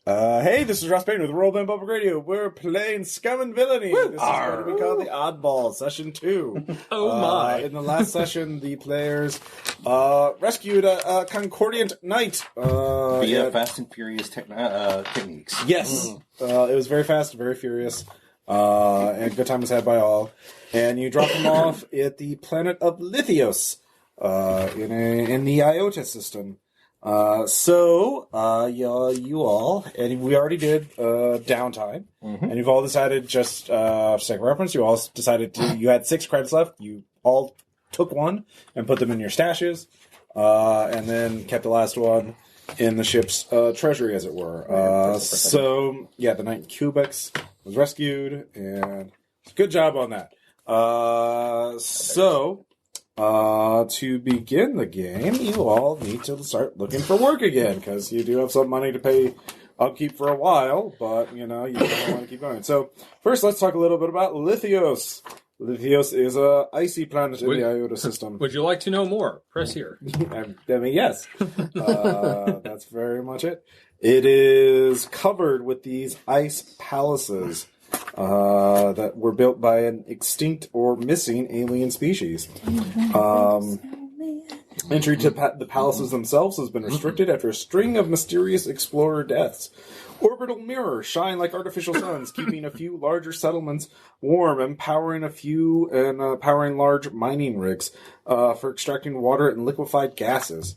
Hey, this is Ross Payne with Roll Band Public Radio. We're playing Scum and Villainy. This is what we call the Oddballs, Session 2. Oh my. In the last session, the players rescued a Concordiant Knight. Via Fast and Furious techniques. Yes. It was very fast, very furious, and good time was had by all. And you dropped them off at the planet of Lithios in the Iota system. You all, and we already did downtime, and you've all decided, just for sake of reference, you all decided you had 6 credits left, you all took one and put them in your stashes, and then kept the last one in the ship's treasury, as it were. The Knight Cubex was rescued, and good job on that. To begin the game, you all need to start looking for work again, because you do have some money to pay upkeep for a while, but, you don't want to keep going. So, first, let's talk a little bit about Lithios. Lithios is a icy planet in the Iota system. Would you like to know more? Press here. Yes. That's very much it. It is covered with these ice palaces that were built by an extinct or missing alien species. Entry to the palaces themselves has been restricted after a string of mysterious explorer deaths. Orbital mirrors shine like artificial suns, keeping a few larger settlements warm and powering powering large mining rigs for extracting water and liquefied gases.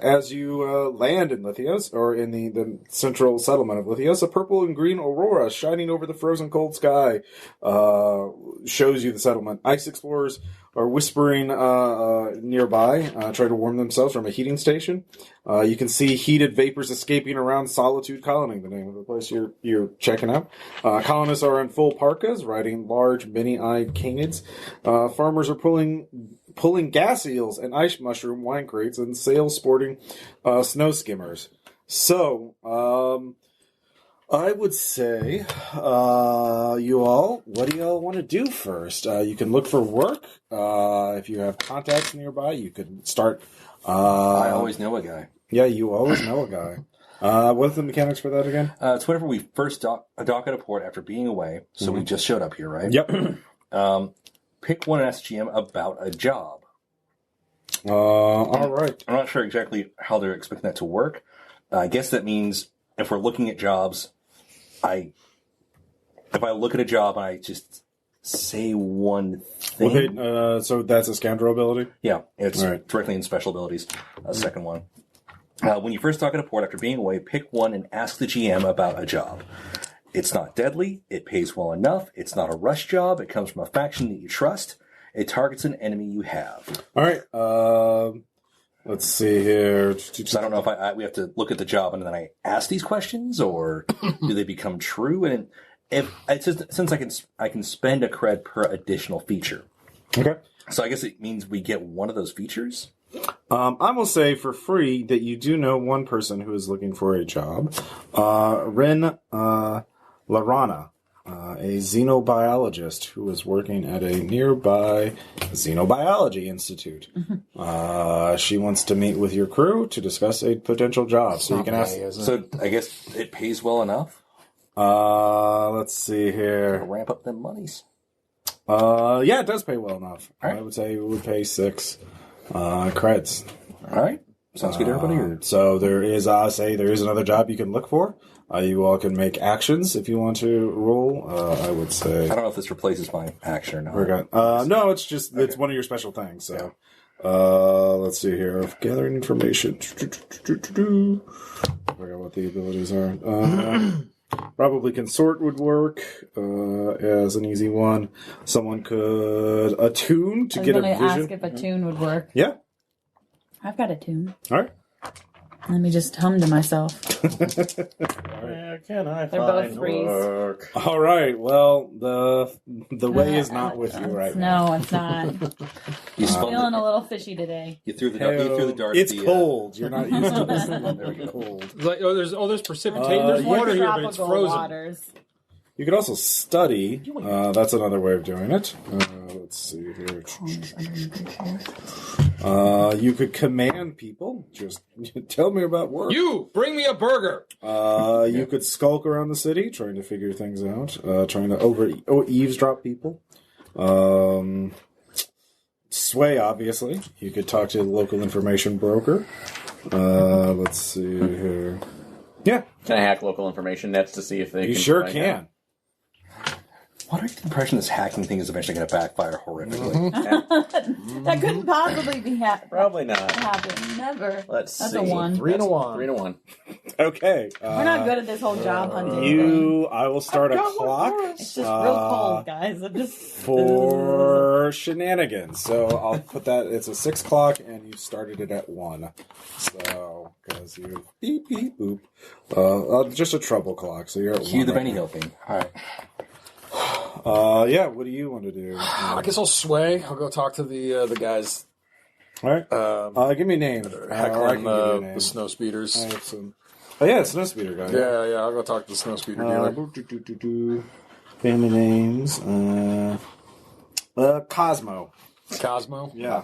As you land in Lithios, or in the central settlement of Lithios, a purple and green aurora shining over the frozen cold sky shows you the settlement. Ice explorers are whispering nearby, trying to warm themselves from a heating station. You can see heated vapors escaping around Solitude Colony, the name of the place you're checking out. Colonists are in full parkas, riding large, many-eyed canids. Farmers are pulling gas eels and ice mushroom wine crates, and sails sporting snow skimmers. So, I would say, what do you all want to do first? You can look for work. If you have contacts nearby, you could start. I always know a guy. Yeah, you always know a guy. What's the mechanics for that again? It's whenever we first dock at a port after being away, so we just showed up here, right? Yep. Pick one SGM about a job. All right. I'm not sure exactly how they're expecting that to work. I guess that means if we're looking at jobs, if I look at a job and I just say one thing. Okay, so that's a scoundrel ability? Yeah, it's directly in special abilities. Second one. When you first talk at a port after being away, pick one and ask the GM about a job. It's not deadly. It pays well enough. It's not a rush job. It comes from a faction that you trust. It targets an enemy you have. All right. Let's see here. So I don't know if we have to look at the job and then I ask these questions, or do they become true? And since I can spend a cred per additional feature. Okay. So I guess it means we get one of those features. I will say for free that you do know one person who is looking for a job. Ren Larana, a xenobiologist who is working at a nearby xenobiology institute. She wants to meet with your crew to discuss a potential job. So you can ask. So I guess it pays well enough. Let's see here. Ramp up them monies. Yeah, it does pay well enough. Right. I would say it would pay 6 creds. All right. Sounds good to everybody. So there is another job you can look for. You all can make actions if you want to roll. I would say. I don't know if this replaces my action or not. No, it's just it's one of your special things. So, let's see here. Gathering information. I forgot what the abilities are. Probably consort would work as an easy one. Someone could attune to get a vision. I was going to ask if attune would work. Yeah. I've got attune. All right. Let me just hum to myself. Where can I They're both threes. work? All right. Well, the way is not with you right now. No, it's not. I'm feeling a little fishy today. You threw the dart. It's cold. You're not used to this. Very cold. Like, there's precipitation. There's water here, but it's frozen. Waters. You could also study. That's another way of doing it. Let's see here. You could command people. Just tell me about work. You bring me a burger. You could skulk around the city, trying to figure things out, trying to eavesdrop people. Sway, obviously. You could talk to the local information broker. Let's see here. Yeah. Can I hack local information nets to see if they You can... sure can. What are the impression this hacking thing is eventually going to backfire horrifically? That couldn't possibly be Probably not. happen. Never. Let's That's see. a 1. 3 to 1. 3 to 1. Okay. We're not good at this whole job hunting thing. I will start a clock. It's just real cold, guys. I'm just for shenanigans. So I'll put that, it's a 6 o'clock, and you started it at 1. So, because you beep, beep, boop. Just a trouble clock, so you're at 1. Cue the Benny Hill thing. All right. Yeah, what do you want to do? I guess I'll sway. I'll go talk to the guys. All right. Give me a name. Heckling the snow speeders. I have some. Oh, yeah, it's Snowspeeder guy. Yeah, I'll go talk to the snow speeder dealer. Family names. Cosmo. Cosmo? Yeah.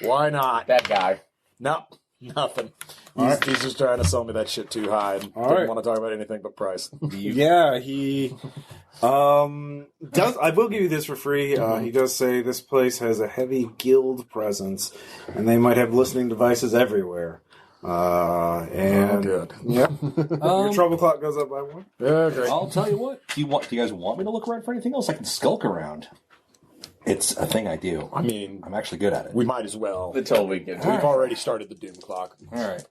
Why not? That guy. No, nothing. right. He's just trying to sell me that shit too high. And All didn't right. want to talk about anything but price. Yeah, he does. I will give you this for free. He does say this place has a heavy guild presence, and they might have listening devices everywhere. And good. Yeah, your trouble clock goes up by 1. Yeah, great. I'll tell you what. Do you guys want me to look around for anything else? I can skulk around. It's a thing I do. I mean, I'm actually good at it. we might as well. Until we get We've already started the doom clock. All right.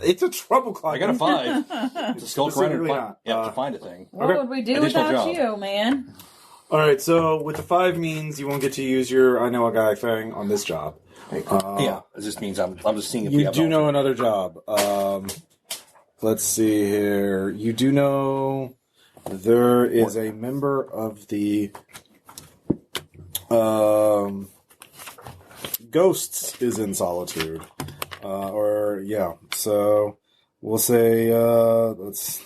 It's a trouble clock. I got a 5. To skulk around and Specifically find, not. to find a thing. What would we do Additional without job. you, man? All right, so with the 5 means you won't get to use your I know a guy thing on this job. Yeah, it just means I'm just seeing if we You have do know knowledge. another job. Let's see here. You do know there is a member of the Ghosts is in Solitude. So we'll say let's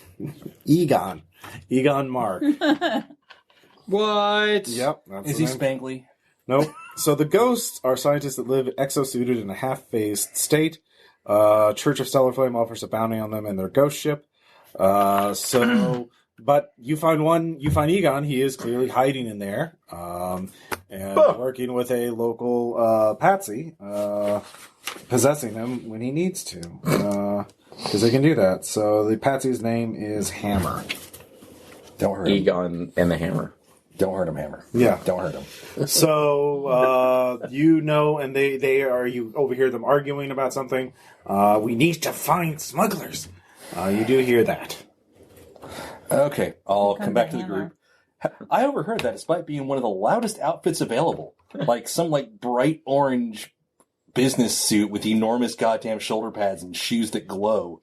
Egon Mark. What? Yep. That's Is the he name. spangly? Nope. So the Ghosts are scientists that live exosuited in a half-phased state. Church of Stellar Flame offers a bounty on them and their ghost ship. But you find Egon. He is clearly hiding in there, and working with a local patsy, possessing him when he needs to, because they can do that. So the patsy's name is Hammer. Don't hurt him. Egon and the Hammer. Don't hurt him, Hammer. Yeah. Don't hurt him. So, and they you overhear them arguing about something. We need to find smugglers. You do hear that. Okay, I'll come back to the group. I overheard that despite being one of the loudest outfits available, like some bright orange business suit with enormous goddamn shoulder pads and shoes that glow.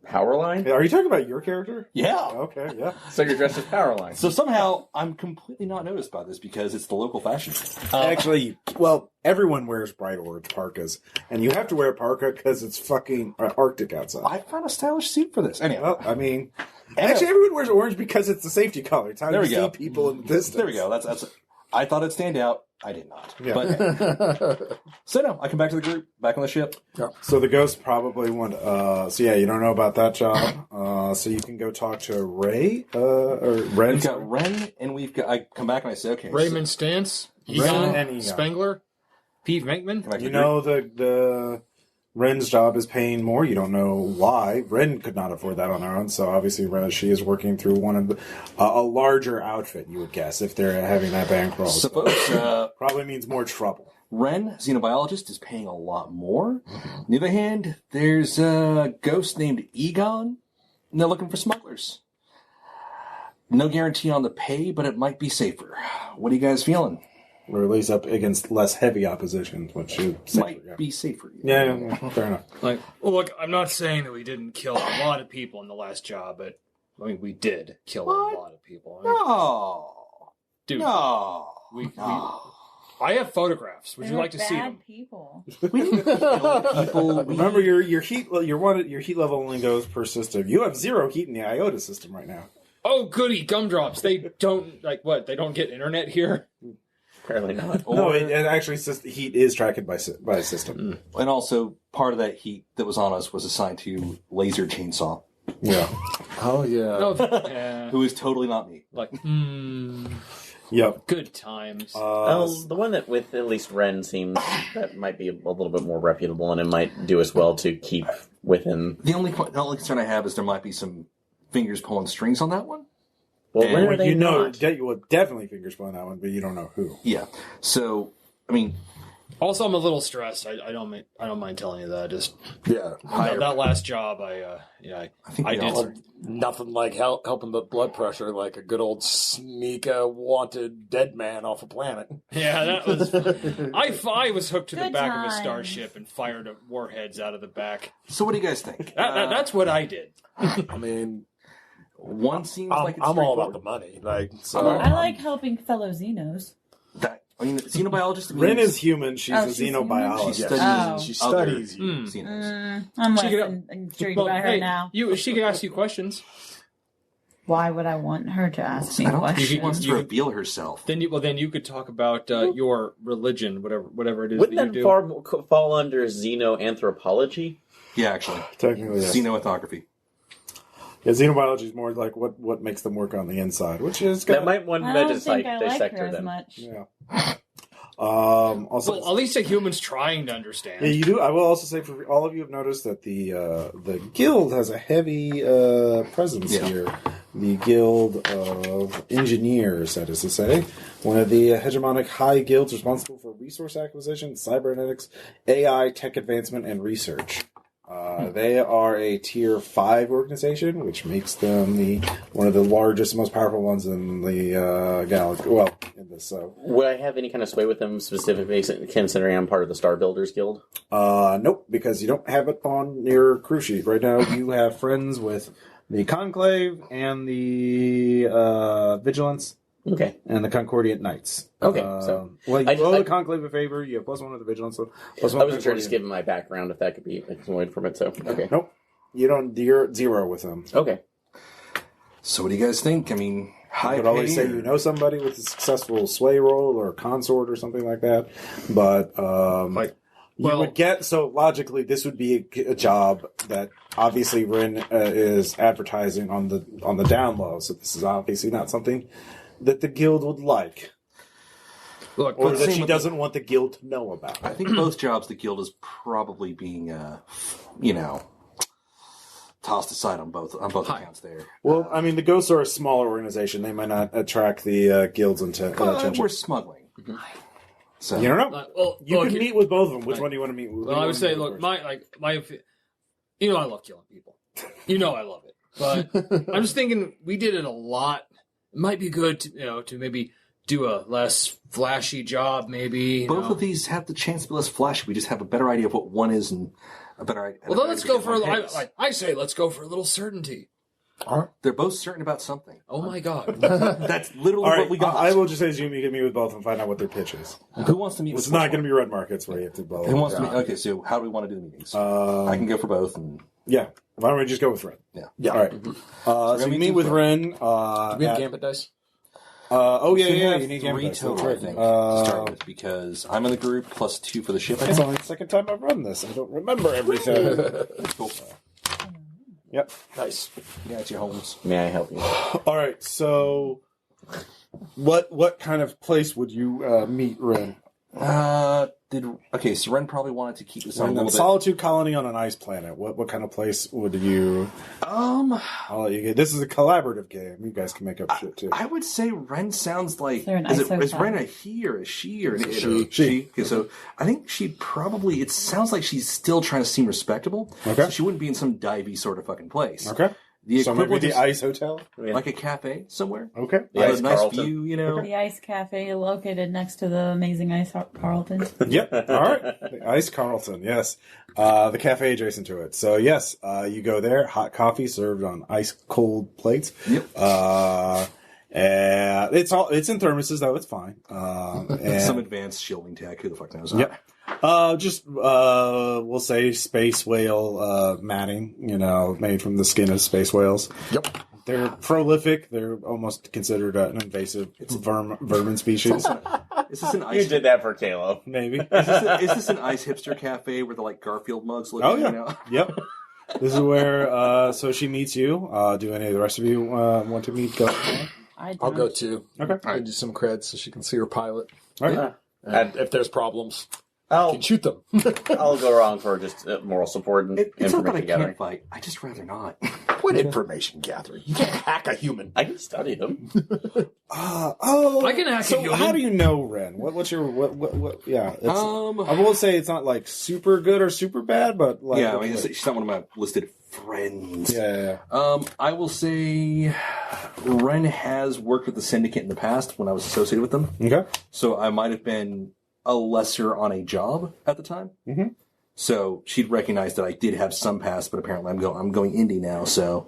Powerline? Are you talking about your character? Yeah. Okay, yeah. So you're dressed as Powerline. So somehow I'm completely not noticed by this because it's the local fashion. Actually, everyone wears bright orange parkas, and you have to wear a parka because it's fucking Arctic outside. I found a stylish suit for this. Anyway, Well, I mean, actually, everyone wears orange because it's the safety color. It's how There you we go. see people in the distance. there we go. That's. I thought it'd stand out. I did not. Yeah. But so no, I come back to the group, back on the ship. So the ghost probably want. You don't know about that job. So you can go talk to Ray or Ren. We've got Ren, and we've got. I come back and I say, okay, Raymond Stantz, Ren and Egon. Spangler, Pete Venkman. come back to You the group. know the Ren's job is paying more. You don't know why. Ren could not afford that on her own, so obviously she is working through one of a larger outfit. You would guess if they're having that bankroll. Suppose Probably means more trouble. Ren, xenobiologist, is paying a lot more. On the other hand, there's a ghost named Egon, and they're looking for smugglers. No guarantee on the pay, but it might be safer. What are you guys feeling? Or at least up against less heavy opposition, which you Might be safer. Yeah, fair enough. Look, I'm not saying that we didn't kill a lot of people in the last job, but we did kill a lot of people. No. Dude, No. I have photographs. Would you like to see them? People. We didn't kill people. Remember, your heat level only goes per system. You have 0 heat in the IOTA system right now. Oh, goody, gumdrops. They don't, They don't get internet here? Apparently not. No, it actually says the heat is tracked by a system. And also, part of that heat that was on us was assigned to Laser Chainsaw, Yeah. Oh yeah. Oh, yeah. who is totally not me. Like, Yep. good times. The one that with at least Ren seems that might be a little bit more reputable, and it might do us well to keep within. The only concern I have is there might be some fingers pulling strings on that one. Well, And- where are they You know, not? definitely fingers pulling that one, but you don't know who. Yeah. So, I mean, Also, I'm a little stressed. I don't mind telling you that. Just Yeah. that last job, I think I we did. all- Nothing like helping the blood pressure, like a good old sneak a wanted dead man off a planet. Yeah, that was. I was hooked to the Good back of a times. starship and fired warheads out of the back. so what do you guys think? That's what I did. I mean, One seems like it's I'm all about straightforward. the money. Like, so I like helping fellow Xenos. Xenobiologist means Ren is human. She's Oh, a she's xenobiologist. she yeah, studies, Oh. she studies you. Xenos. I'm She less could- than intrigued Well, by her hey, now. she could ask you questions. Why would I want her to ask me I don't think questions? she wants to You- reveal herself. Then you could talk about your religion, whatever it is Wouldn't that you that do. fall under xenoanthropology? Yeah, actually. Technically, yes. Xenoethography. Yeah, xenobiology is more like what makes them work on the inside, which is That might one I to don't think I like dissect her her as then. much. Yeah. Also, Well, at least a human's trying to understand. yeah, you do. I will also say for all of you have noticed that the guild has a heavy presence Yeah. here. The Guild of Engineers, that is to say, one of the hegemonic high guilds responsible for resource acquisition, cybernetics, AI, tech advancement, and research. They are a tier 5 organization, which makes them one of the largest, most powerful ones in the galaxy. Well, in this. Would I have any kind of sway with them specifically, considering I'm part of the Star Builders Guild? Nope, because you don't have it on your crew sheet right now. You have friends with the Conclave and the Vigilance. Okay. And the Concordiant Knights. Okay, so well, you I- owe I- the Conclave a favor. You have +1 of the Vigilance. So +1 I wasn't sure, Concordiant. just given my background, if that could be explained from it. So okay. Nope. You don't. You're 0 with them. Okay. So what do you guys think? I mean, You high could always pay say or- you know somebody with a successful sway roll or consort or something like that. But you would get, so logically this would be a job that obviously Rin is advertising on the down low. So this is obviously not something that the guild would like. Look, Or but that same she with doesn't want the guild to know about. I think both jobs the guild is probably being, tossed aside on both accounts there. Well, I mean, the Ghosts are a smaller organization. They might not attract the guild's attention. We're smuggling. So You don't know. You look, can meet with both of them. Which one do you want to meet with? Well, I would say, look, I love killing people. You know I love it. But I'm just thinking we did it a lot. It might be good to maybe do a less flashy job, maybe. both of these have the chance to be less flashy. We just have a better idea of what one is and a better idea. Well, then let's go for I say let's go for a little certainty. They're both certain about something. Oh my god. That's literally All right, what we got. I will just say, Zoom, you can meet with both and find out what their pitch is. Who wants to meet with It's not going to be red markets where you have to both. Who wants to meet? Okay, so how do we want to do the meetings? I can go for both. And Yeah. Why don't we just go with Ren? Yeah. All right. So you meet with Ren. Do we have gambit dice? Oh, yeah, yeah. have You need 3 gambit dice. total, I think, to start with, because I'm in the group +2 for the ship. It's only the second time I've run this. I don't remember everything. Cool. Yep. Nice. Yeah, it's your homes. May I help you? All right. So, what kind of place would you meet Ren? So Ren probably wanted to keep this on a In a little bit. solitude colony on an ice planet. What kind of place would you? I'll let you get. This is a collaborative game. You guys can make up shit too. I would say Ren sounds like They're an is isotype. Ren a he or a she or an it? She. Or she? Okay, so I think she probably. It sounds like she's still trying to seem respectable. Okay. So she wouldn't be in some divey sort of fucking place. Okay. The So maybe equivalent the is ice hotel. like a cafe somewhere. Okay. The Ice a nice Carlton. view, you know. The Ice Cafe located next to the amazing Ice Carlton. Yep. All right. The Ice Carlton. Yes. The cafe adjacent to it. So yes, you go there. Hot coffee served on ice cold plates. Yep. And it's in thermoses though. It's fine. And, Some advanced shielding tech. Who the fuck knows? Yep. We'll say space whale matting. Made from the skin of space whales. Yep. They're prolific. They're almost considered an invasive. It's vermin species. Is this an You ice? did that for Kalo. Maybe. Is this an ice hipster cafe where the like Garfield mugs look? Oh yeah. You know? Yep. This is where so she meets you. Do any of the rest of you want to meet? Go. I'll go too. Okay. I do some creds so she can see her pilot. All right. And if there's problems, you can shoot them. I'll go wrong for just moral support and It's not that I information gathering. can't fight. I just rather not. What information gathering? You can't hack a human. I can study them. I can hack So a human. how do you know Ren? What's your what? Yeah. It's, Um, I won't say it's not like super good or super bad, but like yeah, I mean, she's not one of my listed friends. yeah. I will say Ren has worked with the Syndicate in the past when I was associated with them. Okay. So I might have been a lesser on a job at the time. Mhm. So she'd recognize that I did have some past, but apparently I'm going indie now. So,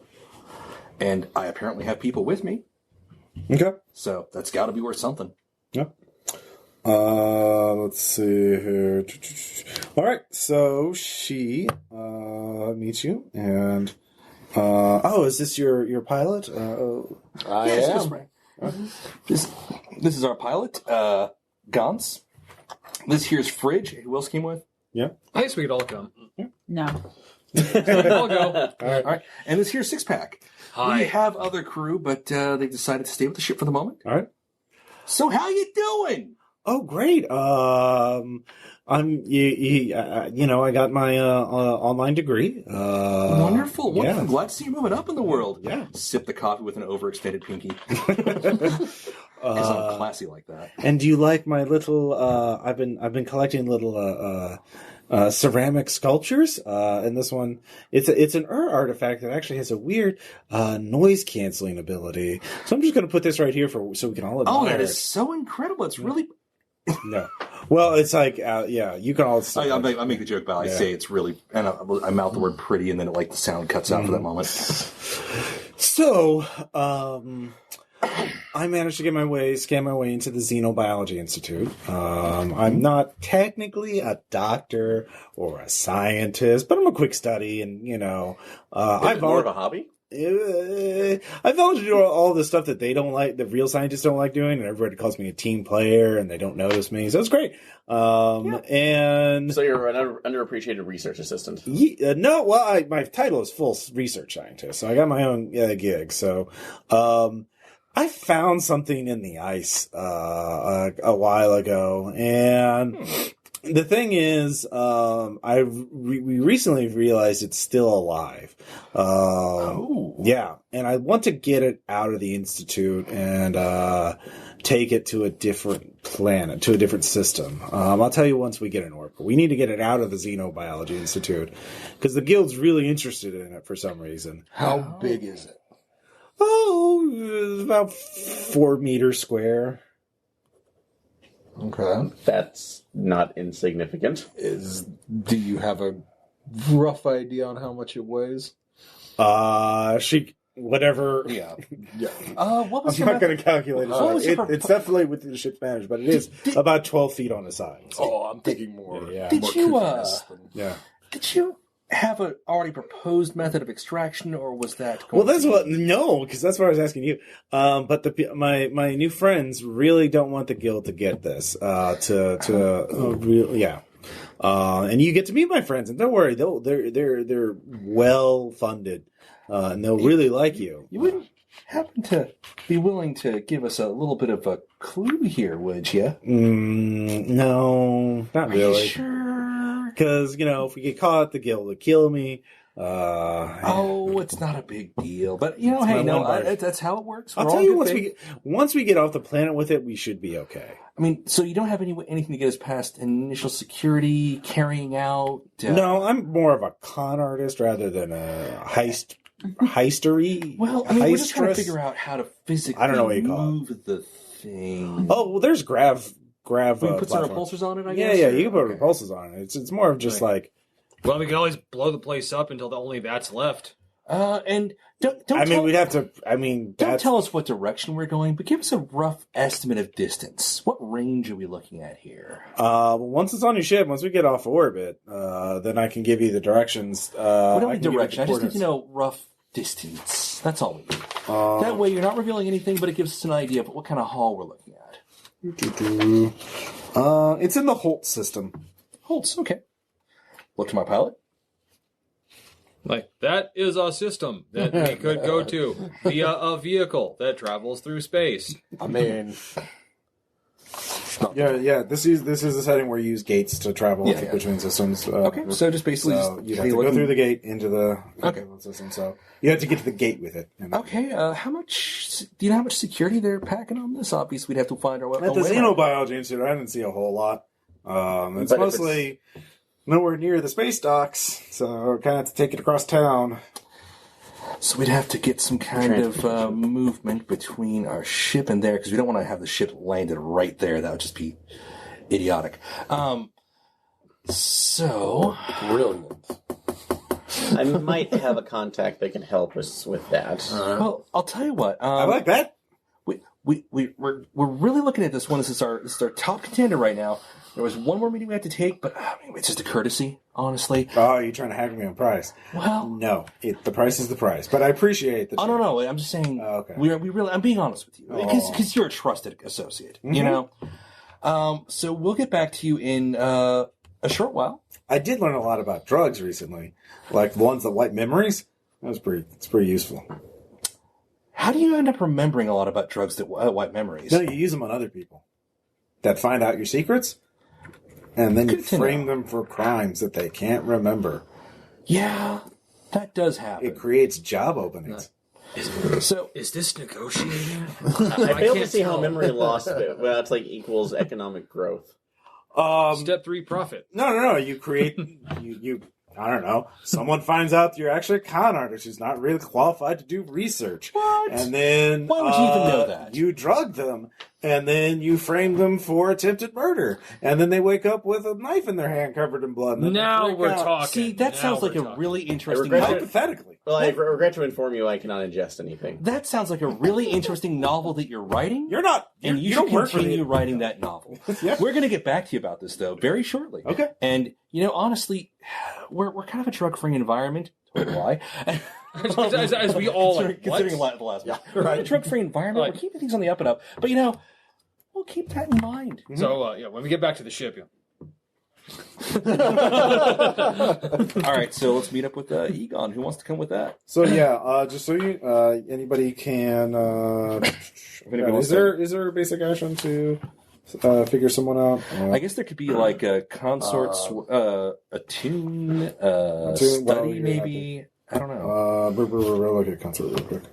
and I apparently have people with me. Okay. So that's got to be worth something. Yeah. Let's see here. All right. So she meets you, and is this your pilot? I Yes, am. This is our pilot, Gans. This here's Fridge. Who else came with? Yeah. I guess we could all come. No. I'll go. All right. And this here's Six Pack. Hi. We have other crew, but they decided to stay with the ship for the moment. All right. So how you doing? Oh, great. I'm I got my online degree. Wonderful. Yeah. I'm glad to see you moving up in the world. Yeah. Sip the coffee with an overextended pinky. Because I'm classy like that. And do you like my little? I've been collecting little ceramic sculptures. And this one, it's an artifact that actually has a weird noise canceling ability. So I'm just going to put this right here so we can all admire. Oh, that it. is so incredible. It's really... No. Well, it's like you can all. I make the joke about I say it's really... And I mouth the word pretty and then the sound cuts out for that moment. So, I managed to scam my way into the Xenobiology Institute. I'm not technically a doctor or a scientist, but I'm a quick study, and Is it more of a hobby? I volunteer to do all the stuff that they don't like, the real scientists don't like doing, and everybody calls me a team player, and they don't notice me, so it's great. And So you're an underappreciated research assistant. no, well, my title is full research scientist, so I got my own gig. So, I found something in the ice a while ago, and the thing is, we recently realized it's still alive. Yeah, and I want to get it out of the institute and take it to a different planet, to a different system. I'll tell you once we get an orc. We need to get it out of the Xenobiology Institute because the guild's really interested in it for some reason. How big is it? Oh, about 4 meters square. Okay. That's not insignificant. Do you have a rough idea on how much it weighs? Whatever. Yeah. What was I'm not going to calculate it. What was your It's definitely within the ship's managed, but it is about 12 feet on the side. Oh, I'm thinking more. Yeah. Did more you, kookiness than- Yeah. Did you have an already proposed method of extraction, or was that... Well, that's because that's what I was asking you. But my new friends really don't want the guild to get this. And you get to meet my friends, and don't worry, they're well funded, and they'll really like you. You wouldn't happen to be willing to give us a little bit of a clue here, would you? No, not really. Sure. Because if we get caught, the guild will kill me. It's not a big deal. But hey, that's how it works. I'll tell you, once we get off the planet with it, we should be okay. I mean, so you don't have anything to get us past initial security, carrying out? No, I'm more of a con artist rather than a heistery. Well, I mean, we're just trying to figure out how to physically I don't know what you call it. move the thing. Oh, well, there's grav. We can put some repulsors on it, I guess? Yeah, you can put repulsors on it. It's more of just like... Well, we can always blow the place up until only that's left. And don't tell us what direction we're going, but give us a rough estimate of distance. What range are we looking at here? Once it's on your ship, once we get off orbit, then I can give you the directions. We don't need direction. I just need to know rough distance. That's all we need. That way, you're not revealing anything, but it gives us an idea of what kind of haul we're looking at. It's in the Holt system. Holtz, okay. Look to my pilot. Like, that is a system that we could go to via a vehicle that travels through space. I mean, Yeah. This is a setting where you use gates to travel Yeah. between systems. Okay, so just basically you have to go through the gate into the system. So you have to get to the gate with it. Okay, how much? Do you know how much security they're packing on this? Obviously, we'd have to find our way. At the Xenobiology Institute, I didn't see a whole lot. It's But if mostly nowhere near the space docks, so kind of have to take it across town. So we'd have to get some kind of movement between our ship and there, because we don't want to have the ship landed right there. That would just be idiotic. So brilliant. I might have a contact that can help us with that. well, I'll tell you what. I like that. We're really looking at this one. This is our top contender right now. There was one more meeting we had to take, but it's just a courtesy, honestly. Oh, you're trying to haggle me on price? Well, No, the price is the price. But I appreciate the. I don't know. I'm just saying. Okay. We really. I'm being honest with you because you're a trusted associate. You know. So we'll get back to you in a short while. I did learn a lot about drugs recently, like the ones that wipe memories. It's pretty useful. How do you end up remembering a lot about drugs that wipe memories? No, you use them on other people that find out your secrets, and then you Good to frame know. them for crimes that they can't remember. Yeah, that does happen. It creates job openings. So Is this negotiating? I fail to can't see how tell. memory loss it's like equals economic growth. Step 3, profit. No. You create you. I don't know. Someone finds out you're actually a con artist who's not really qualified to do research. What? And then Why would you even know that? You drug them, and then you frame them for attempted murder, and then they wake up with a knife in their hand covered in blood. And then they Now freak we're out. talking. see, that Now sounds like we're a talking. really interesting. regret novel. it. Hypothetically. Well, I regret to inform you I cannot ingest anything. That sounds like a really interesting novel that you're writing. You're not. And you don't should work for continue the. writing that novel. Yeah. We're going to get back to you about this, though, very shortly. Okay. And, honestly, we're kind of a drug-free environment. Totally lie. as we all like, Considering what? the last one. right. We're a drug-free environment. Like- We're keeping things on the up and up. But, we'll keep that in mind. So, when we get back to the ship, All right, so let's meet up with Egon. Who wants to come with that? So just so you, anybody can. Is there a basic action to figure someone out? I guess there could be like a consort, a tune, study, well, yeah, maybe. I don't know. We'll look at concert real quick.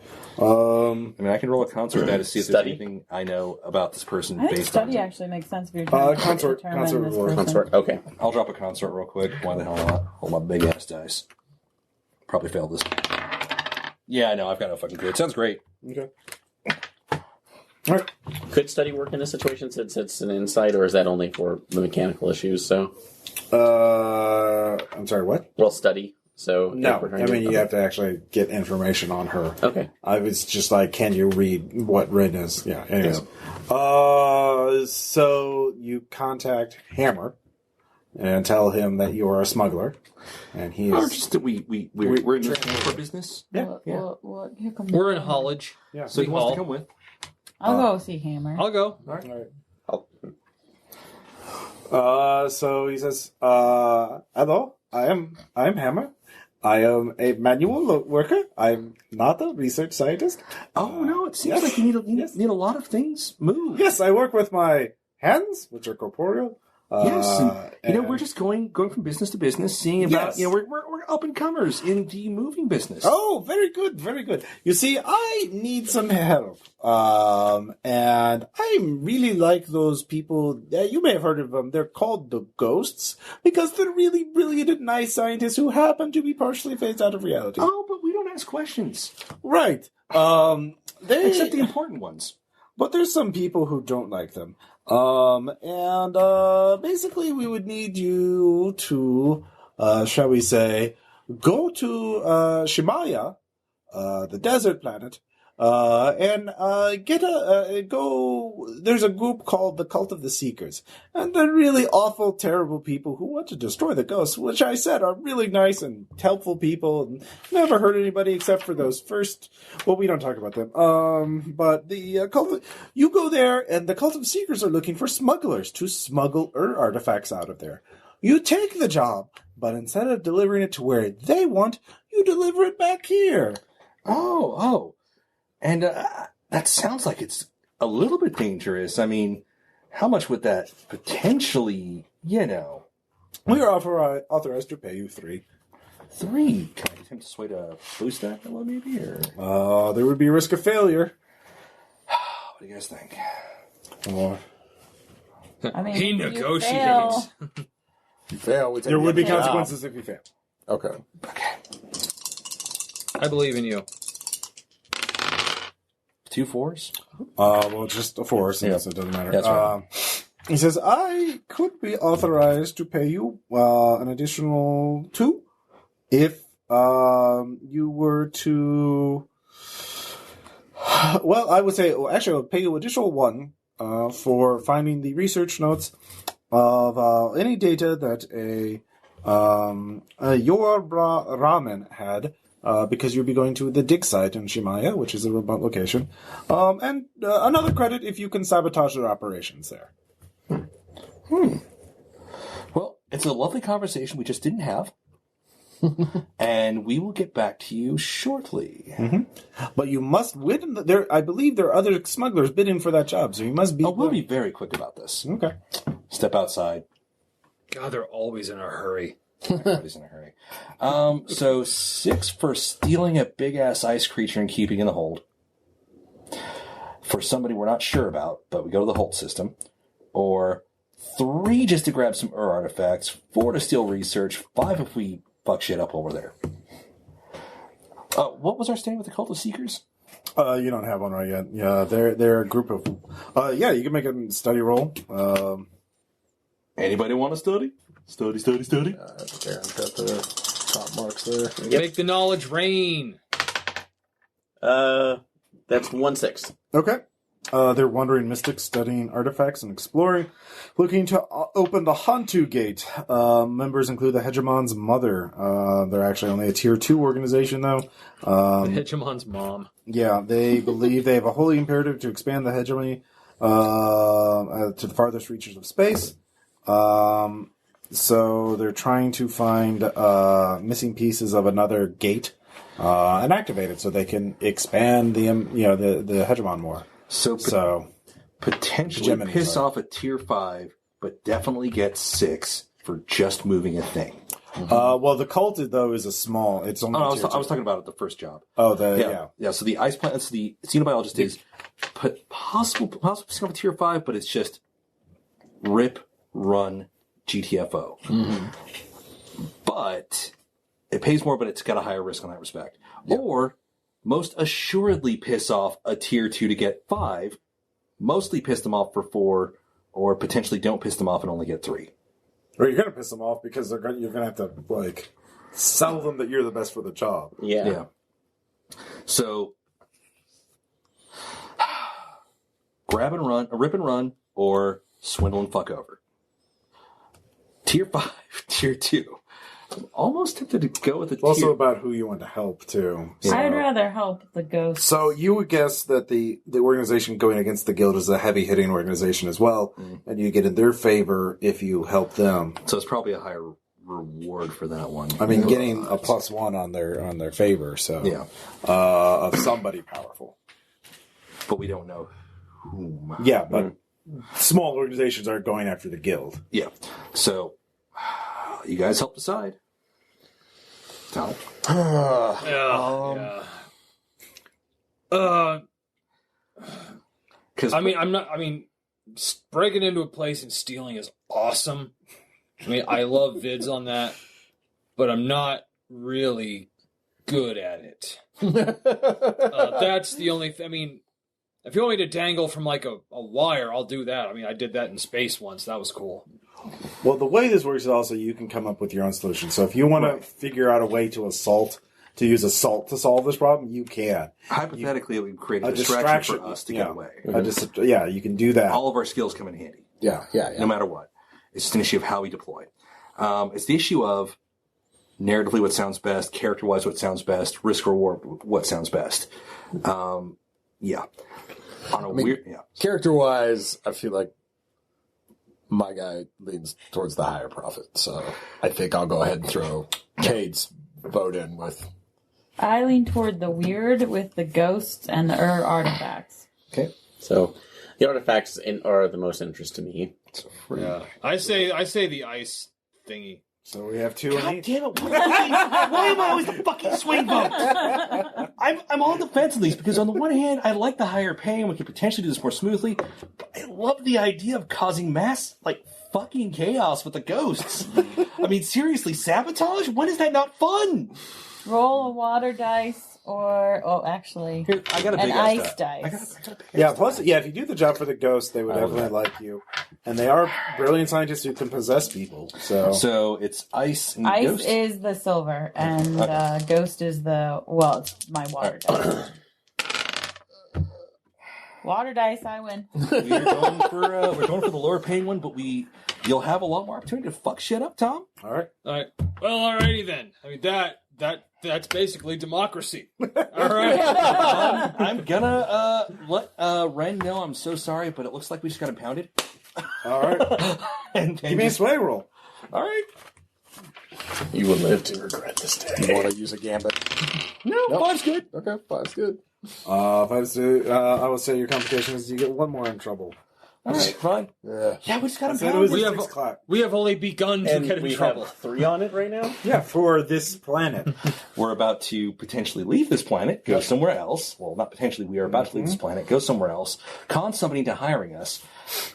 I mean, I can roll a consort die to see if there's Study. anything I know about this person I think based study on. actually makes sense if you're trying to consort determine will this work. person. Consort. Okay. I'll drop a consort real quick. Why the hell not? Hold my big ass dice. Probably failed this. Yeah, I know. I've got no fucking clue. It sounds great. Okay. All right. Could study work in this situation since it's an insight, or is that only for the mechanical issues? So, I'm sorry. What? well, study. So No, if we're I trying to- mean you have to actually get information on her. Okay. I was just like, can you read what Rin is? Yeah. Anyways, so you contact Hammer and tell him that you are a smuggler, and he Or is. just that we're in this for business. Yeah. What? Here comes we're in Hollage. Yeah. So he wants to come with. I'll go see Hammer. I'll go. All right. I'll- So he says, "Hello, I am Hammer. I am a manual worker. I'm not a research scientist. Oh no! It seems yes. like you need a lot of things move. Yes, I work with my hands, which are corporeal. Yes, and, we're just going from business to business, seeing about Yes. we're up and comers in the moving business. Oh, very good, very good. You see, I need some help. And I really like those people. You may have heard of them. They're called the Ghosts because they're really brilliant and nice scientists who happen to be partially phased out of reality. Oh, but we don't ask questions Right. except the important ones. But there's some people who don't like them. Basically we would need you to, shall we say, go to Shimaya, the desert planet, and get go. There's a group called the Cult of the Seekers, and they're really awful, terrible people who want to destroy the ghosts, which I said are really nice and helpful people, and never hurt anybody except for those first. Well, we don't talk about them. But the cult. You go there, and the Cult of the Seekers are looking for smugglers to smuggle artifacts out of there. You take the job, but instead of delivering it to where they want, you deliver it back here. Oh. And that sounds like it's a little bit dangerous. I mean, how much would that potentially, We are authorized to pay you 3. 3? Can I attempt to sway to boost that a little maybe? Or? There would be a risk of failure. What do you guys think? I mean, He if you negotiates. fail- If you fail, we take There the would be extra job. consequences if you fail. Okay. I believe in you. 2 4s? Well, just a 4, since it doesn't matter. That's right. He says, I could be authorized to pay you an additional 2 if you were to... Well, I would say, actually, I would pay you additional 1 for finding the research notes of any data that your ramen had, because you'll be going to the dig site in Shimaya, which is a remote location, and another credit if you can sabotage their operations there. Well, it's a lovely conversation we just didn't have. And we will get back to you shortly. But you must win. I believe there are other smugglers bidding for that job, so you must be... We'll be very quick about this. Okay. Step outside. God, they're always in a hurry. Everybody's in a hurry. So 6 for stealing a big-ass ice creature and keeping in the hold. For somebody we're not sure about, but we go to the hold system. Or 3 just to grab some artifacts. 4 to steal research. 5 if we fuck shit up over there. What was our stand with the Cult of Seekers? You don't have one right yet. Yeah, they're a group of... yeah, you can make a study roll. Anybody want to study? Study. Okay, I've got the top marks there. Make the knowledge rain. That's 1 6. Okay. They're wandering mystics, studying artifacts and exploring, looking to open the Hantu Gate. Members include the Hegemon's mother. They're actually only a tier 2 organization, though. The Hegemon's mom. Yeah, they believe they have a holy imperative to expand the hegemony to the farthest reaches of space. So they're trying to find missing pieces of another gate and activate it so they can expand the hegemon more. So potentially Gemini, piss sorry. off a tier 5, but definitely get 6 for just moving a thing. well, the cult though is a small. It's only. I tier was 2. talking about it the first job. Oh, yeah. So the ice plant, the xenobiologist is possible piss off a tier 5, but it's just rip, run, GTFO. But it pays more, but it's got a higher risk on that respect. Yeah. Or most assuredly piss off a tier 2 to get 5, mostly piss them off for 4, or potentially don't piss them off and only get 3. Or you're gonna piss them off because you're gonna have to sell them that you're the best for the job. Yeah. So grab and run, rip and run, or swindle and fuck over. Tier 5, tier 2. I'm almost tempted to go with the It's also tier. about who you want to help too. So. I'd rather help the ghosts. So you would guess that the organization going against the guild is a heavy-hitting organization as well, and you get in their favor if you help them. So it's probably a higher reward for that one. I mean, getting a +1 on their favor. So Yeah. Of somebody powerful. But we don't know whom. Yeah, but small organizations aren't going after the guild. Yeah. So you guys help decide. Tom? Yeah. Because breaking into a place and stealing is awesome. I mean, I love vids on that, but I'm not really good at it. That's the only I mean, if you want me to dangle from a wire, I'll do that. I mean, I did that in space once. That was cool. Well, the way this works is also you can come up with your own solution. So if you want to figure out a way to assault to use assault to solve this problem, you can. Hypothetically, it would create a distraction for us to get away. You can do that. All of our skills come in handy. Yeah. No matter what. It's just an issue of how we deploy. It's the issue of narratively what sounds best, character-wise what sounds best, risk-reward what sounds best. Character-wise, I feel like my guy leans towards the higher profit, so I think I'll go ahead and throw Cade's vote in with. I lean toward the weird with the ghosts and the artifacts. Okay. So the artifacts are the most interest to me. Yeah. I say the ice thingy. So we have 2 in each. Damn it! Why am I always the fucking swing vote? I'm on the fence of these because on the one hand, I like the higher pay and we could potentially do this more smoothly. But I love the idea of causing mass fucking chaos with the ghosts. I mean, seriously, sabotage? When is that not fun? Roll a water dice or, actually, Here, I got a big an ice dice. I got a big Yeah, plus, if you do the job for the ghosts, they would definitely like you. And they are brilliant scientists who can possess people. So it's ice and Ice ghost? is the silver, and ghost is it's my water dice. Water dice, I win. We're going for the lower paying one, but you'll have a lot more opportunity to fuck shit up, Tom. All right. Well, alrighty then. I mean, that's basically democracy. All right. I'm gonna let Ren know I'm so sorry, but it looks like we just got impounded. All right. and Give me a sway roll. All right. You will live to regret this day. You want to use a gambit? No, 5's good. Okay, 5's good. I will say your complication is you get 1 more in trouble. All right, fine. Yeah, we just got I said it was impounded. a 6 o'clock. We have only begun to And get in we trouble. have 3 on it right now? Yeah, for this planet. We're about to potentially leave this planet, go somewhere else. Well, not potentially. We are about to leave this planet, go somewhere else, con somebody into hiring us,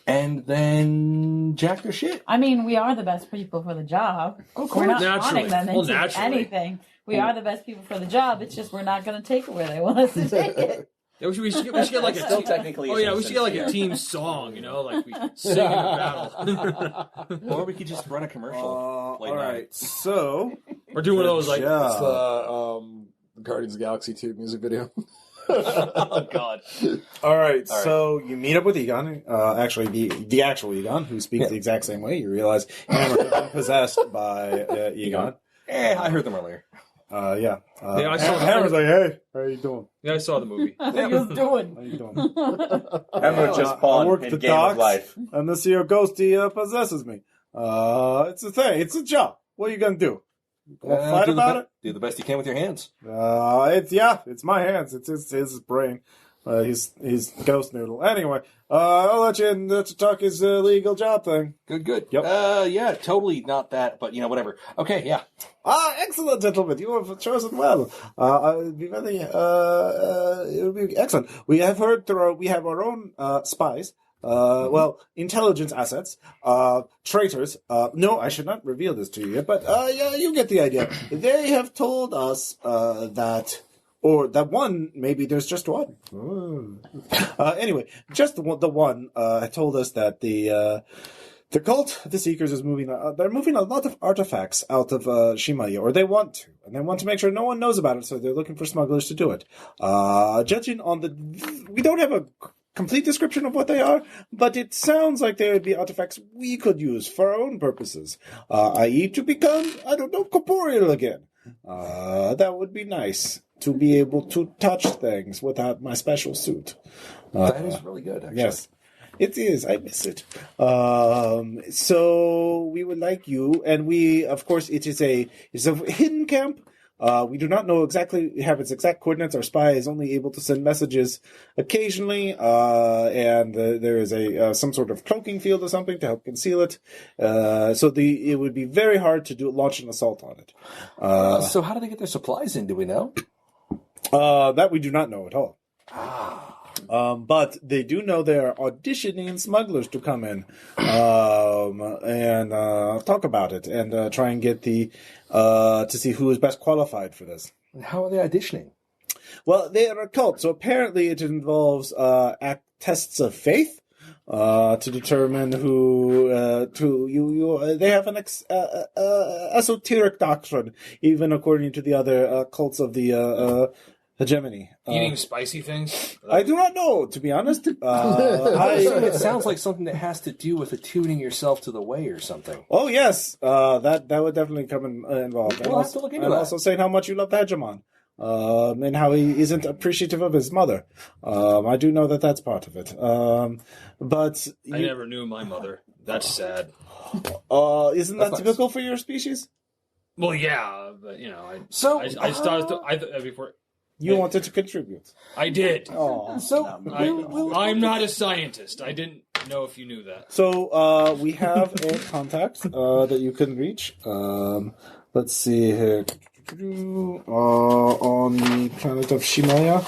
and then jack their shit. I mean, we are the best people for the job. We're not Naturally. wanting them Well, into naturally. anything. We are the best people for the job. It's just we're not going to take it where they want us to take it. Yeah, we should get like a Still team. technically. Oh yeah, we should get like a team song. Like we sing in the battle. Or we could just run a commercial. Late all night. right, so Or do one of those like. It's the Guardians of the Galaxy 2 music video. Oh God! all right, so you meet up with Egon. Actually, the actual Egon, who speaks the exact same way. You realize Hammer has been possessed by Egon. I heard them earlier. Yeah. Yeah, I saw Hammer's like, hey, how are you doing? Yeah, I saw the movie. What are you doing? How you doing? Hammer just I spawned work in the Game docks, of Life. and this here ghosty possesses me. It's a thing. It's a job. What are you gonna do? Fight about it? Do the best you can with your hands. It's my hands. It's his brain. He's Ghost Noodle. Anyway, I'll let you talk his legal job thing. Good. Yep. Yeah, totally not that, but whatever. Okay, yeah. Excellent, gentlemen. You have chosen well. It would be very, it would be excellent. We have heard we have our own spies. Intelligence assets, traitors. No, I should not reveal this to you yet, but you get the idea. They have told us that one, maybe there's just one. Anyway, just the one told us that the cult, the Seekers, is moving. They're moving a lot of artifacts out of Shimaya, or they want to, and they want to make sure no one knows about it. So they're looking for smugglers to do it. Judging on we don't have a complete description of what they are, but it sounds like they would be artifacts we could use for our own purposes, i.e., to become, corporeal again. That would be nice, to be able to touch things without my special suit. That is really good, actually. Yes, it is. I miss it. So we would like you, and we, of course, it's a hidden camp. We do not know have its exact coordinates. Our spy is only able to send messages occasionally, and there is some sort of cloaking field or something to help conceal it. So it would be very hard to launch an assault on it. So how do they get their supplies in? Do we know? That we do not know at all. But they do know they are auditioning smugglers to come in and talk about it and try and get to see who is best qualified for this. How are they auditioning? Well, they are a cult, so apparently it involves tests of faith. to determine who they have an esoteric doctrine, even according to the other cults of the hegemony. Eating spicy things? I do not know, to be honest. It sounds like something that has to do with attuning yourself to the way or something. Oh yes, that would definitely come involved. We'll have to look into that. Also saying how much you love the hegemon, and how he isn't appreciative of his mother. I do know that that's part of it. But I never knew my mother. That's sad. Isn't that That's typical for your species? Well, yeah, but I just thought before You wanted to contribute. I did. Oh. So I'm not a scientist. I didn't know if you knew that. So we have a contact that you can reach. Let's see here. On the planet of Shimaya.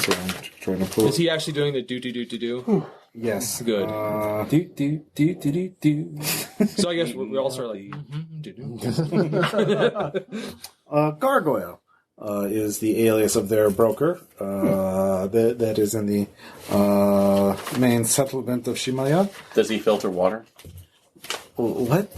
So I'm trying to pull. Is he actually doing the do? Yes. Good. do. So I guess we all start like Gargoyle is the alias of their broker. That is in the main settlement of Shimaya. Does he filter water? What?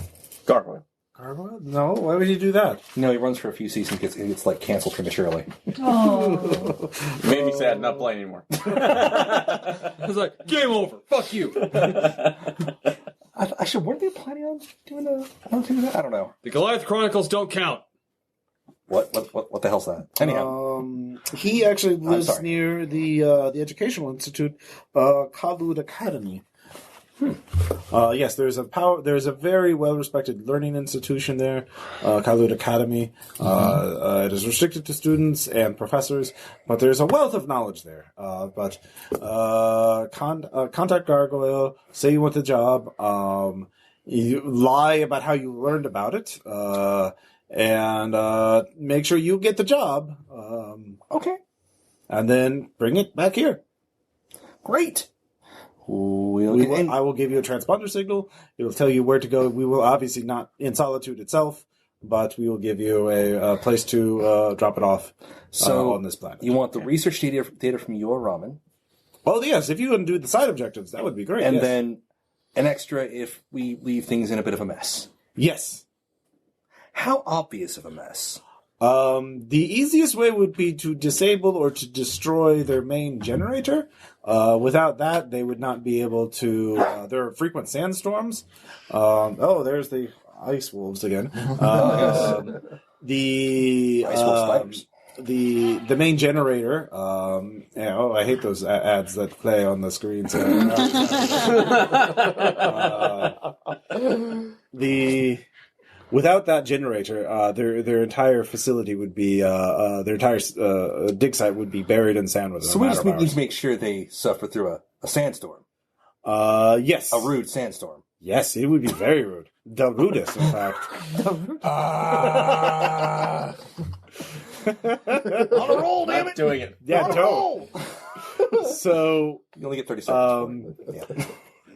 Gargoyle. Gargoyle? No. Why would he do that? No, he runs for a few seasons and gets like canceled prematurely. Oh. Made me sad, not playing anymore. I was like, game over. Fuck you. Actually, weren't they planning on doing that? I don't know. The Goliath Chronicles don't count. What the hell's that? Anyhow, He actually lives sorry. near the educational institute, Kalud Academy. Yes, there's a very well respected learning institution there, Kalud Academy. It is restricted to students and professors, but there's a wealth of knowledge there. Contact Gargoyle, say you want the job, you lie about how you learned about it, and make sure you get the job. okay, And then bring it back here. great. I will give you a transponder signal. It will tell you where to go. We will obviously not in Solitude itself, but we will give you a place to drop it off on this planet. You want the research data from your ramen, Oh, yes. If you can do the side objectives, that would be great. and yes. then an extra if we leave things in a bit of a mess. Yes. How obvious of a mess? The easiest way would be to disable or to destroy their main generator. Without that, they would not be able to. There are frequent sandstorms. There's the ice wolves again. The Ice wolf spiders. The main generator. I hate those ads that play on the screens. Without that generator, their entire facility would be their entire dig site would be buried in sand within So a we matter just of need hours. to make sure they suffer through a sandstorm, Yes, a rude sandstorm. yes, it would be very rude, the rudest, in fact. On a roll, damn Not it! doing it. Yeah, On a don't. roll! So You only get 30 seconds. Yeah.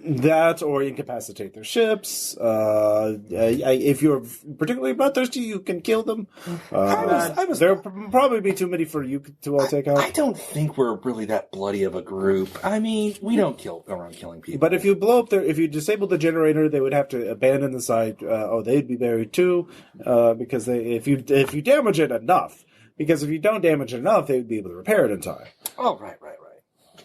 that or incapacitate their ships. If you're particularly bloodthirsty, you can kill them. There'll probably be too many for you to all take out. I don't think we're really that bloody of a group. I mean, we don't go around killing people. But if you if you disable the generator, they would have to abandon the site. They'd be buried too, because if you damage it enough, because if you don't damage it enough, they would be able to repair it in time. Oh, right.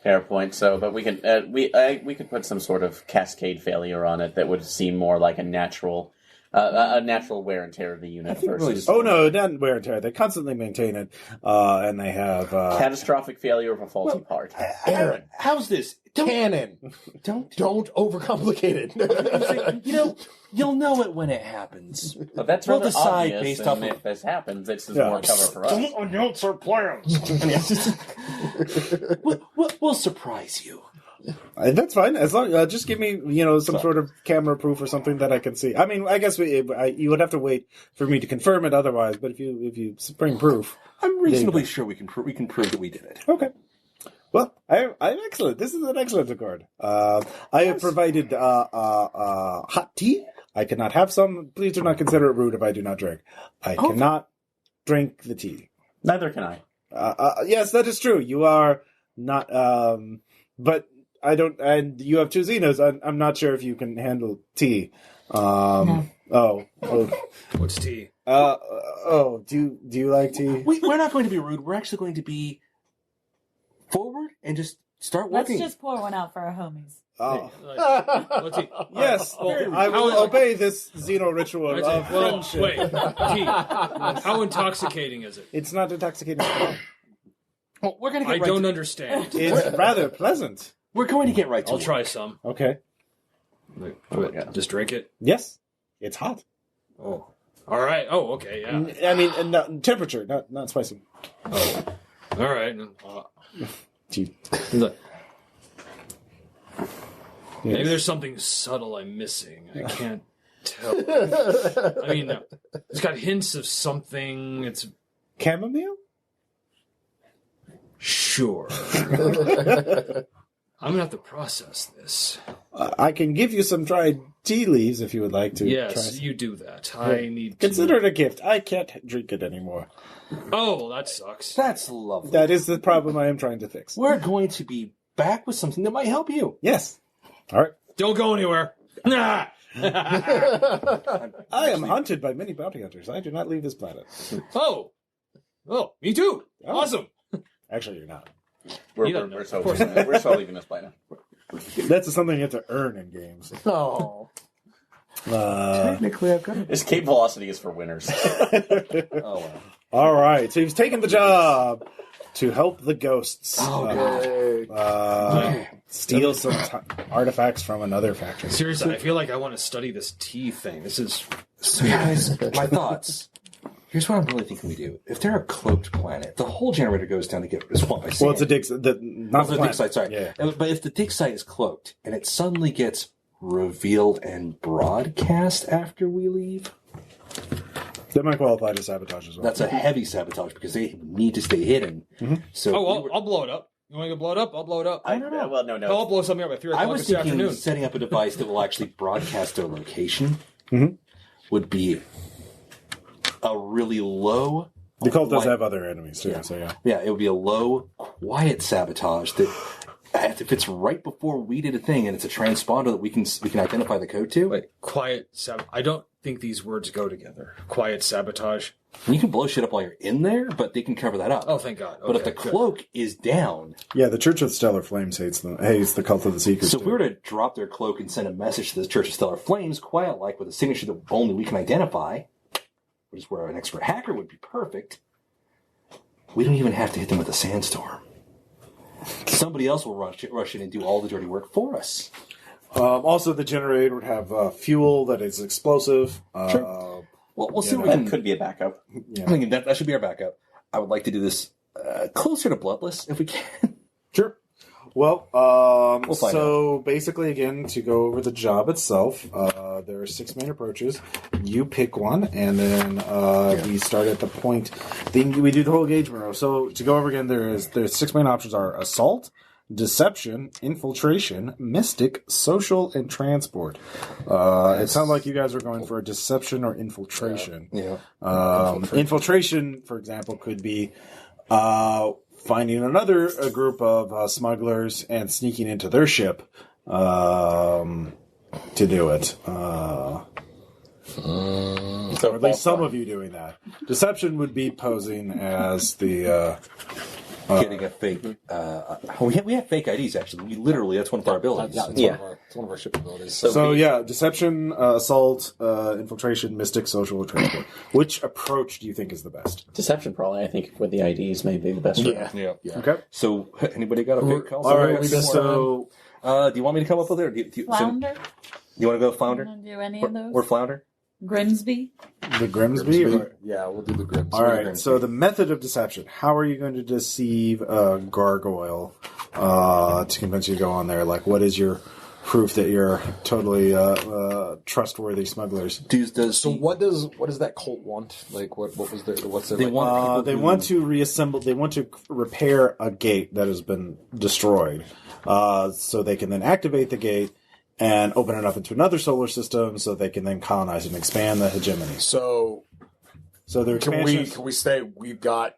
Fair point. So, but we can we could put some sort of cascade failure on it that would seem more like a natural wear and tear of the unit think really versus just- Oh no, not wear and tear. They constantly maintain it, and they have catastrophic failure of a faulty part. Aaron, How's this? canon. Don't. Don't overcomplicate it. You'll know it when it happens. But that's We'll rather decide obvious, based off and of- if this happens, this is Yeah. more cover for us. Don't announce our plans. We'll surprise you. that's fine as long just give me some sort of camera proof or something that I can see. I mean, I guess you would have to wait for me to confirm it otherwise. But if you bring proof, I'm reasonably sure we can prove that we did it. okay. Well, I'm excellent. This is an excellent accord. I have provided hot tea. I cannot have some. Please do not consider it rude if I do not drink. I cannot drink the tea. Neither can I. Yes, that is true. You are not. But I don't. And you have 2 Xenos. I'm not sure if you can handle tea. No. Oh. What's tea? Do you like tea? We're not going to be rude. We're actually going to be forward and just start Let's working. just pour one out for our homies. Oh. What's tea? Yes, I will obey this Xeno ritual of friendship. Wait, tea. How intoxicating is it? It's not intoxicating at all. Well, we're going to I get don't understand. It's rather pleasant. We're going to get right to I'll it. try some. Okay. Just drink it. Yes, it's hot. Oh, all right. Oh, okay. Yeah. I mean, temperature, not spicy. Oh, all right. Gee. Look, Yes. maybe there's something subtle I'm missing. I can't tell. I mean, it's got hints of something. It's Chamomile? sure. I'm gonna have to process this. I can give you some dried tea leaves if you would like to. Yes, try some. you do that. I need to... Consider it a gift. I can't drink it anymore. Oh, well, that sucks. That's lovely. That is the problem I am trying to fix. We're going to be back with something that might help you. Yes. All right. Don't go anywhere. Nah. I am hunted by many bounty hunters. I do not leave this planet. Oh, me too. Oh. Awesome. Actually, you're not. You don't know. We're so leaving this planet. That's something you have to earn in games. Oh. Technically, I've got it. Escape velocity is for winners. Oh, wow. All right. So he's taken the job to help the ghosts. Steal some artifacts from another factory. Seriously, I feel like I want to study this tea thing. This is... So, guys, my thoughts. Here's what I'm really thinking we do. If they're a cloaked planet, the whole generator goes down to get swamped by sand. Well, it's a dig. Not the dig site, sorry. Yeah. But if the dig site is cloaked and it suddenly gets revealed and broadcast after we leave, That might qualify to sabotage as well. that's a heavy sabotage because they need to stay hidden. Mm-hmm. So I'll blow it up. You want to go blow it up? I'll blow it up. I don't know. Well, no. I'll blow something up at 3 I o'clock was this thinking afternoon. setting up a device that will actually broadcast their location Mhm. would be a really low... The cult does quiet- have other enemies too, Yeah. so yeah. Yeah, it would be a low, quiet sabotage that if it's right before we did a thing and it's a transponder that we can identify the code to, Wait, quiet sabotage. I don't think these words go together. Quiet sabotage. you can blow shit up while you're in there, but they can cover that up. Oh, thank God. But if Okay, the good. cloak is down, Yeah, the Church of Stellar Flames hates the Cult of the Seekers. so if we were to drop their cloak and send a message to the Church of Stellar Flames, quiet-like, with a signature that only we can identify, which is where an expert hacker would be perfect, we don't even have to hit them with a sandstorm. Somebody else will rush in and do all the dirty work for us. Also, the generator would have fuel that is explosive. Well, we'll see what we That can... could be a backup. I think that should be our backup. I would like to do this closer to Bloodless, if we can. Sure. Well, find so basically, again, to go over the job itself, there are 6 main approaches. You pick one, and then we start at the point. We do the whole engagement row. So to go over again, there's 6 main options are assault, deception, infiltration, mystic, social, and transport. It sounds like you guys are going for a deception or infiltration. Yeah. Infiltration, for example, could be finding another group of smugglers and sneaking into their ship to do it. Or at least some of you doing that. Deception would be posing as the... Getting a fake... we have fake IDs, actually. That's one of our abilities. It's one of our ship abilities. So yeah, deception, assault, infiltration, mystic, social, or transport. Which approach do you think is the best? Deception, probably. I think with the IDs may be the best. Yeah. Okay. So, anybody got a fake call? All right. So do you want me to come up with it? Or do you Flounder? you want to go Flounder? Want to do any of those? Or Flounder? Grimsby? the Grimsby. Or- Yeah, we'll do the Grimsby. all right. So the method of deception. How are you going to deceive a gargoyle to convince you to go on there? Like, what is your proof that you're totally trustworthy smugglers? So what does that cult want? Like, what's their They want They want to reassemble. They want to repair a gate that has been destroyed, so they can then activate the gate and open it up into another solar system, so they can then colonize and expand the hegemony. So So their can expansion. we say we've got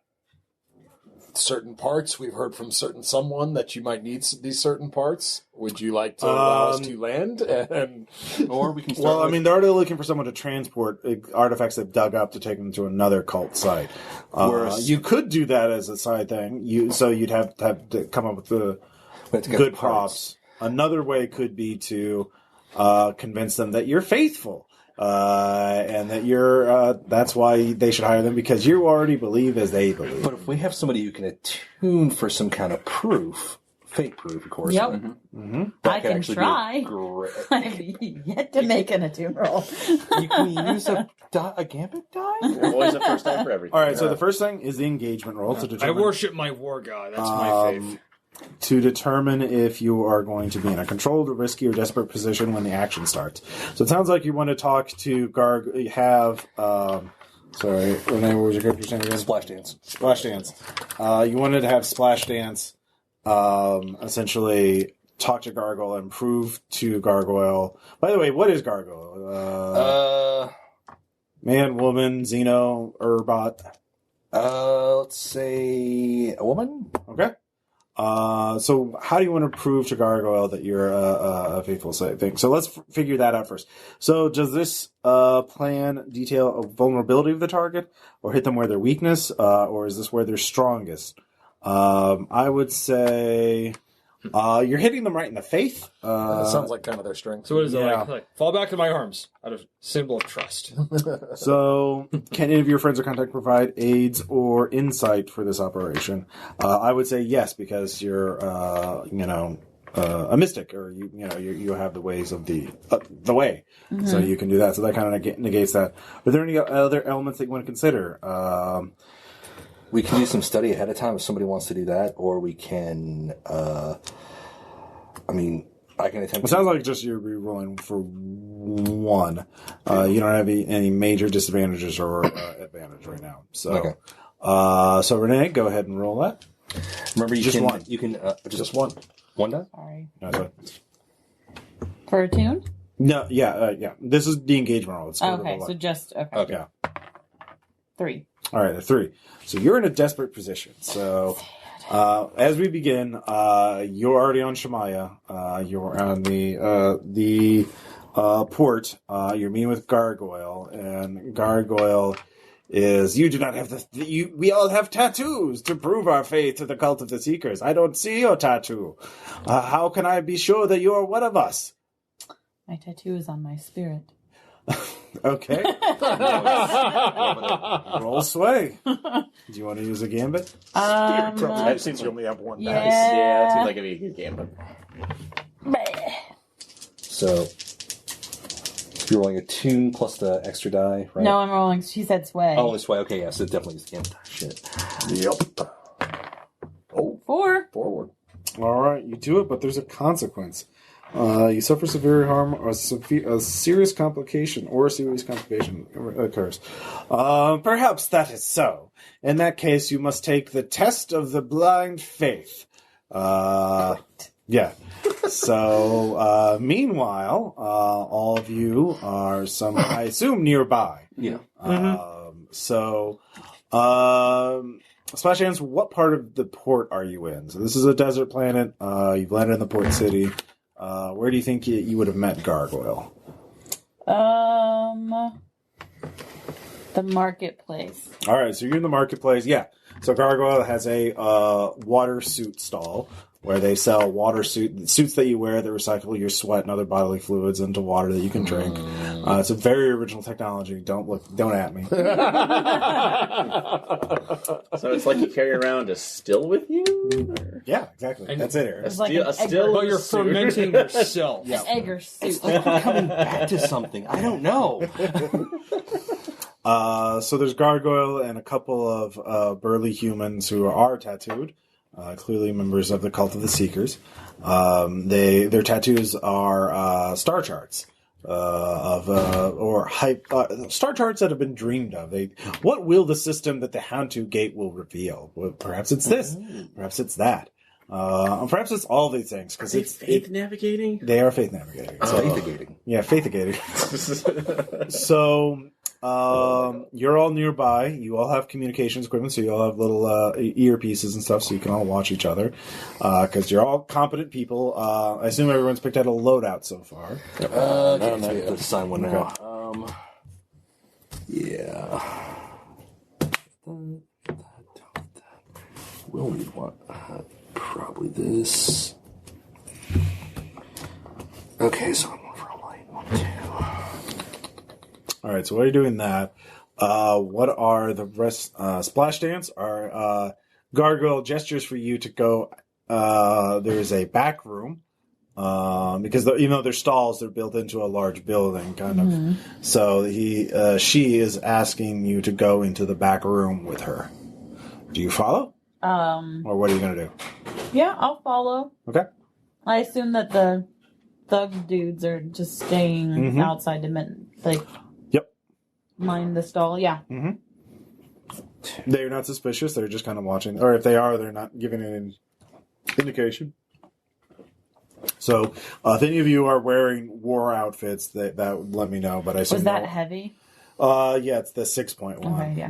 certain parts. We've heard from someone that you might need these certain parts. Would you like to allow us to land? Or we can start Well, I mean, they're already looking for someone to transport artifacts they've dug up to take them to another cult site. You could do that as a side thing. So you'd have to come up with the good props. Another way could be to convince them that you're faithful. And that that's why they should hire them, because you already believe as they believe. But if we have somebody who can attune for some kind of proof, fake proof, of course. Yep. That I could can actually try. be great. I have yet to make an attune roll. You can use a gambit die? Always a first time for everything. All right, so the first thing is the engagement roll to I determine worship my war god. That's my faith. to determine if you are going to be in a controlled, risky, or desperate position when the action starts. So it sounds like you want to talk to sorry, Renee, what was your character's name again? Splash dance. Splash Dance. You wanted to have Splash Dance essentially talk to Gargoyle and prove to Gargoyle. By the way, what is Gargoyle? Man, woman, Xeno, Urbot. Let's say a woman. Okay. So how do you want to prove to Gargoyle that you're a faithful thing? So let's figure that out first. So does this plan detail a vulnerability of the target, or hit them where their weakness, or is this where they're strongest? I would say you're hitting them right in the faith. That sounds like kind of their strength. So what is it yeah. like? Fall back to my arms out of symbol of trust. So, can any of your friends or contact provide aids or insight for this operation? I would say yes, because you're, a mystic, or you have the ways of the way, so you can do that. So that kind of negates that. Are there any other elements that you want to consider? We can do some study ahead of time if somebody wants to do that, or we can. I can attempt. It sounds like just you're re-rolling for one. You don't have any major disadvantages or advantage right now. So, Okay. So Renee, go ahead and roll that. Remember, you Just can. one. You can Just one. one die. Sorry. No, sorry. For attune? No, yeah. This is the engagement roll. It's Okay, so just, okay. yeah. 3. All right, a 3. So you're in a desperate position. So as we begin, you're already on Shemaya. You're on the port. You're meeting with Gargoyle, and Gargoyle is, you do not have we all have tattoos to prove our faith to the cult of the Seekers. I don't see your tattoo. How can I be sure that you are one of us? My tattoo is on my spirit. Okay. Roll sway. Do you want to use a gambit? Since you only have one dice. Yeah, that seems like it'd be a good game. So you're rolling a tune plus the extra die, right? No, I'm rolling. She said sway. Oh, this way. Okay, yeah. So it definitely is the game. Shit. Yep. Oh, 4. forward. All right, you do it, but there's a consequence. You suffer severe harm, or a serious complication occurs. Perhaps that is so. In that case, you must take the test of the blind faith. Yeah. So, meanwhile, all of you are I assume, nearby. Yeah. Splash Hands, what part of the port are you in? So this is a desert planet. You've landed in the port city. Where do you think you would have met Gargoyle? The marketplace. All right, so you're in the marketplace. Yeah. So Gargoyle has a water suit stall where they sell suits that you wear that recycle your sweat and other bodily fluids into water that you can drink. It's a very original technology. Don't at me. So it's like you carry around a still with you? Or? Yeah, exactly. And that's it, Aaron. It's like an A still egg. But you're fermenting yourself. An egger suit. We're coming back to something. I don't know. So there's Gargoyle and a couple of burly humans who are tattooed, clearly members of the cult of the Seekers. Their tattoos are star charts star charts that have been dreamed of. What will the system that the Houndtooth Gate will reveal? Well, perhaps it's this. Perhaps it's that. Perhaps it's all these things because it's faith navigating. They are faith navigating. Faithigating. Yeah, faithigating. So You're all nearby. You all have communications equipment, so you all have little earpieces and stuff, so you can all watch each other. Because you're all competent people. I assume everyone's picked out a loadout so far. Let's sign one now. Yeah. We'll need one. Probably this. Okay, so I'm going for a light one, too. All right, so while you're doing that, what are the rest? Splash dance are gargoyle gestures for you to go. There is a back room because even though they're stalls, they're built into a large building, kind of. So she is asking you to go into the back room with her. Do you follow? Or what are you going to do? Yeah, I'll follow. Okay. I assume that the thug dudes are just staying outside to mind the stall. Yeah. They're not suspicious. They're just kind of watching. Or if they are, they're not giving an indication. So if any of you are wearing war outfits, that would let me know. But I assume was that heavy? Yeah, it's the 6.1. Okay, yeah.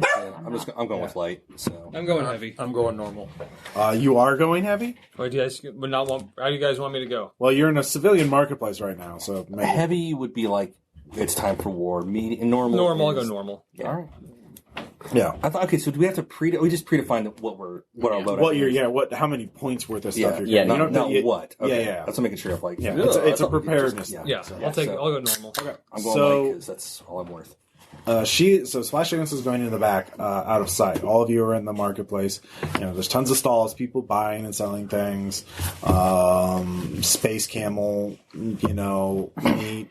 I'm going with light. So I'm going heavy. I'm going normal. You are going heavy? Why do you guys would not want? How do you guys want me to go? Well, you're in a civilian marketplace right now, so maybe. heavy would be like it's time for war. Normal. Normal. I'll is- go normal. Yeah. All right. Yeah. I thought. Okay, so do we have to we just predefine what our loadout? Well, is? how many points worth of stuff you're yeah, getting. Not what. Okay. Yeah. That's what I'm making sure of. Like, Yeah, ugh, it's I a thought we preparedness just- thing. Yeah, So- I'll go normal. Okay. I'm going So- light because that's all I'm worth. So Splash Dance is going in the back, out of sight. All of you are in the marketplace. There's tons of stalls, people buying and selling things. Space camel, meat,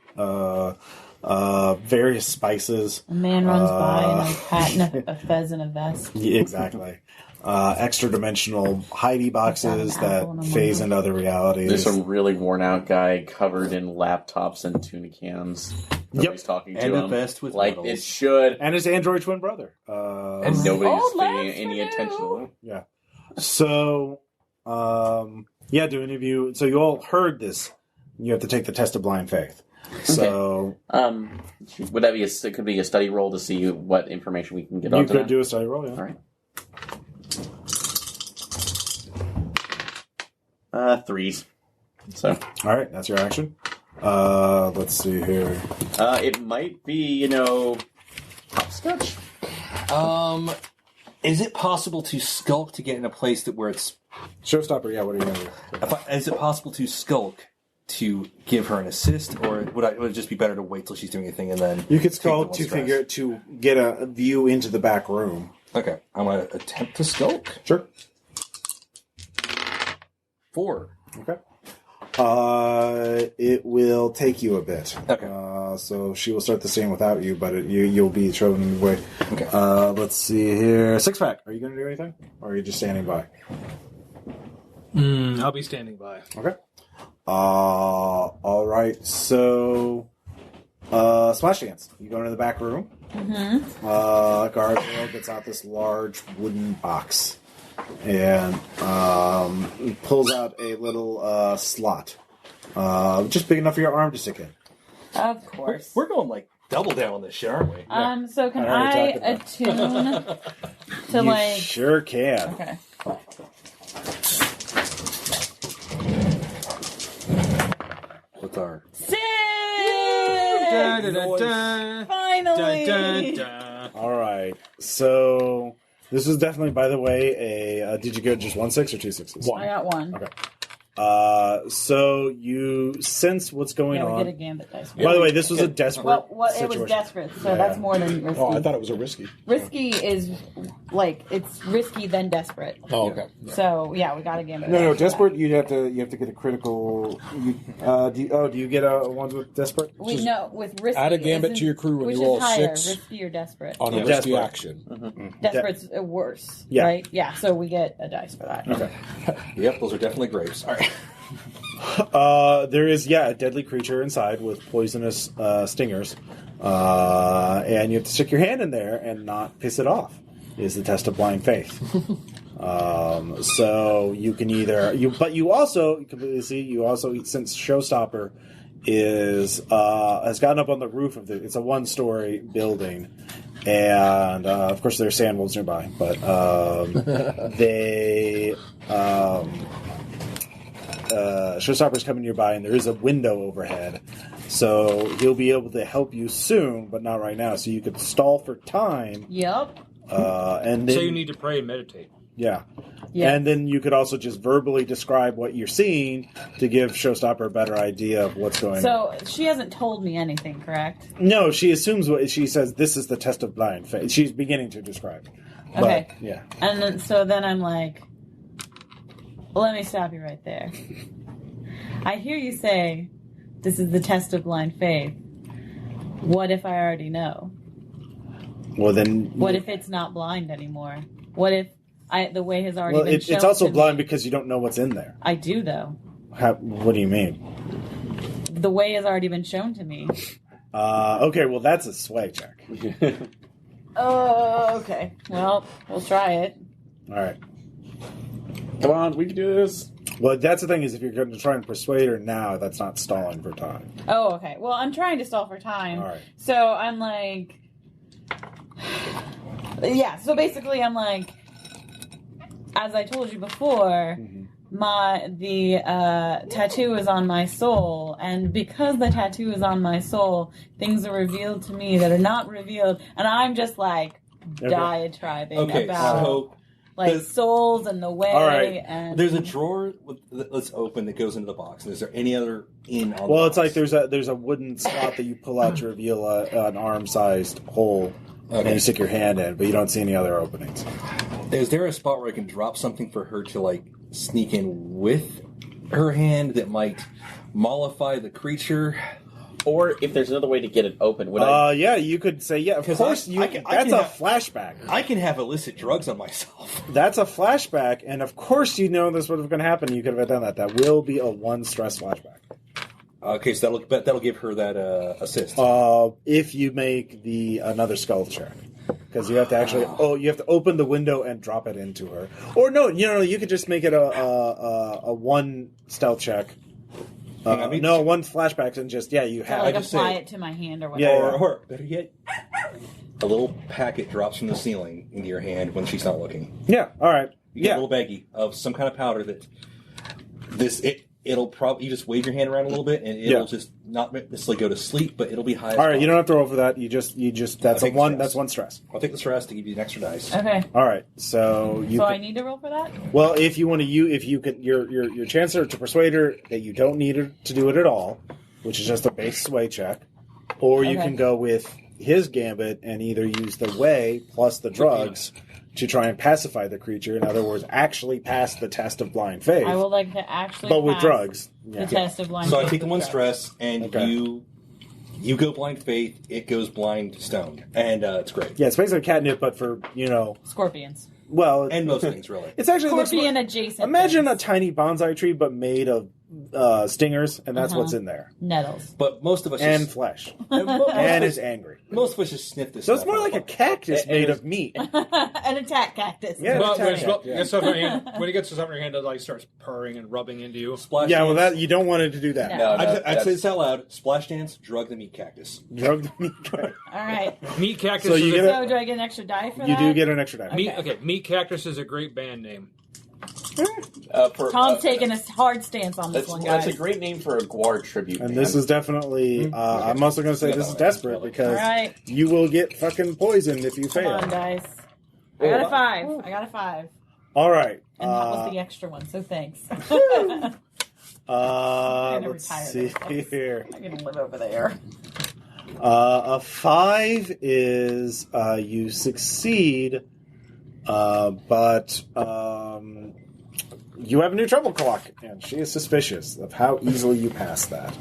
various spices. A man runs by in a hat and a fez and a vest. Yeah, exactly. Extra dimensional Heidi boxes that phase into other realities. There's some really worn out guy covered in laptops and tuna cans. Nobody's talking to And him a vest with like medals. it should, And his android twin brother. and nobody's Old paying lads any for attention to you. him. Yeah. So, do any of you... So you all heard this. You have to take the test of blind faith. So... Would that be it could be a study roll to see what information we can get You onto could that? do a study roll, yeah. All right. 3s. So, All right, that's your action. Let's see here. it might be, hopscotch. Is it possible to skulk to get in a place where it's? Showstopper, yeah, what are you going to do? Is it possible to skulk to give her an assist, or would it just be better to wait till she's doing a thing and then? You could take skull the one to stress? to get a view into the back room. Okay, I'm gonna attempt to skulk. Sure. 4. Okay. It will take you a bit. Okay. So she will start the scene without you, but you'll be shown the way. Okay. Let's see here. Six pack. Are you going to do anything, or are you just standing by? I'll be standing by. Okay. All right. So, Splash Dance. You go into the back room. Gargoyle gets out this large wooden box and pulls out a little slot, just big enough for your arm to stick in. Of course. We're going like double down on this shit, aren't we? So can I I already talked attune to You sure can. Okay. What's our? Six! Da, da, da, da. Finally! Da, da, da. All right. So this is definitely, by the way, a. Did you get just 1 6 or 2 6s? I got one. Okay. So you sense what's going Yeah, we on. get a gambit dice. By the way, this was a desperate Well, it situation. was desperate, so Yeah. that's more than risky. Oh, I thought it was a risky. Risky is like it's risky then desperate. Oh, okay. So yeah, we got a gambit. No, dice for that. desperate. You have to get a critical. Do you get a ones with desperate? We know with risky. Add a gambit isn't- to your crew when which you roll is higher, 6 risky or desperate. on a Yeah. risky Desperate. action. Desperate's worse, Yeah. right? Yeah. So we get a dice for that. Okay. Yep, those are definitely grapes. All right. There is a deadly creature inside with poisonous stingers, and you have to stick your hand in there and not piss it off. Is the test of blind faith. So you can either but you also completely see you also since Showstopper has gotten up on the roof of it's a 1-story building, and of course there's sand wolves nearby, but Showstopper's coming nearby, and there is a window overhead, so he'll be able to help you soon, but not right now. So you could stall for time. Yep. And then, So you need to pray and meditate. Yeah. Yeah. And then you could also just verbally describe what you're seeing to give Showstopper a better idea of what's going on. So she hasn't told me anything, correct? No, she assumes what she says. This is the test of blind faith. She's beginning to describe. But, Okay. Yeah. And then I'm like, let me stop you right there. I hear you say, this is the test of blind faith. What if I already know? Well, then. What if it's not blind anymore? What if the way has already been shown it's also to blind me? because you don't know what's in there. I do, though. What do you mean? The way has already been shown to me. Okay, well, that's a sway check. Oh, okay. Well, we'll try it. All right. Come on, we can do this. Well, that's the thing is if you're going to try and persuade her now, that's not stalling for time. Oh, okay. Well, I'm trying to stall for time. All right. So I'm like... Yeah, so basically I'm like... As I told you before, the tattoo is on my soul, and because the tattoo is on my soul, things are revealed to me that are not revealed, and I'm just like diatribing about souls and the way. All right. And There's a drawer that's open that goes into the box. And is there any other in on Well, the it's box? like there's a wooden slot that you pull out to reveal an arm-sized hole, and you stick your hand in, but you don't see any other openings. Is there a spot where I can drop something for her to like sneak in with her hand that might mollify the creature? Or if there's another way to get it open, would Yeah, you could say, yeah, of 'Cause course. I can That's a have- flashback. I can have illicit drugs on myself. That's a flashback, and of course you know this would have going to happen. You could have done that. That will be a 1-stress flashback. Okay, so that'll give her that assist. If you make another skull check. Because you have to actually, you have to open the window and drop it into her. Or no, you could just make it a 1 stealth check. One flashback and just, you have. like I just apply say- it to my hand or Yeah, whatever. Or better yet, a little packet drops from the ceiling into your hand when she's not looking. Yeah, all right. You get Yeah. a little baggie of some kind of powder that it'll probably, you just wave your hand around a little bit and it'll just not necessarily go to sleep, but it'll be high. All right, you don't have to roll for that. You just that's I'll a take 1. the That's stress. 1 stress. I'll take the stress to give you an extra dice. Okay. All right, so you. So can- I need to roll for that? Well, if you want to, if you could, your chance to persuade her that you don't need her to do it at all, which is just a base sway check, or you Okay. can go with his gambit and either use the way plus the drugs to try and pacify the creature. In other words, actually pass the test of blind faith, I would like to actually but with pass drugs. the Yeah. test of blind So I faith take the with 1 drugs. stress, and Okay. you go blind faith, it goes blind stone, and it's great. Yeah, it's basically catnip, but for Scorpions. well, And most things, really. it's actually looks Scorpion like- adjacent. Imagine a things. tiny bonsai tree, but made of stingers, and that's what's in there, Nettles. But most of us and just, flesh, and and it's angry. most of us just sniff this. So it's stuff more out. like a cactus made of meat. An attack cactus. Yeah. Well, attack when, it, well, yeah. gets stuff in your hand, when it gets to something in your hand, it like starts purring and rubbing into you. Splash Yeah, well, dance. that you don't want it to do that. No. No, I'd say this out loud. Splash dance, drug the meat cactus. Drug the meat. All right. Meat Cactus. So you is get a, it- So do I get an extra die for You that? do get an extra die. Meat Cactus is a great band name. Tom's taking a hard stance on this That's, one, that's guys. a great name for a Guar tribute. And band. this is definitely. I'm also going to say this is desperate because All right. you will get fucking poisoned if you Come fail. on, dice. I got a 5. I got a 5. All right. And that was the extra one, so thanks. gonna Let's retire see this. here. I'm going to live over there. A 5 is you succeed, but you have a new trouble clock, and she is suspicious of how easily you pass that.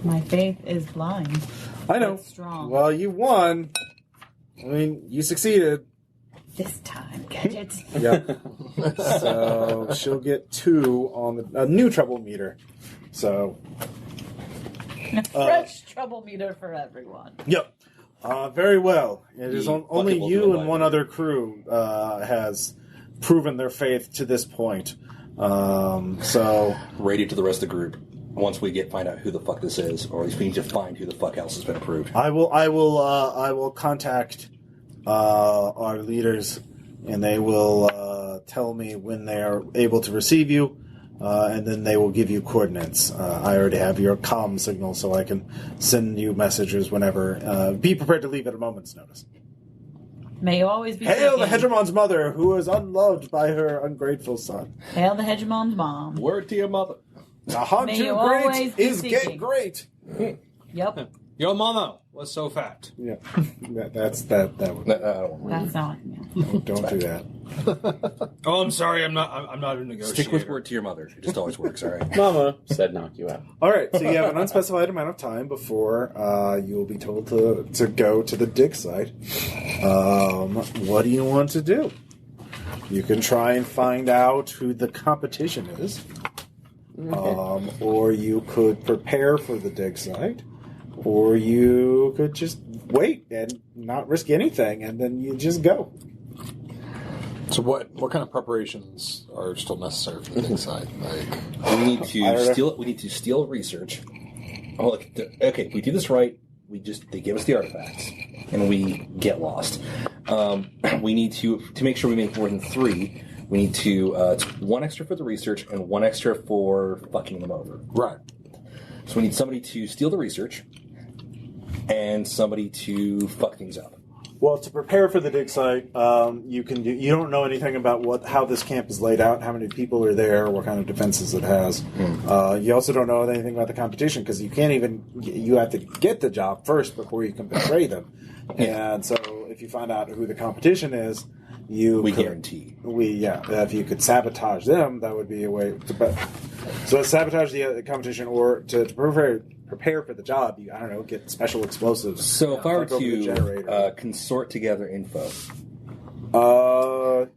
My faith is blind. I know. But strong. Well, you won. I mean, you succeeded. This time, Gadget. Yep. So she'll get 2 on a new trouble meter. So, Fresh trouble meter for everyone. yep. Very well. It is The only bucket will you be and one alive. other crew has proven their faith to this point. So, Radio to the rest of the group. once we find out who the fuck this is, or at least we need to find who the fuck else has been approved. I will contact our leaders, and they will tell me when they are able to receive you, and then they will give you coordinates. I already have your comm signal, so I can send you messages whenever. Be prepared to leave at a moment's notice. May you always be Hail the thinking. Hegemon's mother, who is unloved by her ungrateful son. Hail the Hegemon's mom. Word to your mother. The hunt May too you always great be is get seeking. great. Yep. Your mama was so fat. Yeah, that would. That's not. Yeah. Don't do that. Oh, I'm sorry. I'm not a negotiator. Stick with word to your mother. It just always works, all right? Mama said knock you out. All right, so you have an unspecified amount of time before you will be told to go to the dig site. What do you want to do? You can try and find out who the competition is, or you could prepare for the dig site, or you could just wait and not risk anything, and then you just go. So what kind of preparations are still necessary for the dig site? Like, We need to steal research. Oh, look, okay, if we do this right, they give us the artifacts, and we get lost. We need to make sure we make more than 3. We need to it's 1 extra for the research and 1 extra for fucking them over. right. So we need somebody to steal the research and somebody to fuck things up. Well, to prepare for the dig site, you don't know anything about how this camp is laid out, how many people are there, what kind of defenses it has. You also don't know anything about the competition because you have to get the job first before you can betray them. And so if you find out who the competition is, guarantee. If you could sabotage them, that would be a way to. So sabotage the competition, or to prepare for the job. I don't know, get special explosives. So if I were like over the generator. to consort together info, I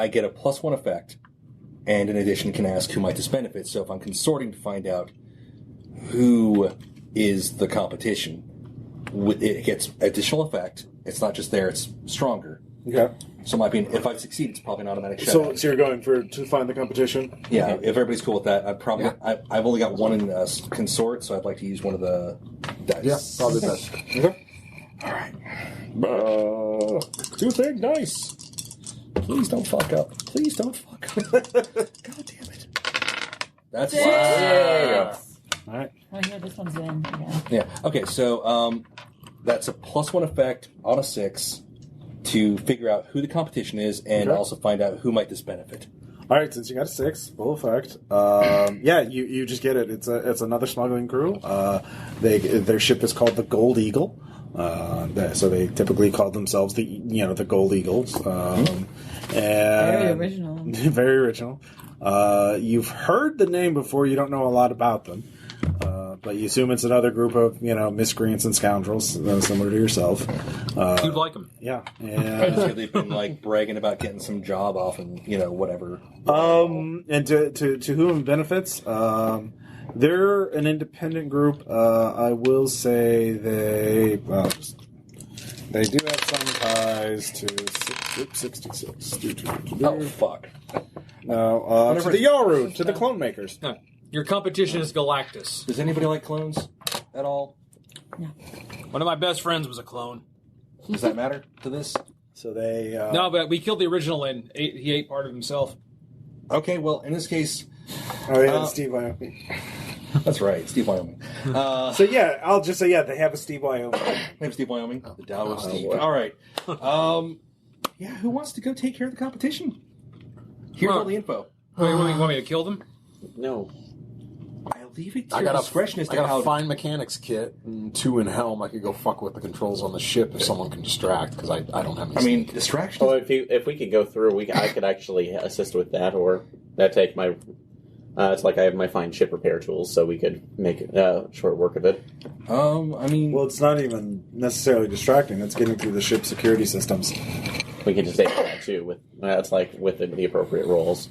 get a +1 effect, and in addition can ask who might this benefit. So if I'm consorting to find out who is the competition, it gets additional effect. It's not just there; it's stronger. Okay. So it might be if I succeed, it's probably an automatic shut. So you're going to find the competition? Yeah, if everybody's cool with that, I've only got 1 in consort, so I'd like to use one of the dice. Yeah, probably best. Okay. All right. 2 big dice. Please don't fuck up. Please don't fuck up. God damn it. That's 6. All right. Oh, here, this one's in. Yeah. Yeah. Okay, so that's a +1 effect on a 6 to figure out who the competition is and also find out who might this benefit. All right, since you got a 6, full effect. You just get it. It's another smuggling crew. Their ship is called the Gold Eagle. So they typically call themselves the Gold Eagles. And Very original. Very original. You've heard the name before. You don't know a lot about them. But you assume it's another group of, miscreants and scoundrels, similar to yourself. You'd like them. Yeah. I And, just hear they've been bragging about getting some job off and whatever. and to whom it benefits, they're an independent group. I will say they do have some ties to 66. Oh fuck! No, to the Yaru, to the clone makers. No. Your competition is Galactus. Does anybody like clones at all? One of my best friends was a clone. Does that matter to this? So they No, but we killed the original and he ate part of himself. Okay, well in this case, Steve Wyoming. that's right, Steve Wyoming. So yeah, I'll just say they have a Steve Wyoming. Name's Steve Wyoming. The Dow of Steve. All right. Who wants to go take care of the competition? Here's all the info. Wait, you want me to kill them? No. I leave it to I your got discretion as I to got how. a fine mechanics kit and 2 in helm. I could go fuck with the controls on the ship if someone can distract because I don't have any. I mean, distraction. Well, if we could go through, I could actually assist with that, or that take my. It's like I have my fine ship repair tools, so we could make short work of it. I mean, Well, it's not even necessarily distracting. It's getting through the ship security systems. We could just take that too. With the appropriate roles.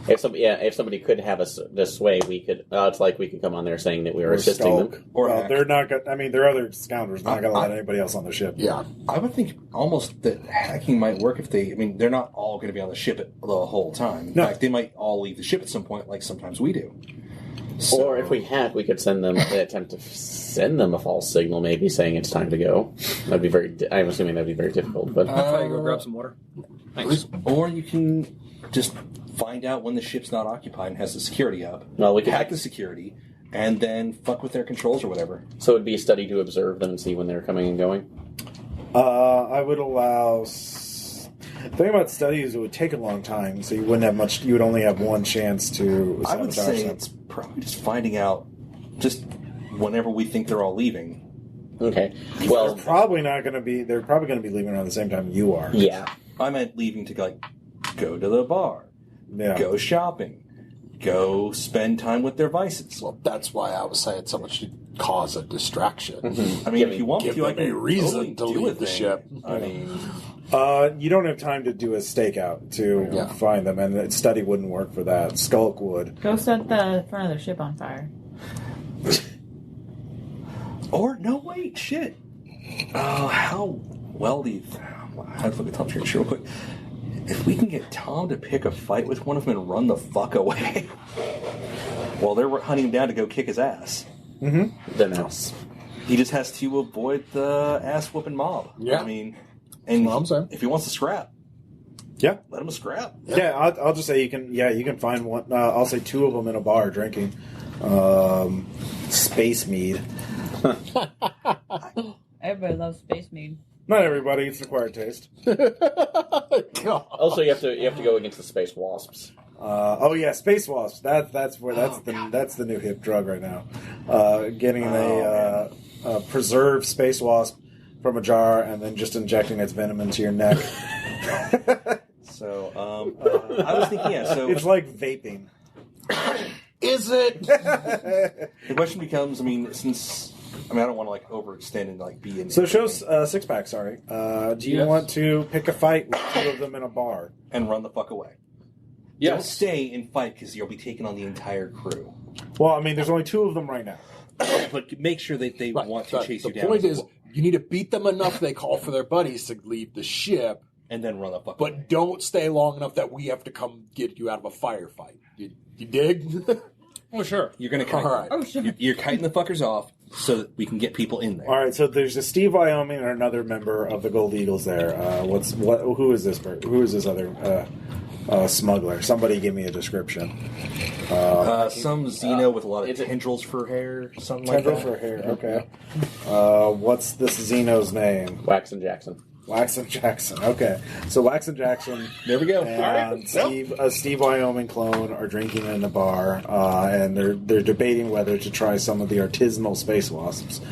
If somebody could have us this way, we could. It's like we could come on there saying that we were assisting them. Or Well, hack. they're not. They're other scoundrels. They're not going to let anybody else on the ship. Yeah, I would think almost that hacking might work if they. I mean, they're not all going to be on the ship the whole time. In fact, they might all leave the ship at some point, like sometimes we do. Or if we had, we could attempt to send them a false signal, maybe saying it's time to go. That'd be I'm assuming that'd be very difficult. But I'll probably go grab some water. Thanks. Or you can just find out when the ship's not occupied and has the security up. Well, we could hack the security and then fuck with their controls or whatever. So it'd be a study to observe them and see when they're coming and going. I would allow. The thing about studies, it would take a long time, so you wouldn't have much. You would only have one chance to. I would say it's probably just finding out just whenever we think they're all leaving. Okay. Well, they're probably not going to be. They're probably going to be leaving around the same time you are. Yeah. I meant leaving to go to the bar, go shopping, go spend time with their vices. Well, that's why I was saying so much to cause a distraction. Mm-hmm. I mean, if you want give to, them a reason to leave the ship. I mean, you don't have time to do a stakeout to find them, and study wouldn't work for that. Skulk would. Go set the front of their ship on fire. Or no, wait, shit. How well do you? I have to look at Tom's here real quick. If we can get Tom to pick a fight with one of them and run the fuck away, while they're hunting him down to go kick his ass, then else. He just has to avoid the ass whooping mob. Yeah, I mean, and saying. If he wants to scrap, let him scrap. Yeah, I'll just say you can. Yeah, you can find one. I'll say two of them in a bar drinking space mead. Everybody loves space mead. Not everybody. It's acquired taste. Also, you have to go against the space wasps. Space wasps. That's the new hip drug right now. Getting a preserved space wasp from a jar and then just injecting its venom into your neck. So I was thinking, so it's like vaping. Is it? The question becomes, I don't want to overextend and be in. So show six pack. Sorry. Do you want to pick a fight with two of them in a bar and run the fuck away? Yes. Don't stay and fight because you'll be taking on the entire crew. Well, there's only two of them right now. But make sure that they want to chase you down. The point is, you need to beat them enough they call for their buddies to leave the ship. And then run the fuck away. But don't stay long enough that we have to come get you out of a firefight. You dig? Oh, sure. You're going to kite. All right. Oh, sure. You're kiting the fuckers off so that we can get people in there. All right. So there's a Steve Wyoming and another member of the Gold Eagles there. Who is this? Who is this other smuggler? Somebody give me a description. Some Xeno with a lot of tendrils for hair, something like that. Tendrils for hair. Okay. What's this Xeno's name? Waxon Jackson. Waxon Jackson. Okay. So Waxon Jackson. There we go. And Steve Wyoming clone are drinking in the bar, and they're debating whether to try some of the artisanal space wasps.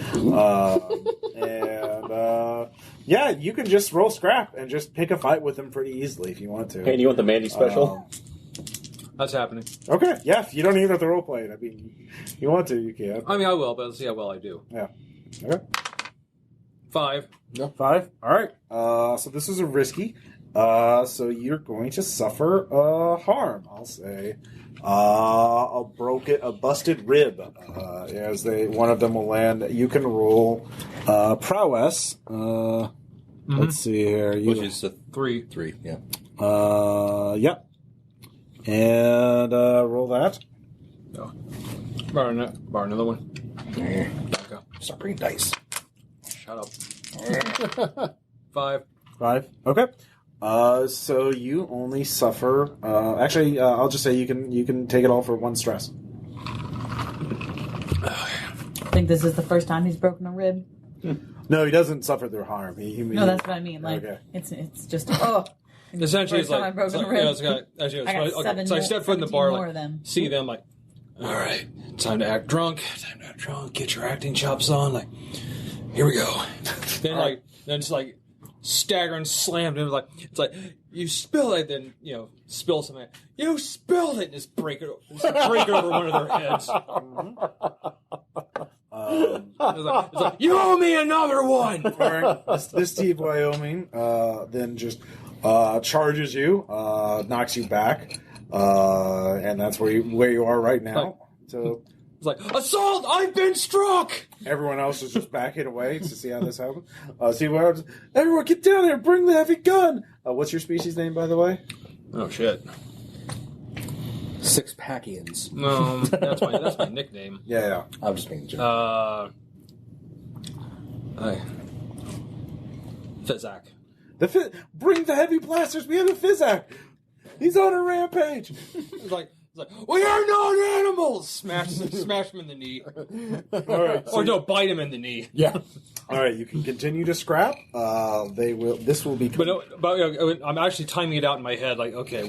You can just roll scrap and just pick a fight with them pretty easily if you want to. Hey, do you want the Mandy special? That's happening. Okay. Yeah. You don't even have to role play it. You want to, you can. I will, but let's see how well I do. Yeah. Okay. 5. No. 5. All right. So this is a risky. So you're going to suffer harm. I'll say a busted rib. As one of them will land. You can roll prowess. Let's see here. Which is a 3. 3. Yeah. Yep. And roll that. No. Bar another one. Okay. Start bringing dice. Shut up. 5. 5. Okay. So you only suffer. I'll just say you can take it all for 1 stress. I think this is the first time he's broken a rib. No, he doesn't suffer through harm. No, that's what I mean. Okay. It's just Essentially, it's like, I broke a rib. So I step foot in the bar, more of them. see them, all right, time to act drunk. Get your acting chops on. Here we go. Then just stagger and slam. And it's like you spill it, then spill something. You spilled it, and just break it over one of their heads. It's like you owe me another one. This Steve Wyoming then just charges you, knocks you back, and that's where you are right now. So it's like assault! I've been struck. Everyone else is just backing away to see how this happens. Everyone, get down there! Bring the heavy gun. What's your species name, by the way? Oh shit. Six-packians. That's my nickname. Yeah. I'm just making a joke. Fizak. Bring the heavy blasters. We have a Fizak. He's on a rampage. It's like, we are not animals. Smash him in the knee. All right. Or no, bite him in the knee. Yeah. All right. You can continue to scrap. This will be. But I'm actually timing it out in my head. Like, okay,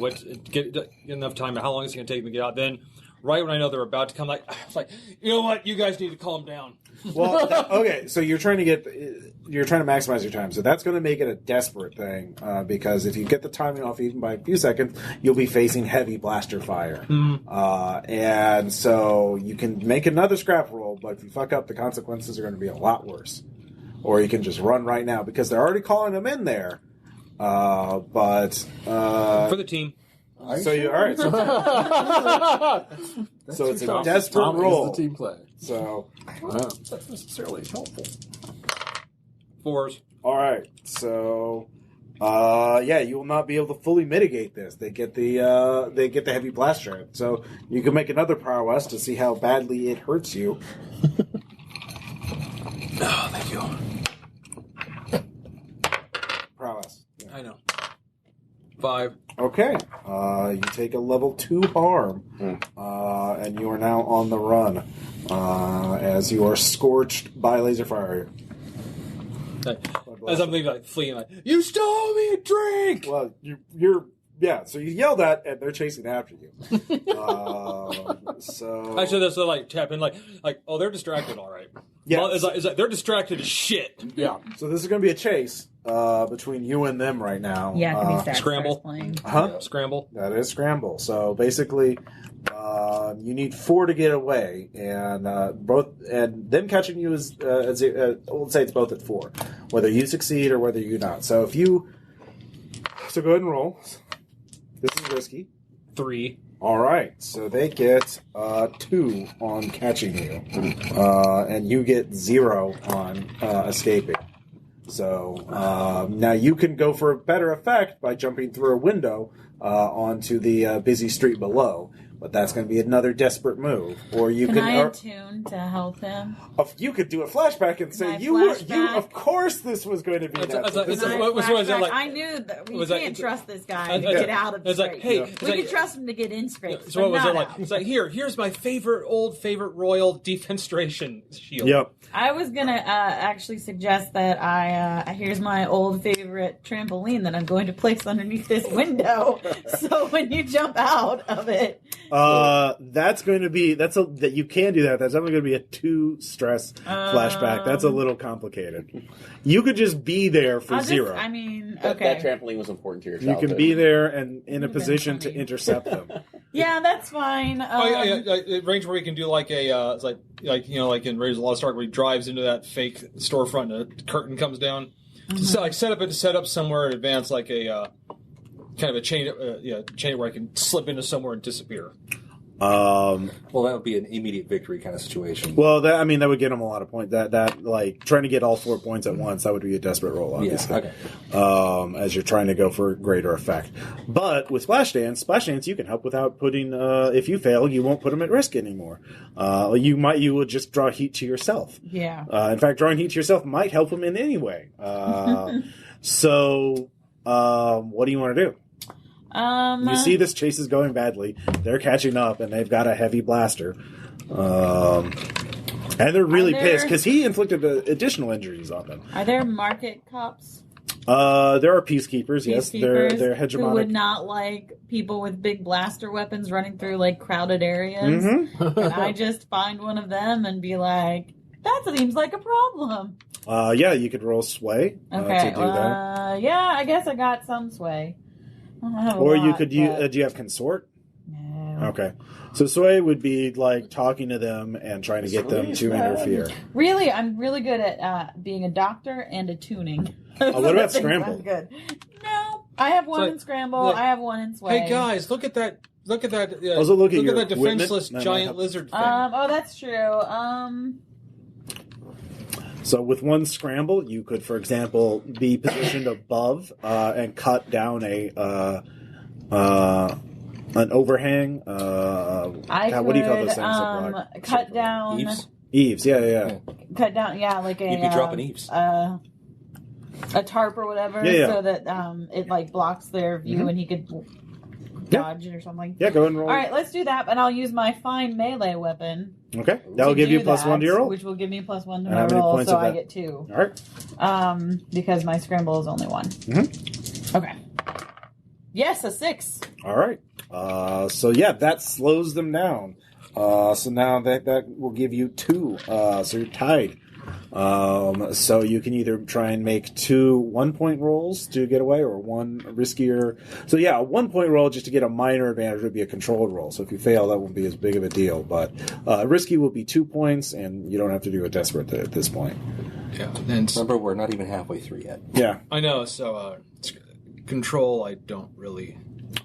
get enough time. How long is it going to take me to get out? Then, right when I know they're about to come, it's like, you know what? You guys need to calm down. Well, okay. So you're trying to maximize your time. So that's going to make it a desperate thing because if you get the timing off even by a few seconds, you'll be facing heavy blaster fire. And so you can make another scrap roll, but if you fuck up, the consequences are going to be a lot worse. Or you can just run right now because they're already calling them in there. For the team. All right. So it's a desperate roll. The team play. So That's not necessarily helpful. 4s. all right. So you will not be able to fully mitigate this. They get the heavy blaster. So you can make another prowess to see how badly it hurts you. Oh, thank you. Prowess. I know. 5. Okay. You take a level 2 harm, and you are now on the run as you are scorched by laser fire. As I'm fleeing, you stole me a drink! Well, you're so you yelled at, and they're chasing after you. So Actually, that's tap in, oh, they're distracted, all right. Yeah. Well, it's like they're distracted as shit. Yeah. So this is going to be a chase between you and them right now. Yeah, it could be Scramble. playing. Scramble. That is scramble. So basically, you need 4 to get away, and them catching you is we'll say it's both at 4, whether you succeed or whether you not. So so go ahead and roll. This is risky. 3. All right, so they get 2 on catching you, and you get 0 on escaping. So now you can go for a better effect by jumping through a window onto the busy street below. But that's going to be another desperate move. Or you Can can I attune to help him? you could do a flashback and say you of course this was going to be that. I knew that we can't trust this guy to get out of the scrape. We can trust him to get in scrapes. So what was it like? It's like here's my favorite royal defenstration shield. Yep. I was gonna actually suggest that here's my old favorite trampoline that I'm going to place underneath this window. So when you jump out of it, that's going to be that you can do that. That's only going to be a 2 stress flashback. That's a little complicated. You could just be there for 0. I mean, That okay. trampoline was important to your You childhood. can be there and in a position to intercept them. Yeah, that's fine. Range where you can do it's like in Raiders of the Lost Ark where he drives into that fake storefront and a curtain comes down. So set up somewhere in advance like a kind of a chain where I can slip into somewhere and disappear. Well, that would be an immediate victory kind of situation. Well, that would get them a lot of points. That like trying to get all 4 points at once, that would be a desperate roll, obviously. Yeah, okay. As you're trying to go for greater effect. But with Splash Dance, you can help without putting. If you fail, you won't put them at risk anymore. You would just draw heat to yourself. Yeah. In fact, drawing heat to yourself might help them in any way. So, what do you want to do? You see this chase is going badly. They're catching up, and they've got a heavy blaster. And they're really pissed because he inflicted additional injuries on them. Are there market cops? There are peacekeepers, yes. They're hegemonic. Who would not like people with big blaster weapons running through crowded areas. Mm-hmm. And I just find one of them and be like, that seems like a problem. You could roll sway to do that. I guess I got some sway. Or you could use. Do you have consort? No. Okay. So sway would be like talking to them and trying to get them to interfere. Really, I'm really good at being a doctor and attuning. What about scramble? Good. No, I have one in scramble. I have one in sway. Hey guys, look at that! Also look at that defenseless giant lizard thing. That's true. So with one scramble, you could, for example, be positioned above and cut down a an overhang. What do you call those things? that block? Cut down Eaves. Yeah. Cut down. Yeah, like a. You'd be dropping eaves. A tarp or whatever, so that it like blocks their view and he could dodge it or something. Yeah, go ahead and roll. All right, let's do that, and I'll use my fine melee weapon. Okay, that'll give you +1 to your roll, which will give me +1 to my roll, so I get 2. All right. Because my scramble is only 1. Mm-hmm. Okay. Yes, a 6. All right. So yeah, that slows them down. So now that will give you 2. So you're tied. So you can either try and make 2 1-point rolls to get away, or 1 riskier. So yeah, a 1-point roll just to get a minor advantage would be a controlled roll. So if you fail, that won't be as big of a deal. But risky will be 2 points, and you don't have to do a desperate at this point. Yeah. And Remember, we're not even halfway through yet. Yeah. I know. So control, I don't really.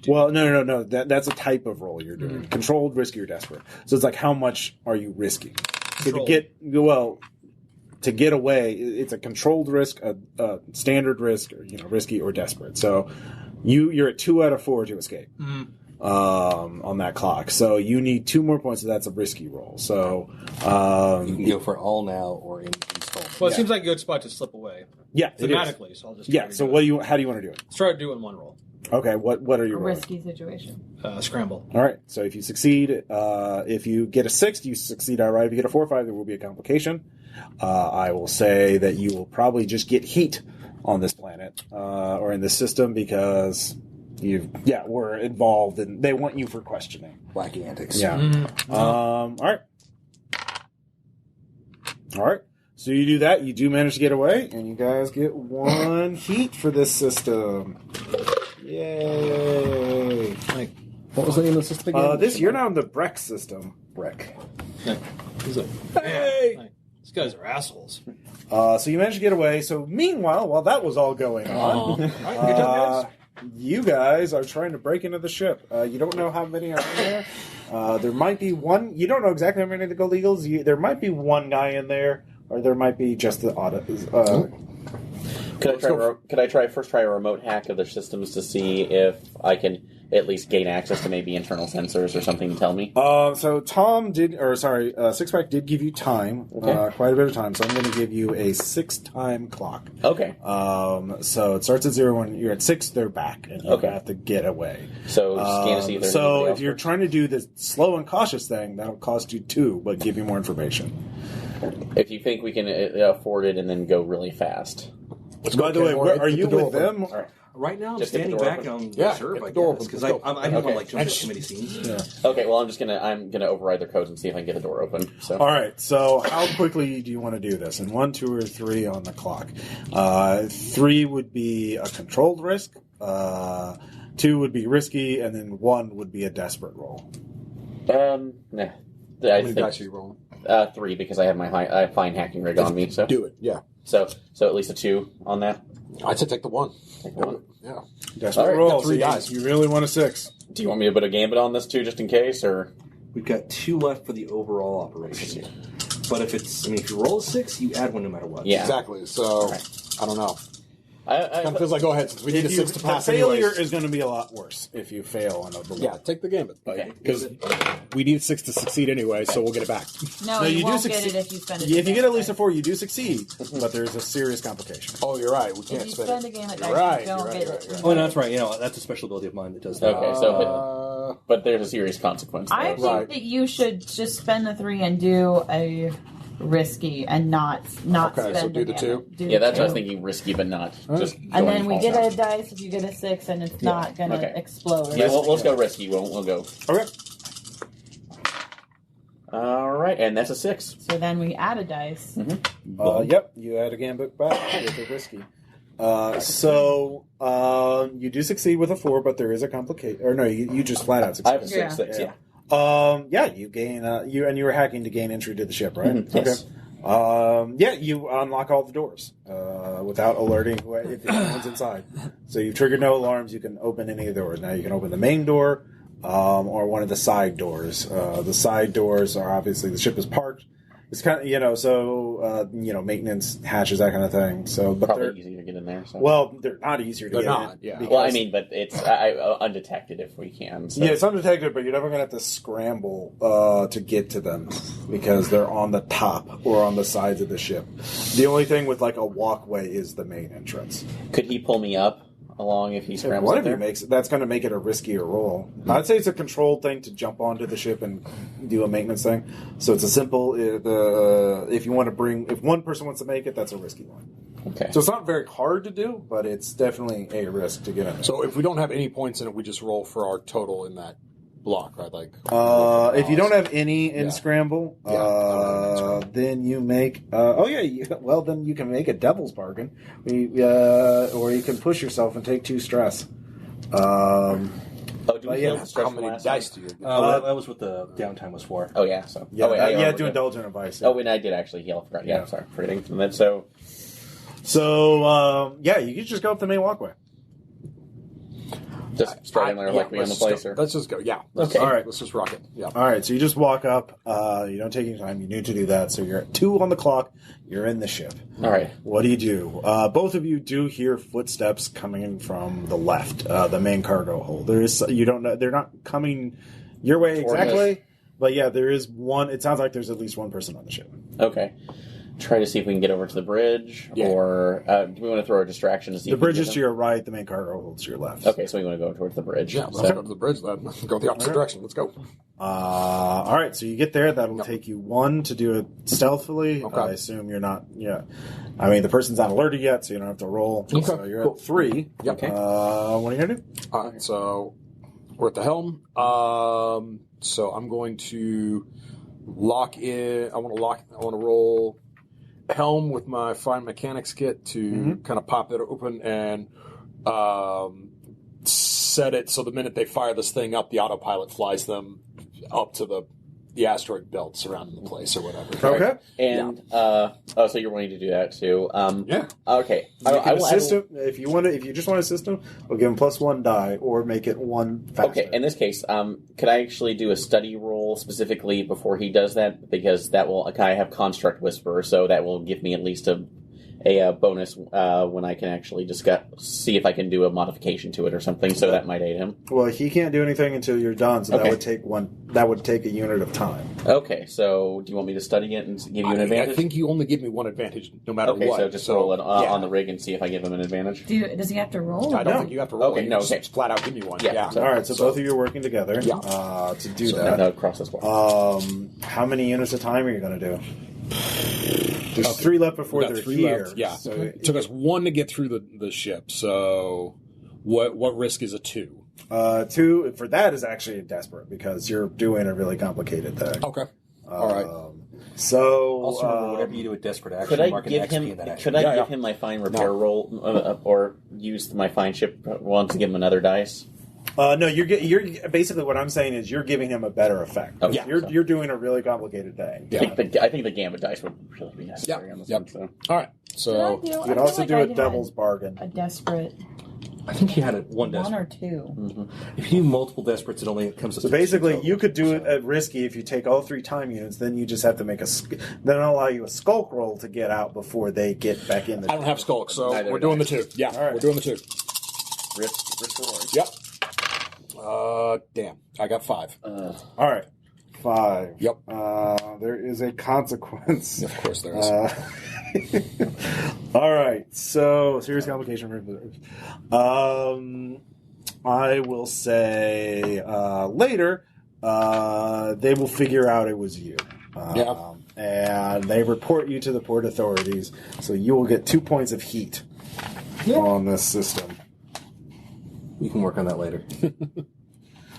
Well, no. That's a type of roll you're doing. Controlled, risky, or desperate. So it's like, how much are you risking? So to get away, it's a controlled risk, a standard risk, or, risky or desperate. So you're at 2 out of 4 to escape on that clock. So you need 2 more points, so that's a risky roll. So you can go for all now or in installment. Well, it seems like a good spot to slip away. Yeah, thematically. So I'll just So how do you want to do it? Start doing 1 roll. Okay, what are your rolls? Risky situation. Scramble. All right, so if you succeed, if you get a 6, you succeed outright. If you get a 4 or 5, there will be a complication. I will say that you will probably just get heat on this planet or in this system because we're involved and they want you for questioning. Wacky antics. Yeah. Mm-hmm. All right. So you do that. You do manage to get away, and you guys get 1 heat for this system. Yay! What was the name of the system again? You're now in the Breck system. Breck. Hey! These guys are assholes. So you managed to get away. So meanwhile, while that was all going on, Good job, guys. you guys are trying to break into the ship. You don't know how many are in there. There might be one. You don't know exactly how many of the Gold Eagles. There might be one guy in there, or there might be just the audit. Could I first try a remote hack of their systems to see if I can at least gain access to maybe internal sensors or something to tell me? So Sixpack did give you time, quite a bit of time. So I'm going to give you a 6-time clock. Okay. So it starts at 0 when you're at 6. They're back, and you have to get away. So scan to see if there's so anybody if you're trying to do this slow and cautious thing, that'll cost you 2, but give you more information. If you think we can afford it and then go really fast. By the way, are you with them? Right now, I'm Just get the standing door back open. on Yeah, reserve, get the I door guess, open. because Let's go. I don't want to Okay. jump into too many scenes. Yeah. Okay, well I'm gonna override their codes and see if I can get the door open. So. All right. So how quickly do you want to do this? And 1, 2, or 3 on the clock. 3 would be a controlled risk. 2 would be risky, and then 1 would be a desperate roll. Nah. How many dice are you rolling? 3 because I have my fine hacking rig on me. So Do it, yeah. So at least a 2 on that. I'd say take the 1. Take the 1. Yeah. Desperate All right, roll. got 3 dice. You really want a 6. Do you want me to put a gambit on this too, just in case, or? We've got 2 left for the overall operation. But if you roll a 6, you add 1 no matter what. Yeah. Exactly. So, I don't know. I Kind of feels like, go ahead, since we need a 6 to pass the failure anyways. is going to be a lot worse if you fail on a roll. Yeah, take the gambit. Okay. Because we need 6 to succeed anyway, so we'll get it back. No, No, you you won't do get succeed. it if you spend it. If you get at least a 4, you do succeed, but there's a serious complication. Oh, you're right. We can't If you spend spend it. a game at You're dice, right, you don't you're right, get you're it. right, you're Oh, no, that's right. That's a special ability of mine that does that. Okay, so but there's a serious consequence. I Though. think that you should just spend the 3 and do a risky and not Okay, spend so do the again. 2? Do Yeah, the that's what I was 2. thinking. Risky, but not just. And going then we all get out. a dice if you get a 6 and it's not going to Okay. explode. Yeah, let's go risky. We'll go. Okay. All right, and that's a 6. So then we add a dice. Yep, you add a gambit back with a risky. You do succeed with a 4, but there is a complication. Or no, you just flat out I have succeed. a 6. Yeah. You gain you were hacking to gain entry to the ship, right? Mhm, yes. Okay. You unlock all the doors without alerting if anyone's inside. So you've triggered no alarms. You can open any of the doors. Now you can open the main door or one of the side doors. The side doors are obviously the ship is parked. It's kind of maintenance hatches, that kind of thing. So, but they're probably easy to get in there. So. well, they're not easier to They're get not, in. yeah. because- Well, I mean, but it's undetected if we can. So. Yeah, it's undetected, but you're never going to have to scramble to get to them because they're on the top or on the sides of the ship. The only thing with like a walkway is the main entrance. Could he pull me up along if he If scrambles one up of you there? makes it, that's going to make it a riskier roll. I'd say it's a controlled thing to jump onto the ship and do a maintenance thing. So it's a simple. If one person wants to make it, that's a risky one. Okay. So it's not very hard to do, but it's definitely a risk to get in. So if we don't have any points in it, we just roll for our total in that block, right? Like, If you don't have any in Yeah. Scramble, Yeah, I don't have any Scramble. then you make. Then you can make a devil's bargain, or you can push yourself and take 2 stress. Do we yeah, heal the stress how from many last dice time? do you? That was what the downtime was for. Oh yeah. So. Yeah, oh, wait, I to indulge in a vice. Oh, and I did actually heal. I forgot. Yeah, Yeah. sorry, forgetting from that. So. So you can just go up the main walkway. Just starting there like we on the place, or Let's just go. Yeah. Okay. All right. Let's just rock it. Yeah. All right, so you just walk up. You don't take any time. You need to do that. So you're at 2 on the clock. You're in the ship. all right. What do you do? Both of you do hear footsteps coming in from the left, the main cargo hold. You don't know. They're not coming your way Toward exactly, us. but yeah, there is one. It sounds like there's at least one person on the ship. Okay. Try to see if we can get over to the bridge, Yeah. or do we want to throw a distraction to see The if we bridge can is get to your right. The main cargo hold's to your left. them? Okay, so we want to go towards the bridge. Yeah. Let's So- go to the bridge then. Go the opposite direction. Let's go. All right, so you get there. That'll take you 1 to do it stealthily. Okay. I assume you're not. Yeah, I mean the person's not alerted yet, so you don't have to roll. Okay, So you're cool. at 3. Yep. Okay. What are you gonna do? All right. So we're at the helm. So I'm going to lock in. I want to roll helm with my fine mechanics kit to kind of pop it open and set it so the minute they fire this thing up, the autopilot flies them up to the asteroid belt surrounding the place or whatever. Okay. And so you're wanting to do that too? Yeah. Okay. You can assist him if you want to. If you just want to assist him, we'll give him +1 die or make it 1 faster. Okay. In this case, could I actually do a study roll specifically before he does that? Because that will. I have Construct Whisperer, so that will give me at least a bonus when I can actually see if I can do a modification to it or something. So that might aid him. Well, he can't do anything until you're done, so Okay. that would take That would take a unit of time. Okay. So do you want me to study it and give you an advantage? I think you only give me 1 advantage no matter Okay. what. So just roll it yeah. on the rig and see if I give him an advantage. Does he have to roll? I don't No. think you have to roll. Okay, You no, just okay. flat out give me 1. Yeah, Yeah. so- All right, so both of you are working together Yeah. to do So that. no, cross this one. How many units of time are you going to do? There's 3 left before We got they're 3 here. left. Yeah. So It took us 1 to get through the ship. So what risk is a 2? 2 for that is actually desperate because you're doing a really complicated thing. Okay. All right. So Also, remember, whatever you do with desperate action, Could I mark an give XP him? in that action. Could I Yeah, give yeah. him my fine repair roll, or use my fine ship one to give him another dice? No, you're basically what I'm saying is you're giving him a better effect. Okay. Yeah, you're doing a really complicated thing. Yeah. I think the gambit dice would really be necessary on this Yep. one. So. All right. So You can also do a devil's bargain. A desperate I think you had one 1 desperate. or 2. If you do multiple desperates, it only comes up So to 2 basically, total. you could do it at risky if you take all 3 time units. Then you just have to make then it'll allow you a skulk roll to get out before they get back in. I don't have skulk, so Neither we're do doing I. the 2. Yeah, All right. we're doing the 2. Risk reward. Yep. Damn. I got 5. All right, 5. Yep. There is a consequence. Of course there is. All right, so serious complication. I will say later they will figure out it was you. Yeah. And they report you to the port authorities, so you will get 2 points of heat on this system. We can work on that later.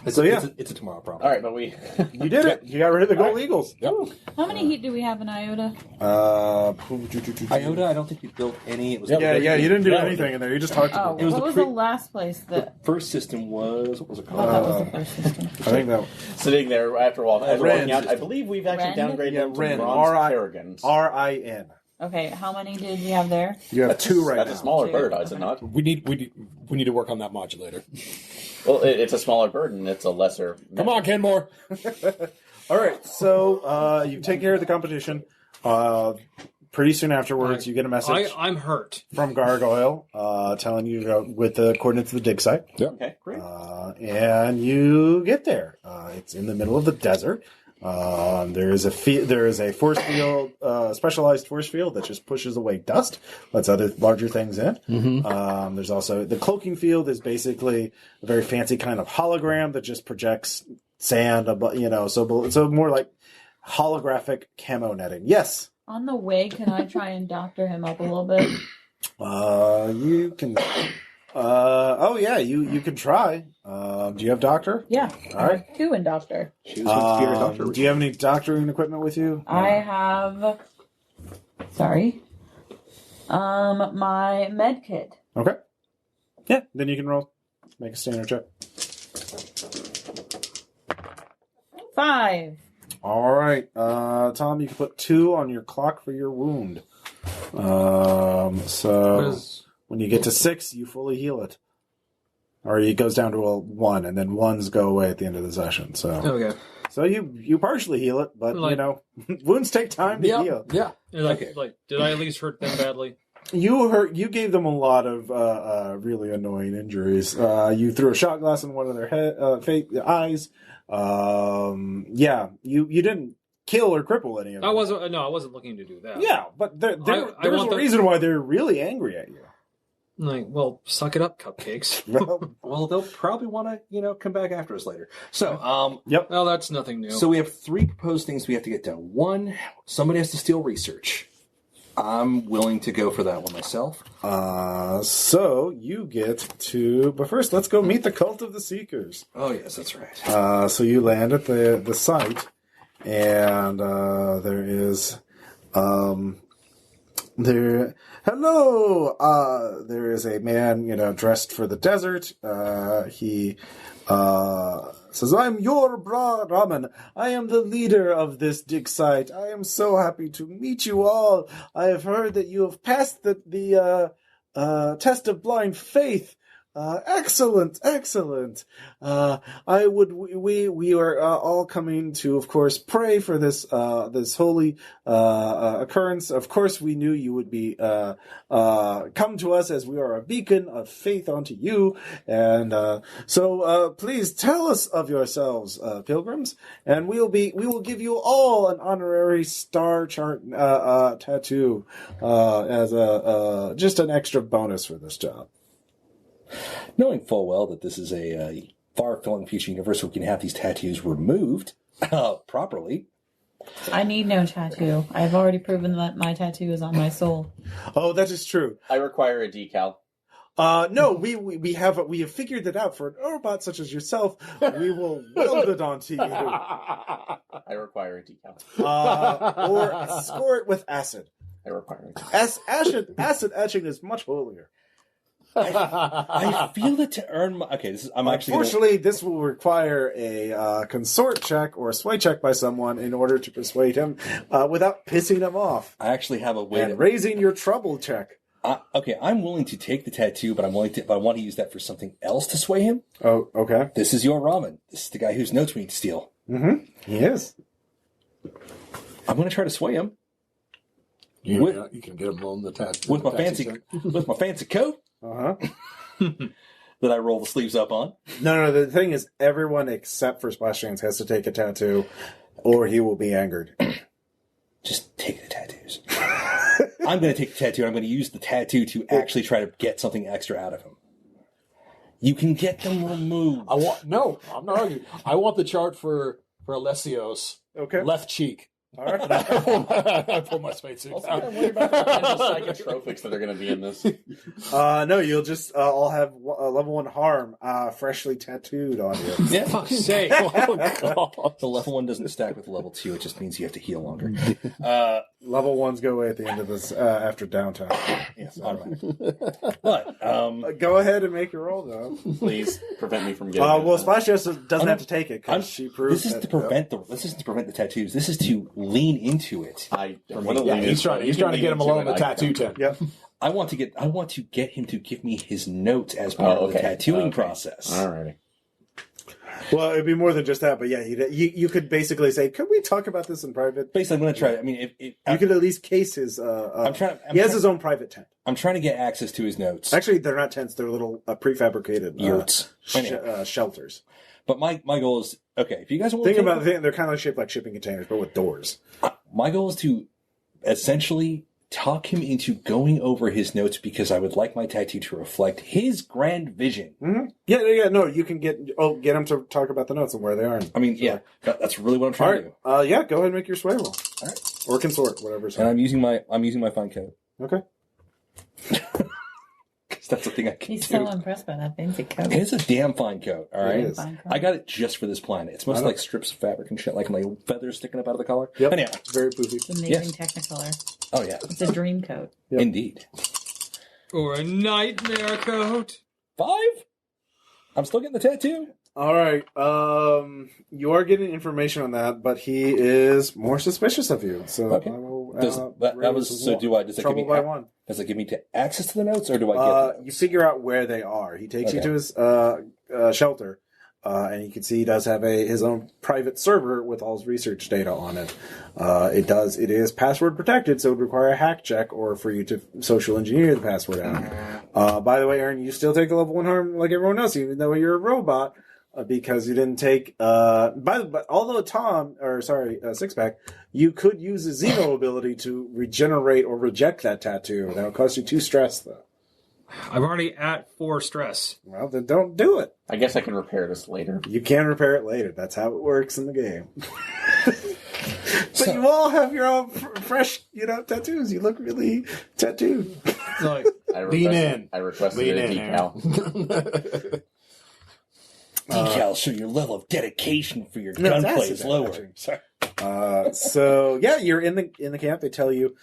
So yeah, It's a tomorrow problem. All right, but we. you did it. You got rid of the gold eagles. Yep. How many heat do we have in Iota? Iota, I don't think you built any. It was Yeah, you didn't do No. anything in there. You just talked to Oh, them. was what the was pre- the last place that? First system was, what was it I thought called? that was the first system. I think that Sitting there after a while, as we're Rend. walking out, I believe we've actually Rend? downgraded them to Rend. bronze paragons. RIN. Okay, how many did you have there? You have 2 right That's now. a smaller 2. bird, is it not? We need to work on that modulator. Well, it's a smaller bird and it's a lesser. Come on, Kenmore. All right, so you take care of the competition. Pretty soon afterwards, you get a message I'm hurt. from Gargoyle telling you to go with the coordinates of the dig site. Yeah. Okay, great. And you get there. It's in the middle of the desert. There is a force field, specialized force field that just pushes away dust, lets other larger things in. Mm-hmm. There's also the cloaking field is basically a very fancy kind of hologram that just projects sand, so more like holographic camo netting. Yes. On the way, can I try and doctor him up a little bit? You can. You can try. Do you have doctor? Yeah. All right. 2 in doctor. She was going to be your doctor. Do you have any doctoring equipment with you? I have. Sorry. My med kit. Okay. Yeah. Then you can roll. Make a standard check. 5. All right, Tom. You can put 2 on your clock for your wound. So when you get to 6, you fully heal it, or it goes down to a 1, and then 1s go away at the end of the session. So Okay. So you partially heal it, but wounds take time to heal. Yeah. Did I at least hurt them badly? You gave them a lot of really annoying injuries. You threw a shot glass in one of their eyes. You didn't kill or cripple any of them. I wasn't looking to do that. Yeah, but there's a reason why they're really angry at you. Suck it up, cupcakes. Well, they'll probably want to, come back after us later. So, Yep. Well, that's nothing new. So we have 3 proposed things we have to get done. 1, somebody has to steal research. I'm willing to go for that one myself. So you get to, but first let's go meet the Cult of the Seekers. Oh yes, that's right. So you land at the site, and there is there is a man, dressed for the desert. He says, "I'm your Brahman. I am the leader of this dig site. I am so happy to meet you all. I have heard that you have passed the test of blind faith. Excellent. We are all coming to, of course, pray for this holy occurrence. Of course, we knew you would be come to us, as we are a beacon of faith unto you. And so please tell us of yourselves, pilgrims, and we will give you all an honorary star chart tattoo as just an extra bonus for this job." Knowing full well that this is a far-flung future universe where we can have these tattoos removed properly. I need no tattoo. I've already proven that my tattoo is on my soul. Oh, that is true. I require a decal. No, we have figured it out for an robot such as yourself. We will weld it onto you. I require a decal. Or score it with acid. I require a decal. Acid etching is much holier. I feel that to earn my... Okay, Unfortunately, this will require a consort check or a sway check by someone in order to persuade him without pissing him off. I actually have a way and raising your trouble check. Okay, I'm willing to take the tattoo, but I want to use that for something else to sway him. Oh, okay. This is your ramen. This is the guy whose notes we need to steal. Mm-hmm. He is. I'm going to try to sway him. You can get him on the tattoo. With my fancy coat. That I roll the sleeves up on. No. The thing is, everyone except for Splash Dance has to take a tattoo, or he will be angered. Just take the tattoos. I'm going to take the tattoo. I'm going to use the tattoo to actually try to get something extra out of him. You can get them removed. I'm not arguing. I want the chart for Alessios. Okay. Left cheek. All right. I pull my spacesuit Also, out. I'm worried about the potential psychotropics that are going to be in this. No, you'll just all have a level 1 harm freshly tattooed on you. Yeah. Fuck's sake. The level 1 doesn't stack with level 2. It just means you have to heal longer. Level 1s go away at the end of this after downtime. Yeah, automatic. But go ahead and make your roll, though. Please prevent me from getting well, Splash doesn't have to take it because she proved this isn't to prevent the tattoos. This is to lean into it. He's trying to get him along the tattoo tent. Yep. I want to get him to give me his notes as part of the tattooing process. All right. Well, it'd be more than just that, but yeah, you could basically say, "Could we talk about this in private?" Basically, I'm going to try. I mean, you could at least case his. He has his own private tent. I'm trying to get access to his notes. Actually, they're not tents; they're little prefabricated yurts, shelters. But my goal is if you guys want to they're kind of shaped like shipping containers, but with doors. My goal is to essentially talk him into going over his notes because I would like my tattoo to reflect his grand vision. Mm-hmm. Yeah. No, you can get him to talk about the notes and where they are. I mean, that's really what I'm trying to do. Go ahead and make your sway roll. All right, or consort, whatever. And I'm using my fine coat. Okay. That's the thing I can He's do. so impressed by that fancy coat. It's a damn fine coat, all right? It is. I got it just for this planet. It's mostly like strips of fabric and shit, like feathers sticking up out of the collar. Yep. Anyhow. Very poofy. It's amazing Technicolor. Oh, yeah. It's a dream coat. Yep. Indeed. Or a nightmare coat. 5? I'm still getting the tattoo. All right. You are getting information on that, but he is more suspicious of you. So Okay. I will, Does it give me access to the notes, or do I get the notes? You figure out where they are. He takes you to his shelter, and you can see he does have his own private server with all his research data on it. It is password protected, so it would require a hack check or for you to social engineer the password out. By the way, Aaron, you still take a level 1 harm like everyone else, even though you're a robot. Because you didn't take, although Sixpack, you could use a Xeno ability to regenerate or reject that tattoo. That'll cost you 2 stress, though. I'm already at 4 stress. Well, then don't do it. I guess I can repair this later. You can repair it later. That's how it works in the game. But you all have your own fresh, tattoos. You look really tattooed. Like, lean in. I requested a decal. Decals show your level of dedication for your gunplay is lower. You're in the camp. They tell you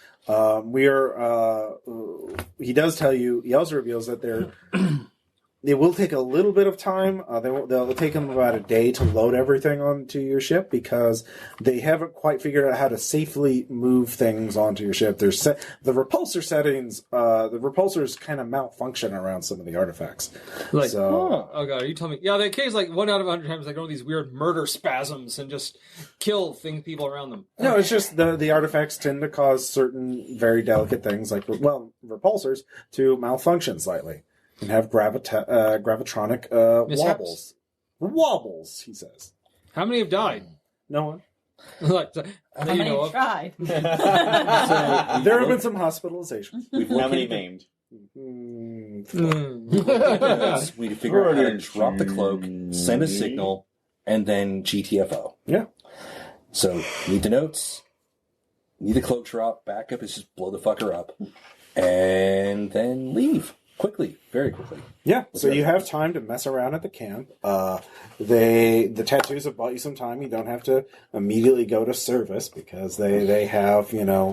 he does tell you. He also reveals that it will take a little bit of time. They'll take them about a day to load everything onto your ship because they haven't quite figured out how to safely move things onto your ship. The repulsor settings, the repulsors kind of malfunction around some of the artifacts. Oh god, are you telling me? Yeah, they case like 1 out of 100 times they go these weird murder spasms and just kill people around them. No, it's just the artifacts tend to cause certain very delicate things like repulsors to malfunction slightly. And have gravitronic wobbles. Wobbles, he says. How many have died? No one. How many have tried? There have been some hospitalizations. How many maimed? We figure out how to drop the cloak, send a signal, and then GTFO. Yeah. So, need the notes, need the cloak drop, backup is just blow the fucker up, and then leave. Quickly, very quickly. Yeah, so you have time to mess around at the camp. The tattoos have bought you some time. You don't have to immediately go to service because they have,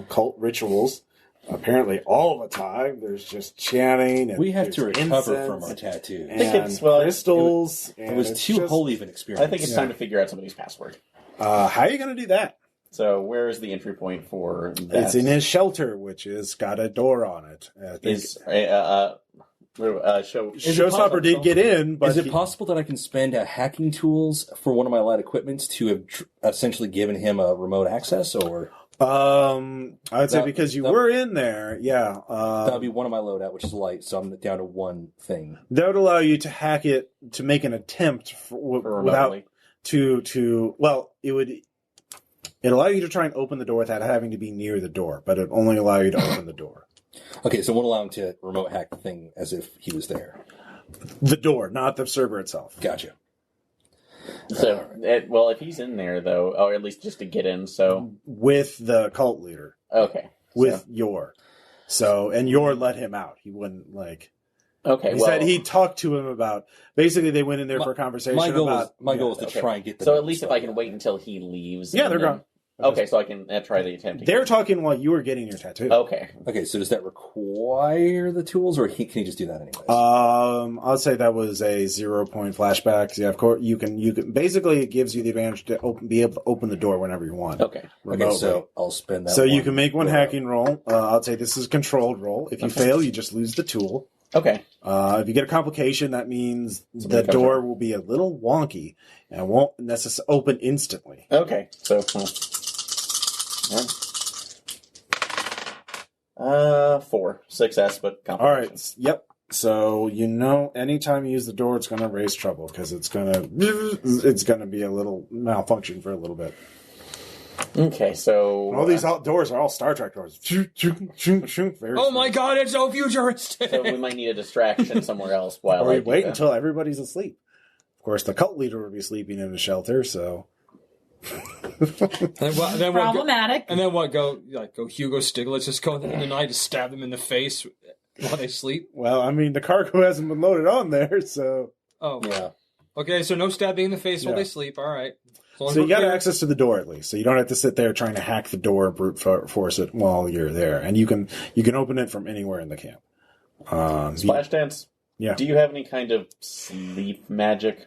cult rituals. Apparently all the time. There's just chanting. And we have to recover from our tattoos. And crystals. It was too holy of an experience. I think it's time to figure out somebody's password. How are you going to do that? So where is the entry point for that? It's in his shelter, which has got a door on it. Showstopper did get in, but is it possible that I can spend hacking tools for one of my light equipments to have essentially given him a remote access, or? I'd say because you were in there, yeah. That would be one of my loadout, which is light, so I'm down to one thing. That would allow you to hack it to make an attempt without It'd allow you to try and open the door without having to be near the door, but it only allow you to open the door. Okay, so it won't allow him to remote hack the thing as if he was there. The door, not the server itself. Gotcha. So, if he's in there, though, or at least just to get in, so... With the cult leader. Okay. With Yor. And Yor let him out. He wouldn't, Okay, he said he talked to him about... Basically, they went in there for a conversation my goal is to try and get them. So at least if I can wait until he leaves... Yeah, they're gone. Okay, so I can try the attempt again. They're talking while you were getting your tattoo. Okay, so does that require the tools, or can he just do that anyways? I'll say that was a 0-point flashback. Yeah, of course, you can. Basically, it gives you the advantage to be able to open the door whenever you want. Okay, so I'll spend that. So you can make one hacking roll. I'll say this is a controlled roll. If you fail, you just lose the tool. Okay. If you get a complication, that means Somebody the comes door in. will be a little wonky and won't necessarily open instantly. Okay. So, 4 success, but All complications. right. Yep. So anytime you use the door, it's going to raise trouble because it's going to be a little malfunction for a little bit. Okay, so And all these doors are all Star Trek doors. Very Oh my god, it's so futuristic! so we might need a distraction somewhere else while Or I you do wait that. until everybody's asleep. Of course, the cult leader will be sleeping in a shelter, so. Problematic. And then what? Go Hugo Stiglitz, just go in the night to stab them in the face while they sleep? Well, I mean, the cargo hasn't been loaded on there, so. Oh. Yeah. Okay, so no stabbing in the face while Yeah. they sleep, alright. So you got access to the door at least, so you don't have to sit there trying to hack the door, brute force it while you're there, and you can open it from anywhere in the camp. Splash dance. Yeah. Do you have any kind of sleep magic?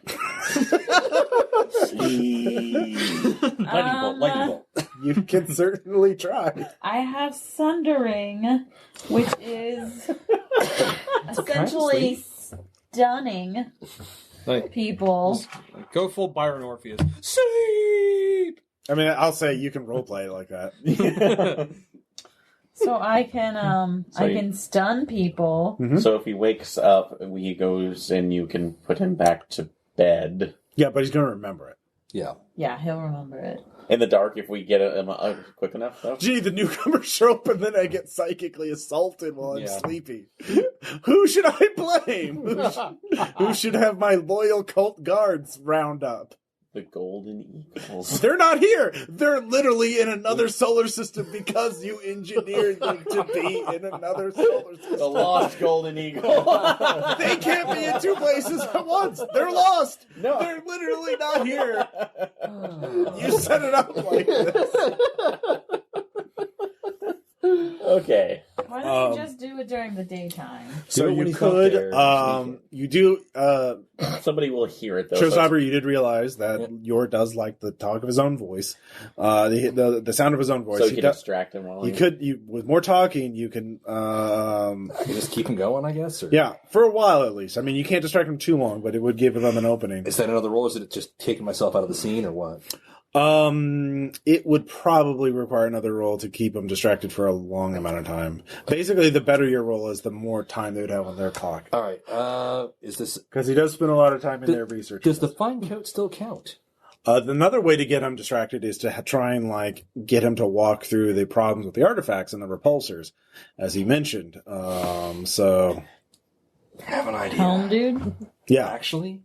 Lightning bolt. You can certainly try. I have Sundering, which is essentially stunning Like, people. go full Byron Orpheus. Sleep! I mean, I'll say you can roleplay it like that. So I can I can stun people. Mhm. So if he wakes up, he goes and you can put him back to bed. Yeah, but he's going to remember it. Yeah. Yeah, he'll remember it. In the dark, if we get him quick enough, though. Gee, the newcomers show up and then I get psychically assaulted while I'm Yeah. sleeping. Who should I blame? Who should have my loyal cult guards round up? The Golden Eagles. They're not here. They're literally in another solar system because you engineered them to be in another solar system. The lost Golden Eagle. They can't be in two places at once. They're lost. No. They're literally not here. You set it up like this. Okay. Why don't you just do it during the daytime? So Do it when you he's not could, there, you do, Somebody will hear it, though. so Showstopper, you did realize that Yor does like the talk of his own voice, the sound of his own voice. so He you can does- distract him while You could, with more talking, you can, You just keep him going, I guess? Or yeah, for a while at least. I mean, you can't distract him too long, but it would give them an opening. is that another role? Is it just taking myself out of the scene or what? It would probably require another roll to keep them distracted for a long amount of time. Basically, the better your roll is, the more time they would have on their clock. All right. Is this... Because he does spend a lot of time in their research. Does the fine coat still count? Another way to get him distracted is to try and get him to walk through the problems with the artifacts and the repulsors, as he mentioned. So I have an idea. Helm dude? yeah, Actually?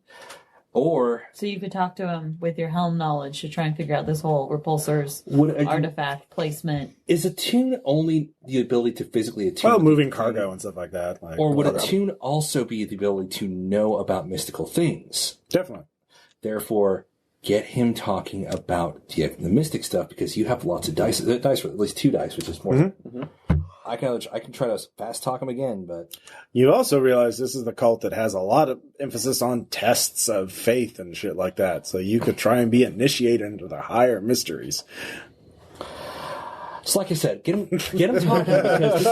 Or... So you could talk to him with your helm knowledge to try and figure out this whole repulsors Would artifact placement. Is attune only the ability to physically attune? well, to moving the cargo thing? and stuff like that. Or would attune also be the ability to know about mystical things? Definitely. Therefore, get him talking about the mystic stuff because you have lots of dice. Dice with at least 2 dice, which is more. Mm-hmm. I can try to fast talk him again, but You also realize this is the cult that has a lot of emphasis on tests of faith and shit like that. So you could try and be initiated into the higher mysteries. it's like I said, get him talking because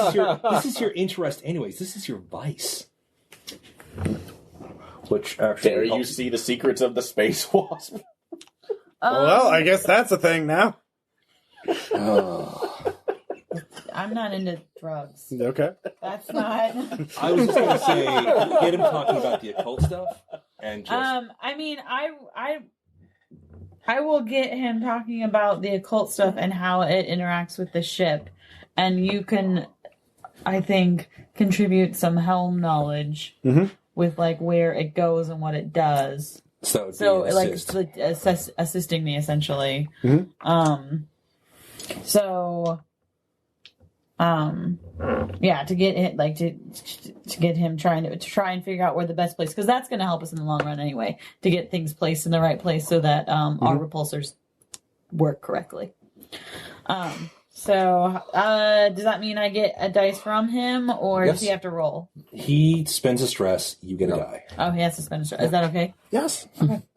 this is your interest, anyways. This is your vice. Which actually Dare you helps- see the secrets of the space wasp? Well, I guess that's a thing now. I'm not into drugs. Okay. That's not. I was just going to say, get him talking about the occult stuff, and just I mean, I will get him talking about the occult stuff and how it interacts with the ship, and you can, I think, contribute some helm knowledge with where it goes and what it does. so So be an assist. assisting me essentially. Mhm. Yeah, to get it to get him try and figure out where the best place, because that's going to help us in the long run anyway, to get things placed in the right place so that our repulsors work correctly. So does that mean I get a dice from him, or does he Yes. have to roll? He spends a stress, you get a die. Oh, he has to spend a stress. Is that okay? Yes.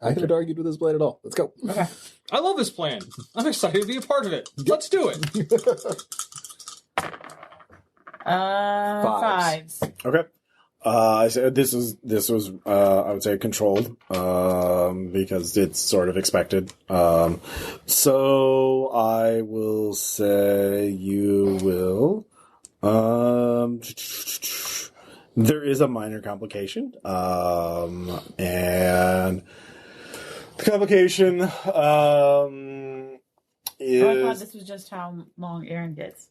I could have argued with this blade at all. Let's go. Okay. I love this plan. I'm excited to be a part of it. Let's do it. Fives. Okay. I said this was I would say controlled because it's sort of expected. So I will say you will. There is a minor complication, and the complication is. I thought this was just how long Aaron gets.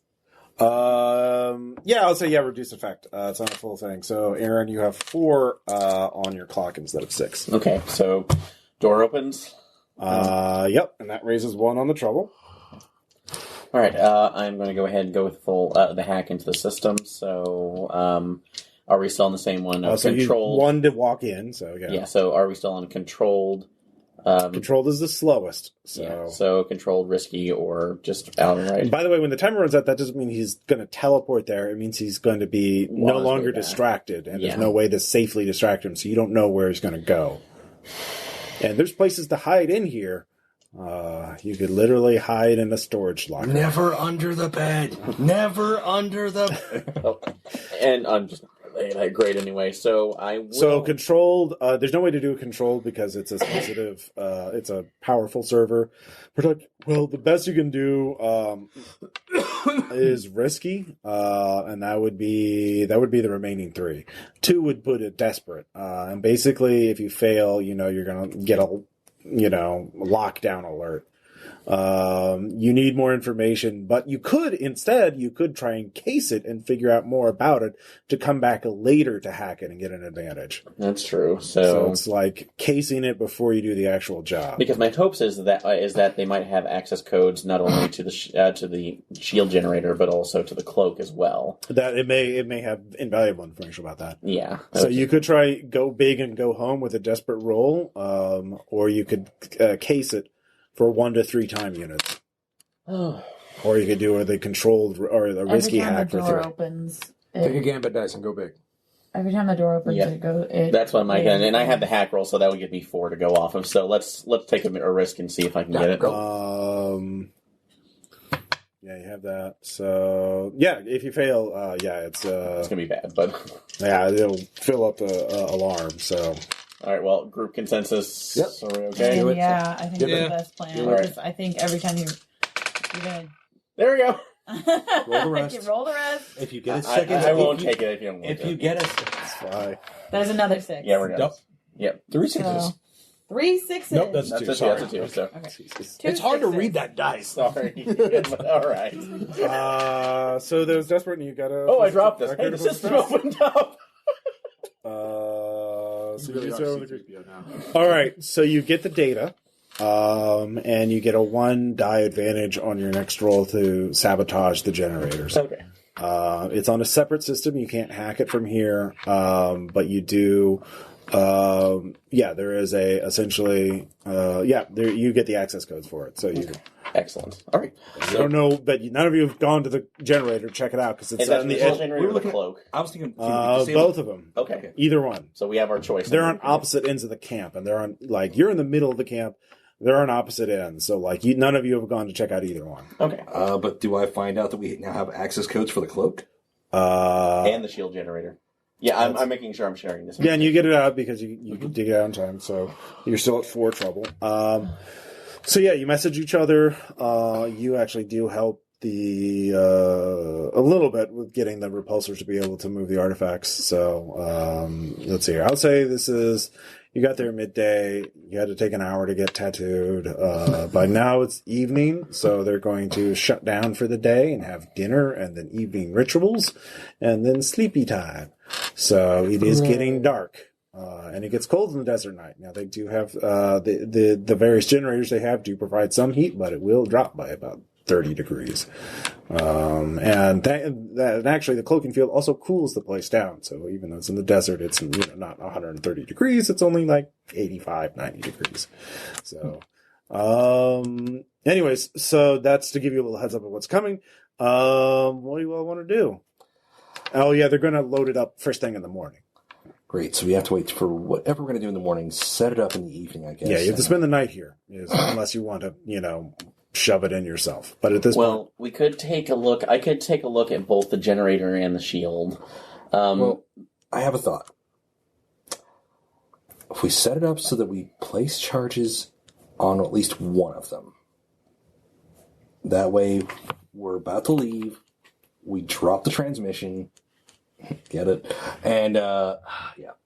I'll say reduced effect. It's not a full thing. So, Aaron, you have 4 on your clock instead of 6. Okay, so door opens. Yep, and that raises 1 on the trouble. All right, I'm going to go ahead and go with full the hack into the system. So, are we still on the same one? So Controlled. 1 to walk in. So Yeah. So, are we still on controlled? Controlled is the slowest. So controlled, risky, or just outright. By the way, when the timer runs out, that doesn't mean he's going to teleport there. It means he's going to be no longer distracted, and there's no way to safely distract him, so you don't know where he's going to go. And there's places to hide in here. You could literally hide in a storage locker. Never under the bed. Never under the bed. And I'm just great anyway. So I will... So controlled. There's no way to do it controlled because it's a sensitive. It's a powerful server. Well, the best you can do is risky, and that would be the remaining 3. 2 would put it desperate, and basically, if you fail, you're gonna get a lockdown alert. You need more information, but you could try and case it and figure out more about it to come back later to hack it and get an advantage. That's true. So it's like casing it before you do the actual job. Because my hopes is that they might have access codes not only to the shield generator but also to the cloak as well. That it may have invaluable information about that. Yeah. So you could try go big and go home with a desperate roll, or you could case it for 1 to 3 time units. Or you could do the controlled or the risky hack for 3. Every time the door opens, Take a gambit dice and go big. Every time the door opens, That's what my gun. And I have the hack roll, so that would give me 4 to go off of. So let's take a risk and see if I can get it. Yeah, you have that. So if you fail, it's gonna be bad, but it'll fill up the alarm. So. All right, well, group consensus. Yep. So we're okay? I think it's the best plan. Because I think every time you're good. There we go. Roll the rest. Roll the rest. If you get a second... I won't take it if you don't want If you get a... Fine. There's another 6. Yeah, we're good. Yep. Yep. 3 6s. 3 6s. Nope, that's a 2. That's Sorry. a 2. So. Okay. 2 it's hard 6s. to read that dice. Sorry. All right. So there's desperate and you got a... Oh, I dropped this. Hey, the system opened up. All right, so you get the data, and you get a 1 die advantage on your next roll to sabotage the generators. Okay. It's on a separate system. You can't hack it from here, but you do. There is you get the access codes for it. So you. Excellent. All right. I don't know, but none of you have gone to the generator to check it out because it's on the edge. Generator or the cloak? I was thinking both of them. Okay. Either one. So we have our choice. They're on opposite ends of the camp, and they're on you're in the middle of the camp. They're on opposite ends, so none of you have gone to check out either one. Okay. But do I find out that we now have access codes for the cloak? And the shield generator. Yeah, I'm making sure I'm sharing this. Yeah, and you get it out because you can dig it out in time, so you're still at 4 trouble. So you message each other. You actually do help a little bit with getting the repulsors to be able to move the artifacts. So let's see here. I'll say this is you got there midday. You had to take an hour to get tattooed. By now it's evening, so they're going to shut down for the day and have dinner and then evening rituals and then sleepy time. So it is getting dark. And it gets cold in the desert night. Now they do have the various generators they have do provide some heat, but it will drop by about 30 degrees. And actually the cloaking field also cools the place down. So even though it's in the desert, it's not 130 degrees. It's only 85, 90 degrees. So, anyways, so that's to give you a little heads up of what's coming. What do you all want to do? Oh yeah, they're going to load it up first thing in the morning. Great. So we have to wait for whatever we're going to do in the morning, set it up in the evening, I guess. Yeah, you have to spend the night here, unless you want to, shove it in yourself. But at this point... we could take a look. I could take a look at both the generator and the shield. I I have a thought. If we set it up so that we place charges on at least one of them, that way we're about to leave, we drop the transmission, get it, and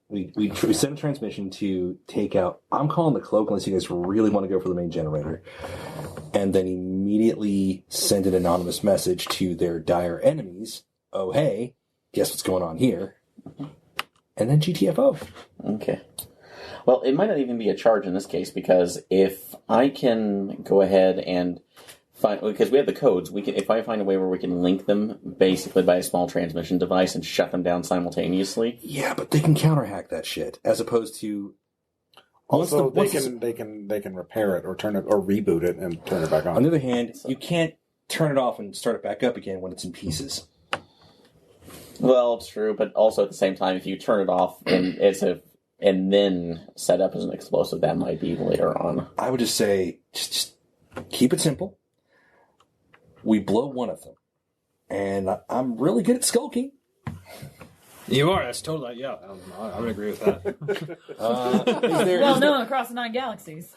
we send a transmission to take out, I'm calling the cloak unless you guys really want to go for the main generator, and then immediately send an anonymous message to their dire enemies, oh hey, guess what's going on here, and then GTFO. Okay. Well, it might not even be a charge in this case, because if I can go ahead and find, because we have the codes, we can. If I find a way where we can link them basically by a small transmission device and shut them down simultaneously. Yeah, but they can counterhack that shit, as opposed to. Also, they can repair it or turn it or reboot it and turn it back on. On the other hand, you can't turn it off and start it back up again when it's in pieces. Well, it's true, but also at the same time, if you turn it off and then set up as an explosive, that might be later on. I would just say, just keep it simple. We blow one of them, and I'm really good at skulking. You are. That's totally. Yeah, I would agree with that. Well known across the 9 galaxies.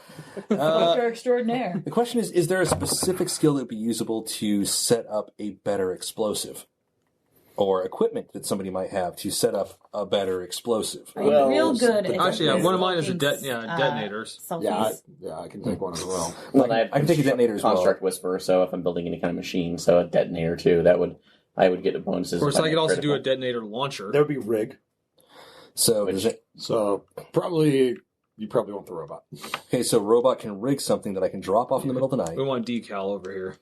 Doctor extraordinaire. The question is there a specific skill that would be usable to set up a better explosive? Or equipment that somebody might have to set up a better explosive? Well, real good. Actually, one of mine is a detonators. I can take one as well. Well, I can take a detonator as well. Construct Whisperer, so if I'm building any kind of machine, so a detonator too, I would get the bonuses. Of course, I could also do a detonator launcher. That would be rig. So, probably you probably want the robot. Okay, so robot can rig something that I can drop off in the middle of the night. We want decal over here.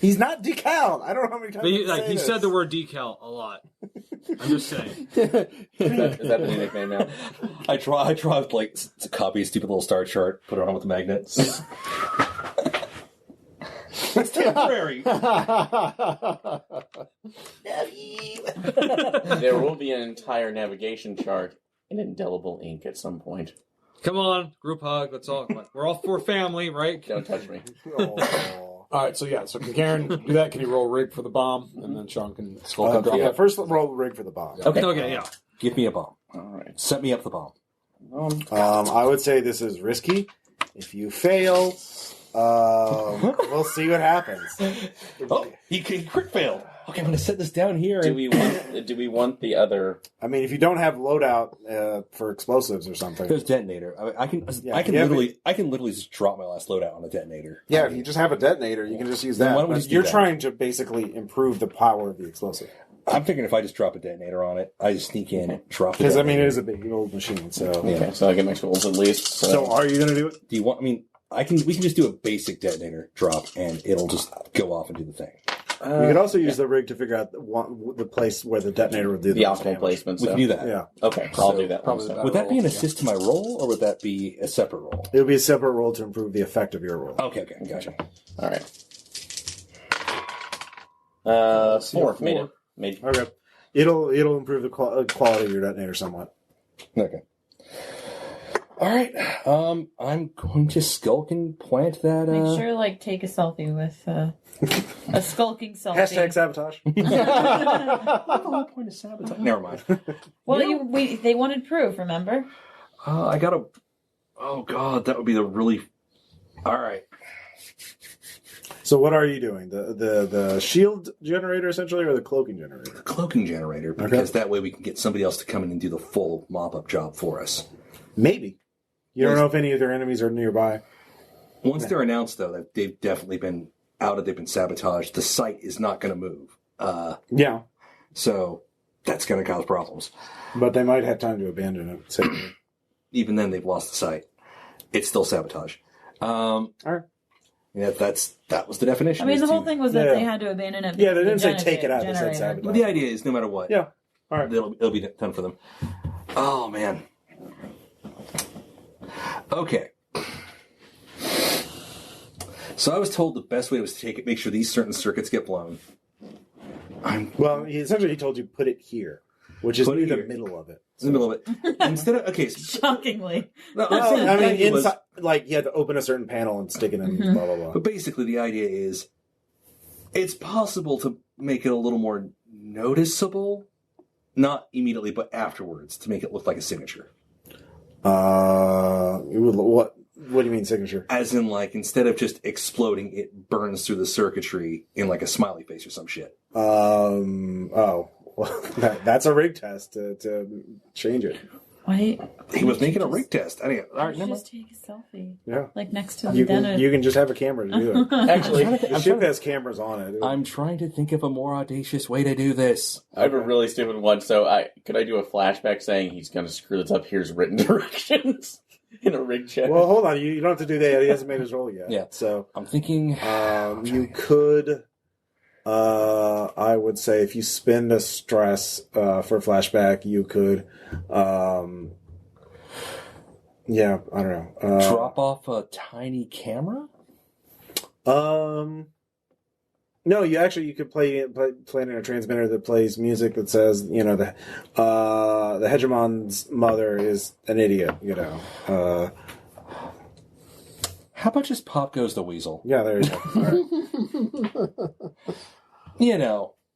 He's not decal. I don't know how many times he said the word decal a lot. I'm just saying. Is that the new nickname now? I try like to copy a stupid little star chart, put it on with the magnets. It's temporary. There will be an entire navigation chart in indelible ink at some point. Come on, group hug. Let's all. We're all for family, right? Don't touch me. All right, so can Karen do that? Can you roll rig for the bomb, and then Sean can drop that? First, roll rig for the bomb. Okay, yeah. Give me a bomb. All right. Set me up the bomb. I would say this is risky. If you fail, we'll see what happens. Oh, he crit failed. Okay, I'm going to set this down here. Do we want the other? I mean, if you don't have loadout for explosives or something, there's detonator. I can literally just drop my last loadout on a detonator. Yeah, if you just have a detonator, you can just use that. You're trying to basically improve the power of the explosive. I'm thinking if I just drop a detonator on it, I just sneak in, drop it. Because it is a big old machine. So okay, so I get my tools at least. So are you going to do it? Do you want? I mean, we can just do a basic detonator drop, and it'll just go off and do the thing. You could also use the rig to figure out the place where the detonator would do the optimal placement. We can do that. Yeah. Okay, I'll do that. Would that be an assist to my roll, or would that be a separate roll? It would be a separate roll to improve the effect of your roll. Okay, gotcha. All right. 4. Made it. Okay. It'll improve the quality of your detonator somewhat. Okay. All right. I'm going to skulk and plant that. Make sure, take a selfie with a skulking selfie. Hashtag sabotage. What's the whole point of sabotage? Never mind. Well, they wanted proof. Remember? I gotta. Oh God, that would be the really. All right. So what are you doing? The shield generator essentially, or the cloaking generator? The cloaking generator, because that way we can get somebody else to come in and do the full mop-up job for us. Maybe. You don't know if any of their enemies are nearby. Once they're announced, though, that they've definitely been outed, they've been sabotaged, the site is not going to move. Yeah. So that's going to cause problems. But they might have time to abandon it. So. Even then, they've lost the site. It's still sabotage. All right. Yeah, that was the definition. I mean, the whole thing was that they had to abandon it. Yeah, they didn't say take it out. They said sabotage. But the idea is, no matter what, all right, it'll be done for them. Oh man. Okay. So I was told the best way was to make sure these certain circuits get blown. Essentially he told you put it here, which is near the middle of it. In the middle of it. Instead of shockingly. No, I mean, inside, you had to open a certain panel and stick it in. Blah blah blah. But basically, the idea is, it's possible to make it a little more noticeable Not immediately, but afterwards, to make it look like a signature. What do you mean signature? As in, like, instead of just exploding, it burns through the circuitry in, like, a smiley face or some shit. Well, that's a rig test to change it. Why? He was making a rig test. Anyway, all right, never mind. Just take a selfie. Yeah. Like next to the dentist. You can just have a camera to do it. Actually, The ship has cameras on it. I'm trying to think of a more audacious way to do this. I have a really stupid one. So could I do a flashback saying he's going to screw this up? Here's written directions in a rig check. Well, hold on. You don't have to do that. He hasn't made his roll yet. Yeah. So I'm thinking... you could... I would say if you spend a stress for a flashback, you could... yeah, I don't know. drop off a tiny camera? No, you could play it in a transmitter that plays music that says, the hegemon's mother is an idiot, How about just Pop Goes the Weasel? Yeah, there you go. All right.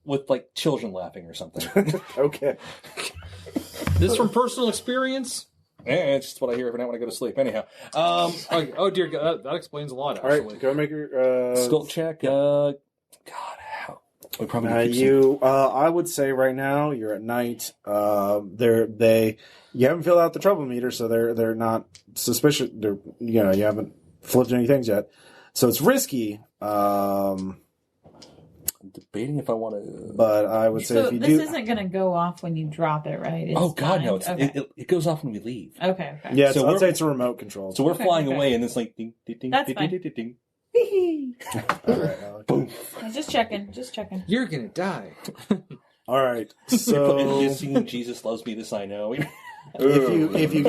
With, like, children laughing or something. Okay. This from personal experience? It's just what I hear every night when I go to sleep. Anyhow. Oh, dear God. That explains a lot, All actually. right, go make your... Skull check. God, how... We probably need to keep I would say right now you're at night. You haven't filled out the trouble meter, so they're not suspicious. You haven't flipped any things yet, so it's risky. debating if I want to. But I would say So if you this do, isn't going to go off when you drop it, right? It's Oh God, no! timed? It's, Okay. it goes off when we leave. Okay. yeah, So I'd we're- say it's a remote control. So we're Okay, flying okay. away, and it's like ding, ding, ding, That's ding, fine. ding, ding, ding. All right, Alex. Boom. Just checking. Just checking. You're gonna die. All right. You're So singing "Jesus Loves Me," this I know. if you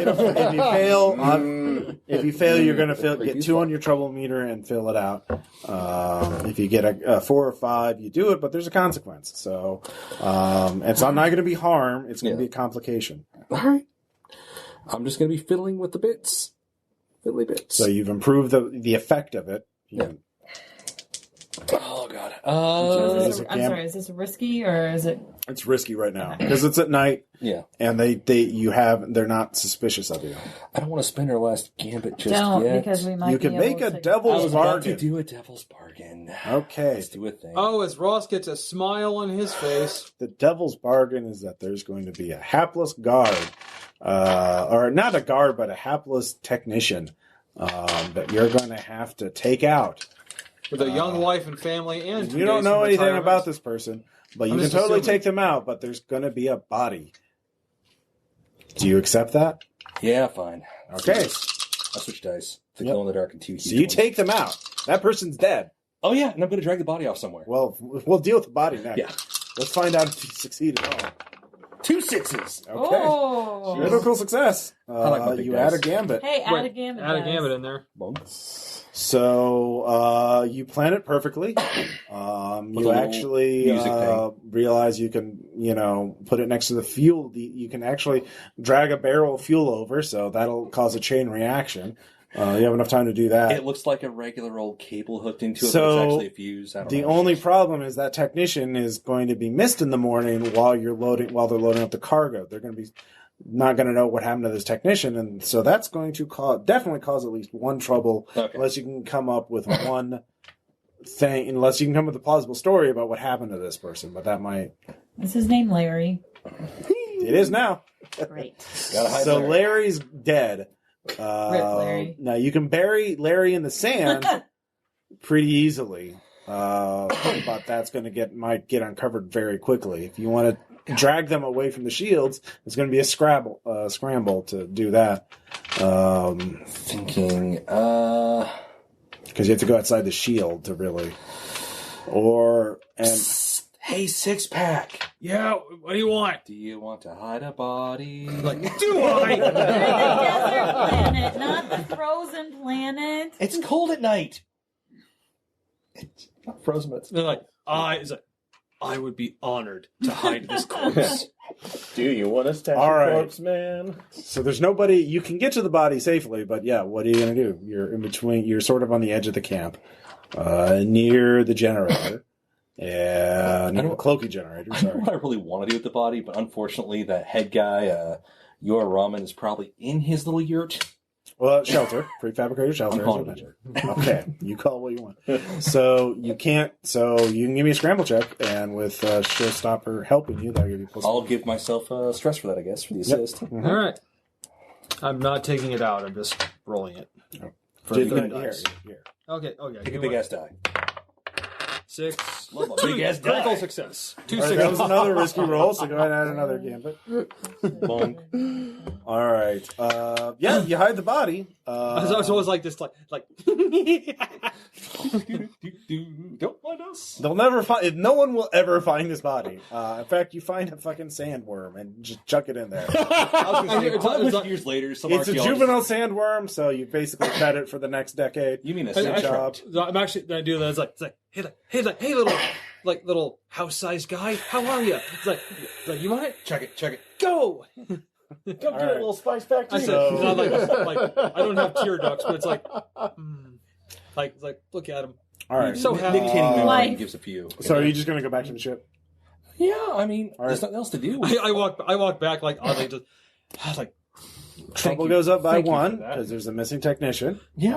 fail, you're going to get 2 on your trouble meter and fill it out. If you get a 4 or 5, you do it, but there's a consequence. So it's not going to be harm; it's going to be a complication. All right. I'm just going to be fiddling with the bits, fiddly bits. So you've improved the effect of it. Yeah. Oh God. I'm sorry. Is this risky or is it? It's risky right now because it's at night. Yeah. And they're not suspicious of you. I don't want to spend our last gambit just Don't yet. because we might. You can be make able a to- I devil's was about bargain. to do a devil's bargain. Okay. Let's do a thing. Oh, as Ross gets a smile on his face. The devil's bargain is that there's going to be a hapless guard, or not a guard, but a hapless technician that you're going to have to take out. With a young wife and family and 2 You don't days know from anything retirement. about this person, but you I'm can just totally assuming. take them out, but there's going to be a body. Do you accept that? Yeah, fine. Okay. I switch dice. The Yep. glow in the dark and 2 So you take them out. That person's dead. Oh yeah, and I'm going to drag the body off somewhere. Well, we'll deal with the body next. Yeah. Let's find out if you succeed at all. 2 6s. Okay. Oh. Critical success. like my big You dice. add a gambit. Hey, add a Wait, gambit. add a guys. gambit in there. So you plan it perfectly. With You a little actually music thing. realize you can, put it next to the fuel. You can actually drag a barrel of fuel over, so that'll cause a chain reaction. You have enough time to do that. It looks like a regular old cable hooked into it, So, but it's actually a fuse. I don't The know. only problem is that technician is going to be missed in the morning while they're loading up the cargo. They're going to be not going to know what happened to this technician, and so that's going to definitely cause at least one trouble. Okay. Unless you can come up with one thing, unless you can come up with a plausible story about what happened to this person. But that might Is his name Larry? it is now. Great. Gotta hide So there. Larry's dead. Rip Larry. Now you can bury Larry in the sand pretty easily, but that's going to might get uncovered very quickly. If you want to drag them away from the shields, it's going to be a scramble to do that. Thinking, Because you have to go outside the shield to really, hey, 6-pack, Yeah, what do you want? do you want to hide a body? Like, do I? The desert planet, not the frozen planet. It's cold at night. It's not frozen, but it's They're like, I would be honored to hide this corpse. Do you want to stash All your right. corpse, man? so there's nobody. You can get to the body safely, but yeah, what are you going to do? You're in between. You're sort of on the edge of the camp, near the generator. Yeah, need a cloaky generator. I know Sorry. what I really want to do with the body, but unfortunately, that head guy, your ramen, is probably in his little yurt. Well, shelter, prefabricated shelter. I'm calling it a yurt. Okay, you call it what you want. So you can't. So you can give me a scramble check, and with Showstopper helping you, that'll give you plus. I'll give myself stress for that, I guess, for the assist. Mhm. All right. I'm not taking it out. I'm just rolling it. Oh. For Here, the dice. here. Okay. Okay. Pick a big ass die. 6. Big ass die. Critical success. 2 All right, 6. that was another risky roll, so go ahead and add another gambit. Boom. All right. Yeah, you hide the body. It's always like this, like. Don't mind us. They'll never find. No one will ever find this body. In fact, you find a fucking sandworm and just chuck it in there. I was going to say, It's 100 years later, some It's a archaeologist- juvenile sandworm, so you basically fed it for the next decade. You mean a Good sand job. trap? I'm actually gonna do that. It's like, hey, little house-sized guy, how are you? It's like, you want it? Check it. Go. Go get it, right. little spice factory. I said, So- it's not like I don't have tear ducts, but it's like, like look at him. All right. So happy. Nick Canning Life. gives a few. So are you just going to go back to the ship? Yeah, I mean, All there's right. nothing else to do. I walk back like oddly, just like. Trouble you. goes up by Thank you for one that. because there's a missing technician. Yeah.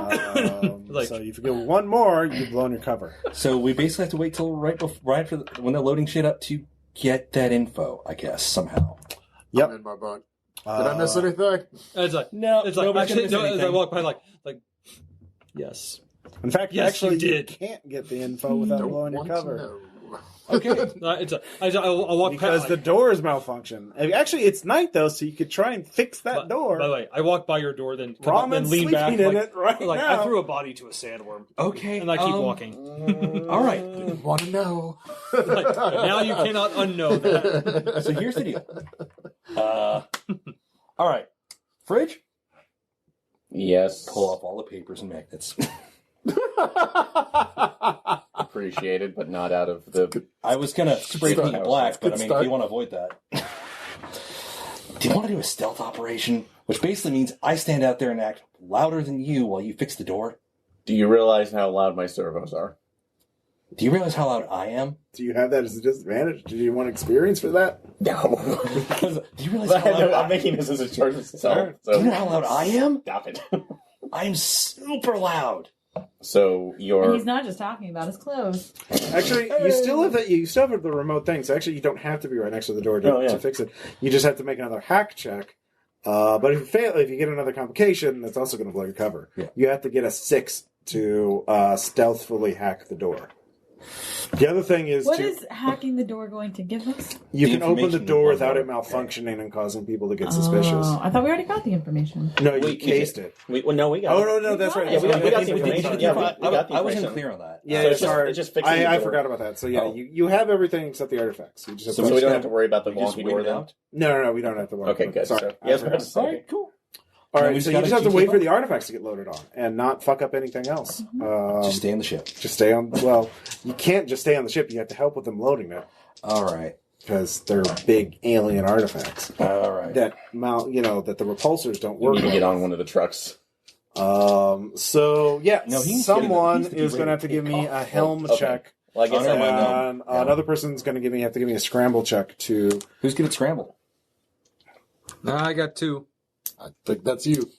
Like- So if you get one more, you've blown your cover. So we basically have to wait till right after when they're loading shit up to get that info, I guess, somehow. Yep. I'm in my butt. Did I miss anything? It's like No, it's like nobody's actually, gonna miss no, as I anything. walk by like yes. In fact, Yes, actually, you did. can't get the info without Don't blowing your want to cover. know. Okay, I'll walk Because past the doors malfunction. Actually, it's night though, so you could try and fix that door. By the way, I walk by your door, then come up, then Ramen's lean back, sleeping in like, it right like now. I threw a body to a sandworm. Okay. And I keep walking. All right. Didn't want to know. Like, now you cannot unknow that. So here's the deal. All right. Fridge? Yes. Pull off all the papers and magnets. Appreciated, but not out of the. I was going to spray start. paint black, but I Good mean, start. you want to avoid that. Do you want to do a stealth operation? Which basically means I stand out there and act louder than you while you fix the door. Do you realize how loud my servos are? Do you realize how loud I am? Do you have that as a disadvantage? Do you want experience for that? No. Do you realize how loud I'm making this as a charge of self. Do you know So how loud I am? stop it. I'm super loud. So And you're. he's not just talking about his clothes. Actually, you still have that. You still have the remote thing, so actually, you don't have to be right next to the door to, Oh, yeah. to fix it. You just have to make another hack check. But if you fail, if you get another complication, that's also going to blow your cover. Yeah. You have to get a 6 to stealthfully hack the door. The other thing is What is hacking the door going to give us? you The can open the information door is without it one malfunctioning and causing people to get suspicious. Oh, I thought we already got the information. No, you We cased it. No, we got Oh it. no, that's right. Yeah, we got the That's right. information. Yeah, we got the I wasn't information. clear on that. Yeah, So it's just- sorry. it's just fixing the I door. forgot about that. So yeah, Oh. you have everything except the artifacts. You just have So to we don't have to worry about the We just wonky wait door it then? out? No, we don't have to worry. Okay, about good. it. Sorry. So, I yes, forgot. we're All right, cool. All Now right, we so just you gotta just have to keep wait up. for the artifacts to get loaded on and not fuck up anything else. Just stay on the ship. Just stay on. Well, you can't just stay on the ship. You have to help with them loading it All right. because they're big alien artifacts All right. that that the repulsors don't We work need to with. get on one of the trucks. So yeah, No, he's someone getting- he's is going to have to give me a helm Okay. check. Well, I guess Oh, I no, might know. And another person's going to have to give me a scramble check to. Who's good at scramble? I got 2. I think that's you.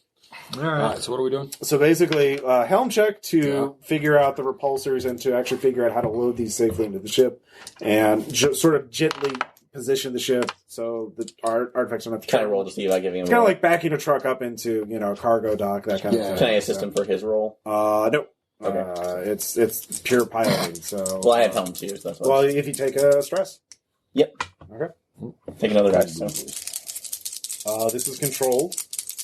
All All right. right, so what are we doing? So basically, helm check to Yeah. figure out the repulsors and to actually figure out how to load these safely into the ship, and sort of gently position the ship so the artifacts don't have to. Can I roll to see if I give him It's a kind of roll? like backing a truck up into a cargo dock, that kind Yeah. of thing. Can I assist him for his roll? No. Okay. It's pure piloting. So Well, I have helm too, so that's well, why. if you take a stress, Yep. okay. Take another dice. So. This is controlled.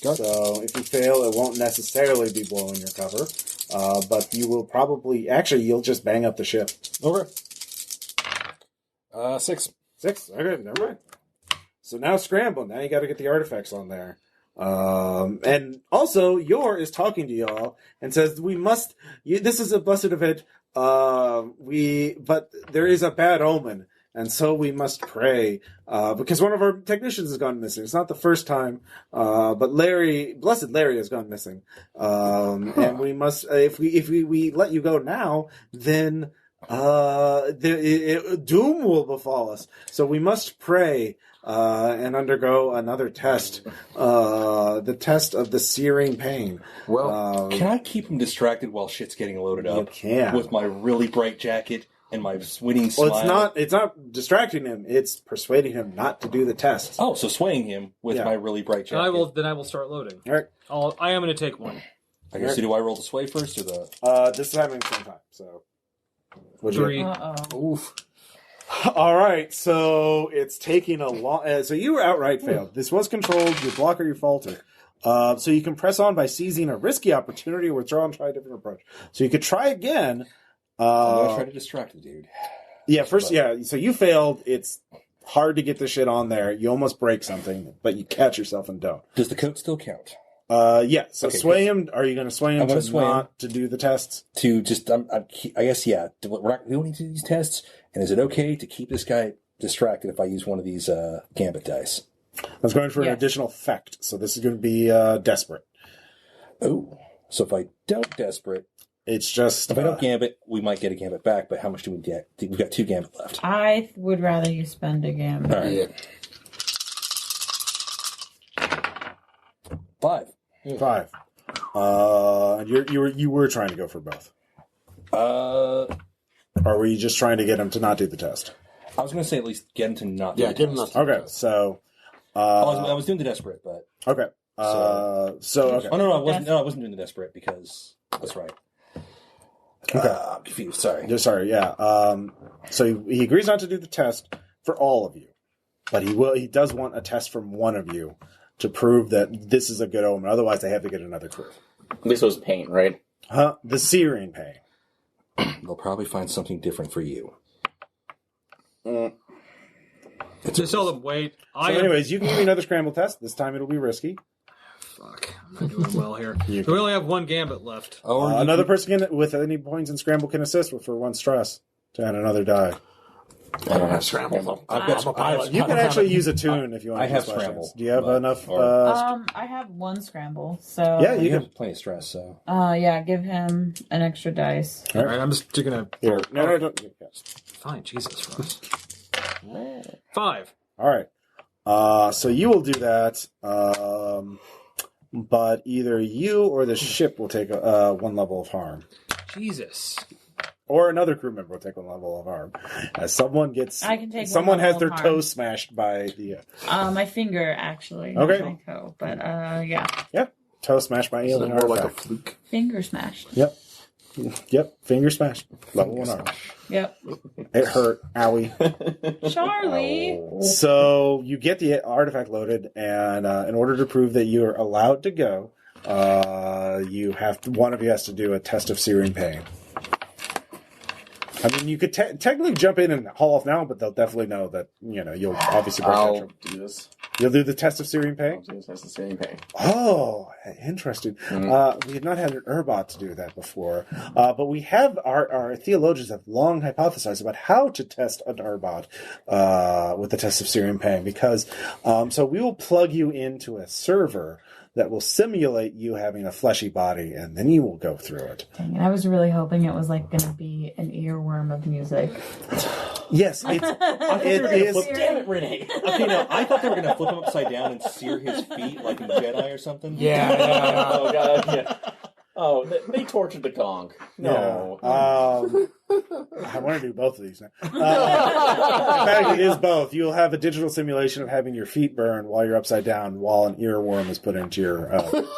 So if you fail, it won't necessarily be blowing your cover, but you will probably you'll just bang up the ship. Okay. 6. 6. Okay, never mind. So now scramble. Now you got to get the artifacts on there. And also, Yor is talking to y'all and says, "We must. This is a blessed event. But there is a bad omen, and so we must pray because one of our technicians has gone missing. It's not the first time, but blessed Larry, has gone missing. And we must. If we let you go now, then." Doom will befall us. So we must pray and undergo another test. The test of the searing pain. Well, Can I keep him distracted while shit's getting loaded up? You can. With my really bright jacket and my winning smile. Well, it's not distracting him. It's persuading him not to do the test. Oh, so swaying him with my really bright jacket. Then I will start loading. All right. I am going to take one. Okay, so do I roll the sway first or the... This is happening at the same time, so... What'd 3. oof. All right, so it's taking a long... so you were outright failed. This was controlled. You block or you falter. So you can press on by seizing a risky opportunity or withdraw and try a different approach. So you could try again. I'm going to try to distract the dude. Yeah, first, so you failed. It's hard to get the shit on there. You almost break something, but you catch yourself and don't. Does the coat still count? Yeah. So Okay, sway him. Are you going to sway him I'm gonna to sway him. not to do the tests? To just, I guess, yeah. We don't need to do these tests. And is it okay to keep this guy distracted if I use one of these gambit dice? I was going for an additional effect, so this is going to be desperate. Oh, so if I don't desperate, it's just if I don't gambit, we might get a gambit back. But how much do we get? We've got 2 gambit left. I would rather you spend a gambit. All right. Yeah. 5. You were trying to go for both, Or or were you just trying to get him to not do the test? I was going to say at least get him to not. Yeah, do the get him test. not. Okay, so I was doing the desperate, but okay, okay. Oh no, I wasn't. No, I wasn't doing the desperate because that's right. Okay. I'm confused. Sorry. Sorry, yeah. So he agrees not to do the test for all of you, but he does want a test from one of you to prove that this is a good omen. Otherwise, they have to get another crew. This was pain, right? Huh? The searing pain. They'll probably find something different for you. Just tell them, wait. So anyways, you can give me another scramble test. This time it'll be risky. Fuck. I'm not doing well here. We only have 1 gambit left. Another person with any points in scramble can assist for 1 stress to add another die. I don't have scramble. I'm a pilot. You can actually use a tune if you want I to have use scramble. Do you have enough? I have 1 scramble, so Yeah, You have plenty of stress, so. yeah, give him an extra dice. All right, I'm just gonna. Here. No, don't. Fine, Jesus Christ. 5. All right. So you will do that, but either you or the ship will take 1 level of harm. Jesus. Or another crew member will take 1 level of harm. As someone gets... I can take someone 1 has level their of toe harm. smashed by the... My finger, actually. Okay. Not my toe, but yeah. Yep. Toe smashed by alien More like a artifact. fluke. Finger smashed. Yep. Yep. Finger smashed. Level 1 arm. Yep. It hurt. Owie. Charlie! So you get the artifact loaded, and in order to prove that you are allowed to go, one of you has to do a test of searing pain. I mean, you could technically jump in and haul off now, but they'll definitely know that you'll obviously break I'll that trip. do this. You'll do the test of searing I'll pain. do this as the same pain. Oh, interesting. Mm-hmm. We have not had an Urbot to do that before, but we have our theologians have long hypothesized about how to test an Urbot with the test of searing pain. Because so we will plug you into a server that will simulate you having a fleshy body, and then you will go through it. Dang it, I was really hoping it was like going to be an earworm of music. Yes, it is. Damn it, Renee. Okay, no, I thought they were going to flip him upside down and sear his feet like in Jedi or something. Yeah. Oh, God, yeah. Oh, they tortured the Kong. No. I want to do both of these now. In fact, it is both. You'll have a digital simulation of having your feet burned while you're upside down, while an earworm is put into your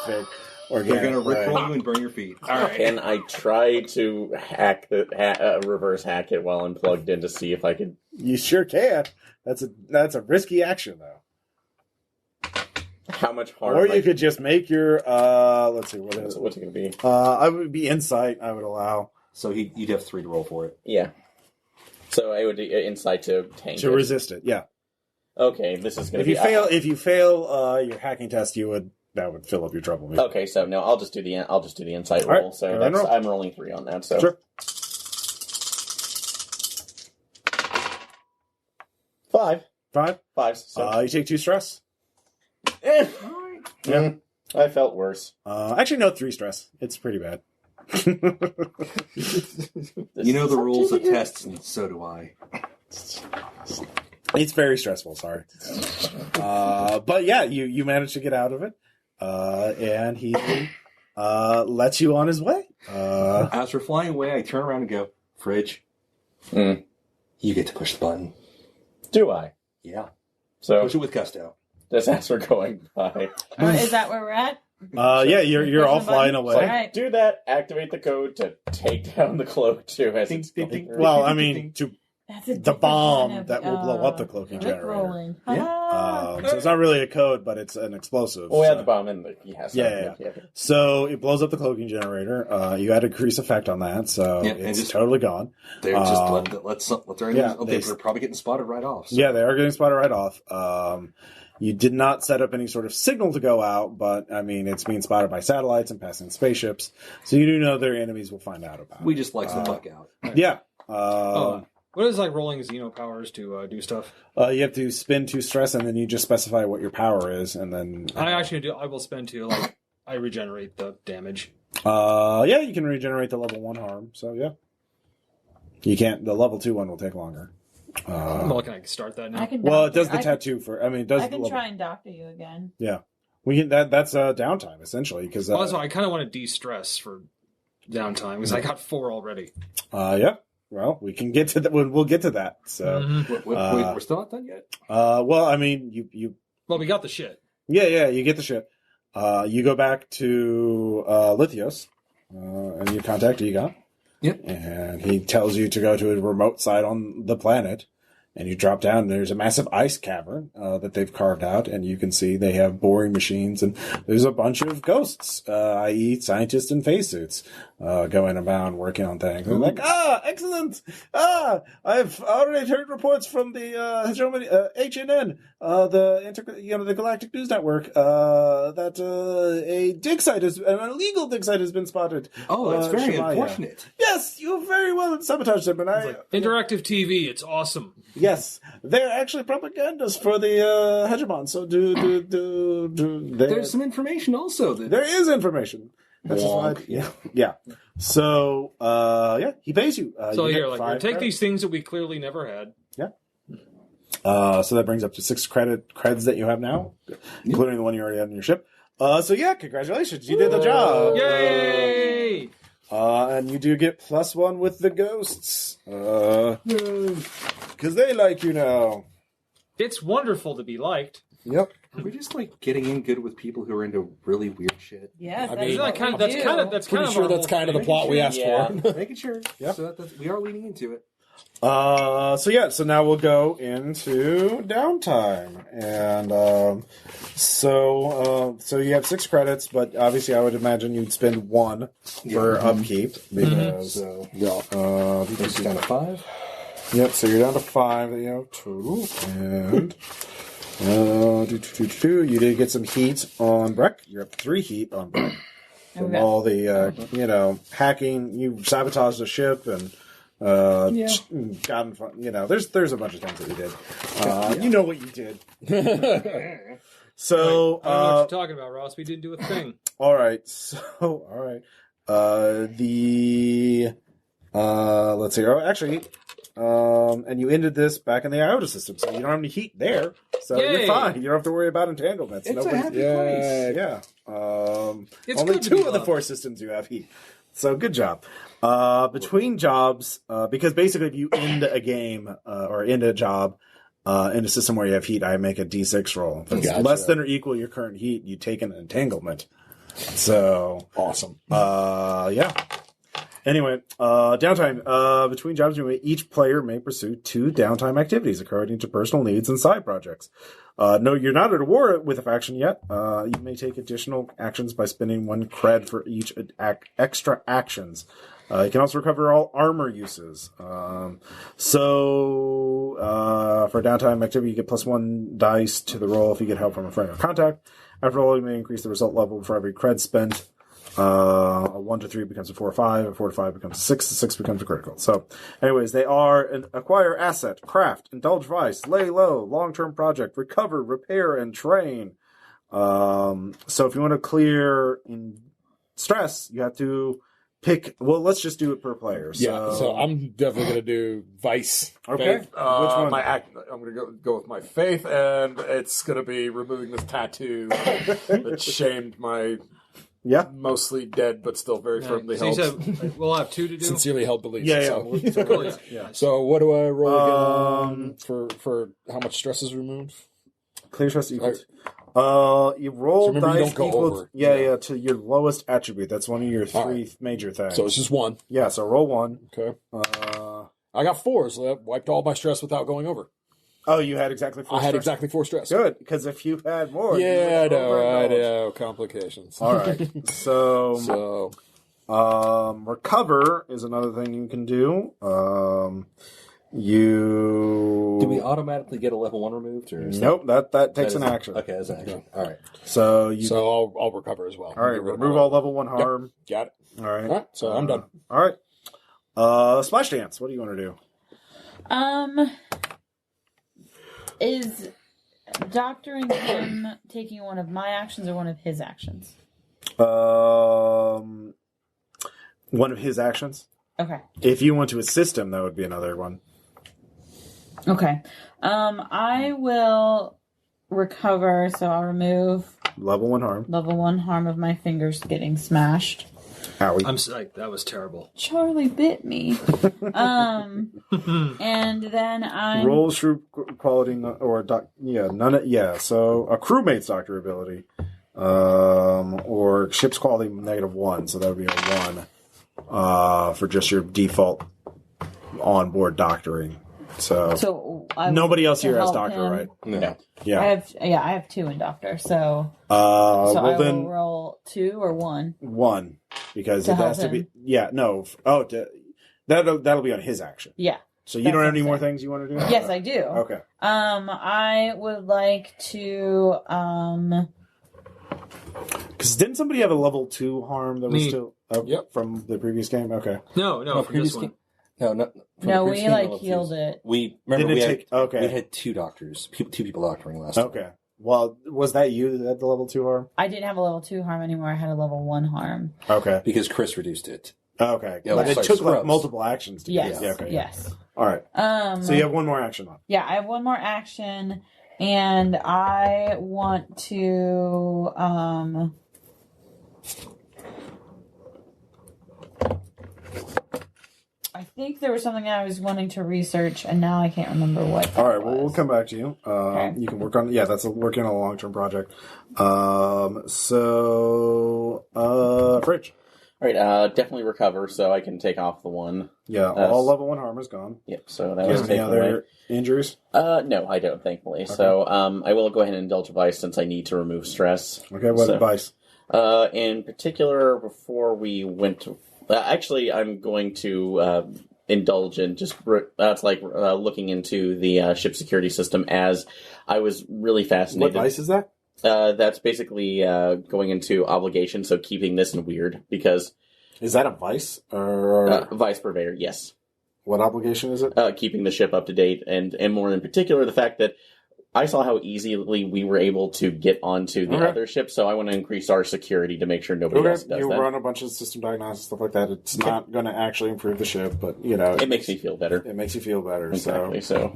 fake organic. They're going to leg. rickroll you and burn your feet. All right. Can I try to hack reverse hack it while I'm plugged in to see if I can? You sure can. That's a risky action, though. How much harm? Or you could just make your let's see, what is it? What's it going to be? I would be insight. I would allow So you'd have 3 to roll for it. Yeah. So I would insight to tank to it. resist it. Yeah. Okay, this is going If to be. if you fail your hacking test, that would fill up your trouble meter. Okay, so no, I'll just do the insight All right, roll. So go ahead and roll. I'm rolling 3 on that. So Sure. 5. 5. 5. So You take 2 stress. yeah. Yeah. I felt worse. Actually, no, 3 stress. It's pretty bad. You know the rules of tests, and so do I. It's very stressful, sorry. But yeah, you managed to get out of it. And he lets you on his way. As we're flying away, I turn around and go, Fridge, you get to push the button. Do I? Yeah. So push it with gusto. just as we're going by. Is that where we're at? Yeah, you're all flying away. It's like, Right. do that, activate the code to take down the cloak too. As it's Ding, going ding, through. Well, I mean, to That's a the different bomb kind of, that will blow up the cloaking generator. Rolling. Yeah. So it's not really a code, but it's an explosive. Well, we so. had the bomb in the Yeah. So it blows up the cloaking generator. You had a increase effect on that, so Yeah, and it's just- totally gone. They're just let our enemies. yeah, Okay, they're probably getting spotted right off. So. Yeah, they are getting spotted right off. You did not set up any sort of signal to go out, but I mean, it's being spotted by satellites and passing spaceships, so you do know their enemies will find out about it. We just like the fuck out. Yeah. What is like rolling Xeno powers to do stuff? You have to spin 2 stress, and then you just specify what your power is, and then I actually do. I will spend 2. Like I regenerate the damage. yeah, you can regenerate the level 1 harm. So yeah, you can't. The level 2 one will take longer. Well, can I start that now? I can Well, it doctor- does the I tattoo for. I mean, it does. I the can level, try and doctor you again. Yeah, we can. That's downtime essentially because. Also, I kind of want to de-stress for downtime because I got 4 already. Yeah. Well, we can get to that. We'll get to that. So. Mhm. Wait, we're still not done yet. Well, I mean, you. Well, we got the shit. Yeah, you get the shit. You go back to Lithios, and you contact Egon. Yep. And he tells you to go to a remote site on the planet, and you drop down. And there's a massive ice cavern that they've carved out, and you can see they have boring machines, and there's a bunch of ghosts, i.e., scientists in face suits, going about working on things. And like, excellent! I've already heard reports from the HNN, the Galactic News Network, that a dig site an illegal dig site has been spotted. Oh, that's very Shemaya. unfortunate. Yes, you very well sabotaged them, and Interactive TV, it's awesome. Yes, they're actually propagandists for the hegemon. So There's some information also that there is information. That's just why, yeah. So he pays you. So you here, get like, 5 we'll take credits. these things that we clearly never had. So that brings up to 6 creds that you have now, including the one you already had in your ship. So yeah, congratulations, you did the job. Yay! And you do get +1 with the ghosts, because they like you now. It's wonderful to be liked. Yep. we're just like getting in good with people who are into really weird shit. Yes, I that's mean, what That's kind we of do. that's Pretty kind sure of that's kind of the plot we asked Yeah. for. Making sure. Yep. So we are leaning into it. So now we'll go into downtime, and so you have 6 credits, but obviously I would imagine you'd spend 1 for upkeep because This is down to 5. yep. So you're down to 5 that you have total, and you did get some heat on Breck. You're up 3 heat on Breck from Okay. all the hacking. You sabotaged the ship and. Gotten fun. There's a bunch of things that you did. You know what you did. So, I don't know what you're talking about, Ross. We didn't do a thing. all right. Let's see. Oh, actually, and you ended this back in the iota system, so you don't have any heat there. So Yay. you're fine. You don't have to worry about entanglements. It's a happy place. Yeah. It's Only good to 2 be of the loved. 4 systems you have heat. So good job. Between jobs, because basically if you end a game or end a job in a system where you have heat, I make a D6 roll. If it's Gotcha. less than or equal your current heat, you take an entanglement. So Awesome. yeah. Anyway, downtime. Between jobs, each player may pursue 2 downtime activities according to personal needs and side projects. No, you're not at a war with a faction yet. You may take additional actions by spending 1 cred for each extra actions. You can also recover all armor uses. For downtime activity, you get +1 dice to the roll if you get help from a friend or contact. After rolling, you may increase the result level for every cred spent. A 1 to 3 becomes a 4 or 5. A 4 to 5 becomes a 6. A 6 becomes a critical. So, anyways, they are an acquire asset, craft, indulge vice, lay low, long-term project, recover, repair, and train. So if you want to clear in stress, you have to pick. Well, let's just do it per player. So I'm definitely going to do Vice. Okay. Faith. Which one? I'm going to go with my Faith, and it's going to be removing this tattoo that shamed my mostly dead but still very firmly held. So you said we'll have 2 to do? Sincerely held beliefs. Yeah. So what do I roll again for how much stress is removed? Clear stress equals. You roll remember, you dice don't go equals over. to your lowest attribute. That's one of your 3 major things. So it's just 1. Yeah, so roll 1. Okay. I got 4, so that wiped all my stress without going over. Oh, you had exactly 4 I had exactly 4 stress. Good, because if you had more... Yeah, I know. Complications. All right. So recover is another thing you can do. Do we automatically get a level 1 removed? Or nope, that takes an action. Okay, that's an action. All right. So I'll recover as well. All right, remove all level 1 harm. Yep. Got it. All right. All right, so I'm done. All right. Splash dance. What do you want to do? Is doctoring him taking one of my actions or one of his actions? One of his actions. Okay. If you want to assist him, that would be another one. Okay. I will recover, so I'll remove level 1 harm. Level 1 harm of my fingers getting smashed. Owie. I'm like, that was terrible. Charlie bit me. And then I roll true quality or so a crewmate's doctor ability, or ship's quality -1. So that would be a 1 for just your default onboard doctoring. So nobody else here has doctor, him. right? No. Yeah. I have 2 in doctor. So well, I then will roll 2 or 1. 1 because to it has to be. Yeah. No. That'll be on his action. Yeah. So you don't have any more things you want to do? Yes, I do. Okay. I would like to Because didn't somebody have a level 2 harm that was Me. still from the previous game? Okay. No, from this one. No, we healed it. We had 2 doctors, 2 people doctoring last time. Okay. Well, was that you that had the level 2 harm? I didn't have a level 2 harm anymore. I had a level 1 harm. Okay. Because Chris reduced it. Okay. Yeah, but it took scrubs. multiple actions to Yes. get it. Yeah, okay. Yes. All right. So you have 1 more action on. Yeah, I have 1 more action, and I want to I think there was something I was wanting to research, and now I can't remember what. All right, well, we'll come back to you. Okay. You can work on, that's working on a long-term project. Fridge. All right, definitely recover, so I can take off the 1. Yeah, all level 1 harm is gone. Yep, so that was taken any other away. injuries? No, I don't, thankfully. Okay. So I will go ahead and indulge a vice since I need to remove stress. Okay, what advice? In particular, before we went to... actually, I'm going to indulge in just looking into the ship security system, as I was really fascinated. What vice is that? That's basically going into obligation, so keeping this in weird, because... Is that a vice? Or vice purveyor, yes. What obligation is it? Keeping the ship up to date, and more in particular, the fact that I saw how easily we were able to get onto the other ship, so I want to increase our security to make sure nobody else does you that. run a bunch of system diagnostics, stuff like that. It's not going to actually improve the ship, but, it makes me feel better. It makes you feel better. Exactly, so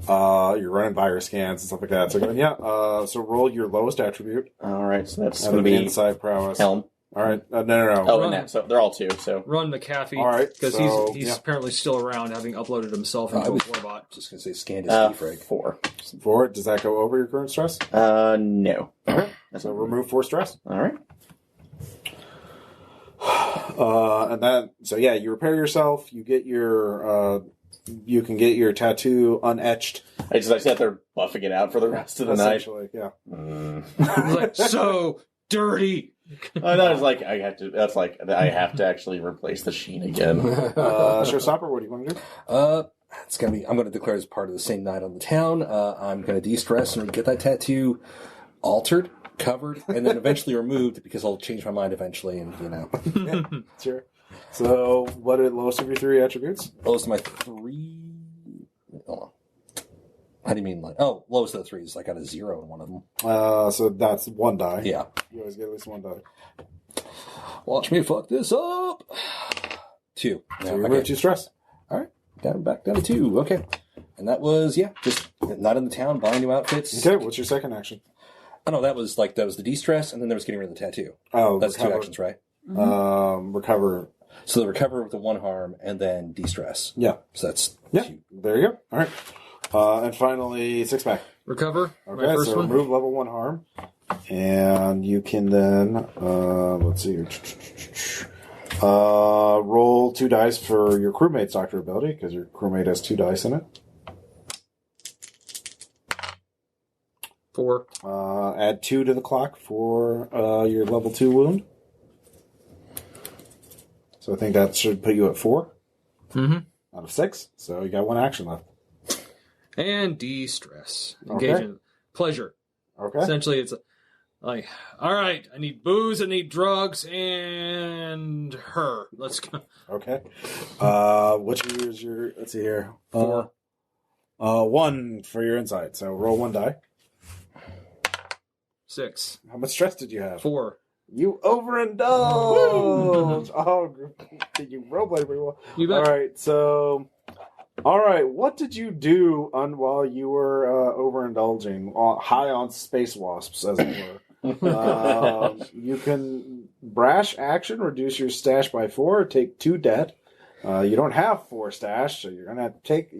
you're running virus scans and stuff like that. So, so roll your lowest attribute. All right, so that's going to be inside prowess. Helm. All right. No. Oh, and that. So they're all 2. So run McAfee. All right, because he's apparently still around, having uploaded himself into a warbot. Just gonna say scanned his defrag. 4. 4. Does that go over your current stress? No. All right. So remove 4 stress. All right. And then you repair yourself. You get your you can get your tattoo unetched. I sat there buffing it out for the rest of the night. Yeah. Like, so dirty. That was like I have to actually replace the sheen again. Showstopper, what do you want to do? It's gonna be. I'm gonna declare as part of the same night on the town. I'm gonna de-stress and get that tattoo altered, covered, and then eventually removed because I'll change my mind eventually. And Yeah, sure. So, what are the lowest of your 3 attributes? Lowest of my 3. Hold on. How do you mean? Lowest of the 3s. I got a 0 in one of them. So that's 1 die. Yeah. You always get at least 1 die. Watch me fuck this up. 2. So Yeah, you okay. remove 2 stress. All right, back down to 2. Okay, and that was just not in the town, buying new outfits. Okay, what's your second action? Oh no, that was the de-stress, and then there was getting rid of the tattoo. Oh, That's recover. 2 actions, right? Recover. So the recover with the 1 harm, and then de-stress. Yeah. So that's Yeah. 2. There you go. All right. And finally, 6-pack. Recover. Okay, My first so one. remove level 1 harm. And you can then, let's see here. Roll 2 dice for your crewmate's doctor ability, because your crewmate has 2 dice in it. 4. Add 2 to the clock for your level 2 wound. So I think that should put you at 4 out of 6. So you got 1 action left. And de-stress. Okay. Engage in pleasure. Okay. Essentially, it's like, all right, I need booze, I need drugs, and her. Let's go. Okay. What's your let's see here. 4. 1 for your insight. So roll 1 die. 6. How much stress did you have? 4. You overindulged. Oh, did you roleplay pretty well? You bet. All right, so, what did you do while you were overindulging, high on space wasps, as it were? You can brash action, reduce your stash by 4, take 2 debt. You don't have 4 stash, so you're gonna have to take.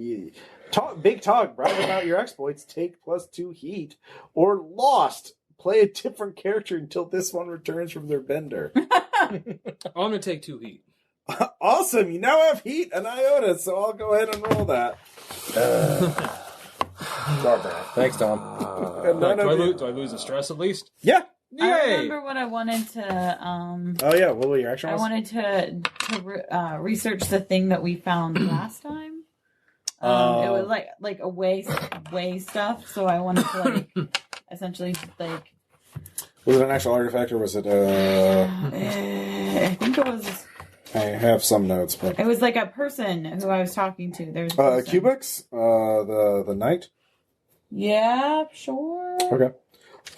Big talk, brag about your exploits. Take +2 heat, or lost. Play a different character until this one returns from their bender. I'm going to take 2 heat. Awesome! You now have heat and iota, so I'll go ahead and roll that. Thanks, Tom. And none do of you- I lose the stress at least? Yeah. I Yay! remember what I wanted to. Oh yeah. What were your action? I wanted to research the thing that we found last time. It was like a way stuff. So I wanted to essentially like. Was it an actual artifact or was it? I think it was. I have some notes, but It was like a person who I was talking to. There's a person. Cubics, the knight. Yeah, sure. Okay.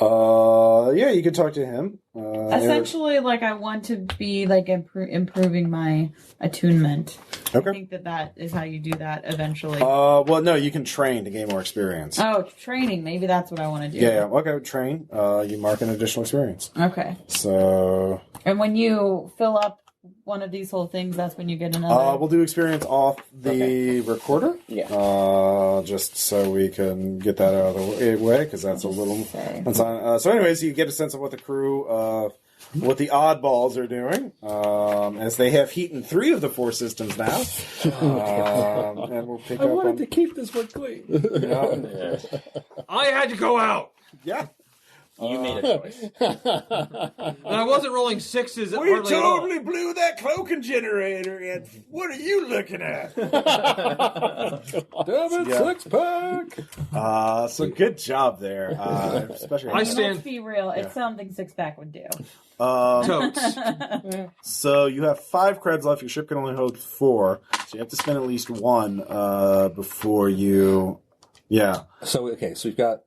Yeah, you could talk to him. Essentially, like I want to be like improving my attunement. Okay. I think that is how you do that eventually. Well, no, you can train to gain more experience. Oh, training. Maybe that's what I want to do. Yeah. Okay. Train. You mark an additional experience. Okay. So. And when you fill up one of these whole things, that's when you get another. We'll do experience off the recorder. Yeah. Just so we can get that out of the way, because that's a little. That's on, so, anyways, you get a sense of what the crew, what the oddballs are doing, as they have heat in 3 of the 4 systems now. And we'll pick up. I wanted to keep this one clean. Yeah. I had to go out. Yeah. You made a choice. And I wasn't rolling 6s. We hardly at all. totally blew that cloaking generator, and what are you looking at? Damn it, 6-pack! So good job there. Especially I stand- Let's be real. It's something 6-pack would do. Totes. So you have 5 creds left. Your ship can only hold 4, so you have to spend at least 1 before you. Yeah. So we've got.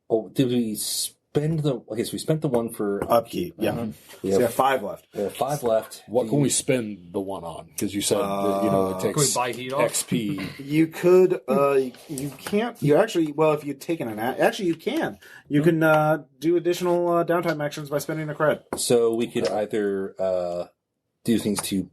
Oh, did we spend the? Okay, so we spent the 1 for Upkeep. Yeah. We So you have have 5 left. 5 left. What can we spend the 1 on? Because you said that, it Can we takes buy heat off? XP. You could. You can't. You actually. Well, if you've taken an. Actually, you can. You can do additional downtime actions by spending a cred. So we could either do things to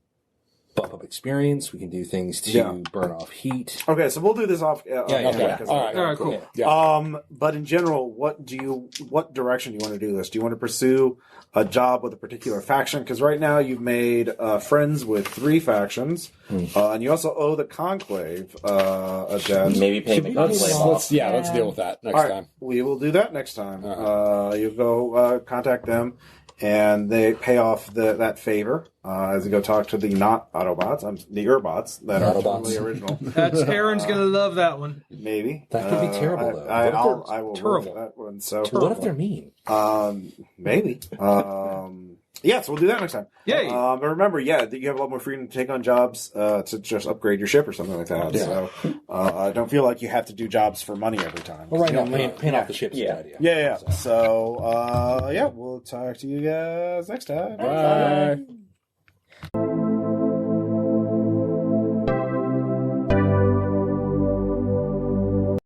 bump up experience. We can do things to burn off heat. Okay, so we'll do this off. Yeah. Okay. All right, cool. Yeah. But in general, what direction do you want to do this? Do you want to pursue a job with a particular faction? Because right now you've made friends with 3 factions, and you also owe the Conclave a debt. Maybe pay the conclave off. Let's deal with that next All right, time. we will do that next time. You go contact them, and they pay off that favor as you go talk to the not Autobots, the Urbots that are totally original. That's Aaron's gonna love that one. Maybe That could be terrible, though. I will Terrible. work that one. So What if they're mean? maybe. Yeah, so we'll do that next time. Yay. But remember, you have a lot more freedom to take on jobs to just upgrade your ship or something like that. Yeah. So don't feel like you have to do jobs for money every time. Well, right now, paying off the ship's a good idea. Yeah. So we'll talk to you guys next time. Bye.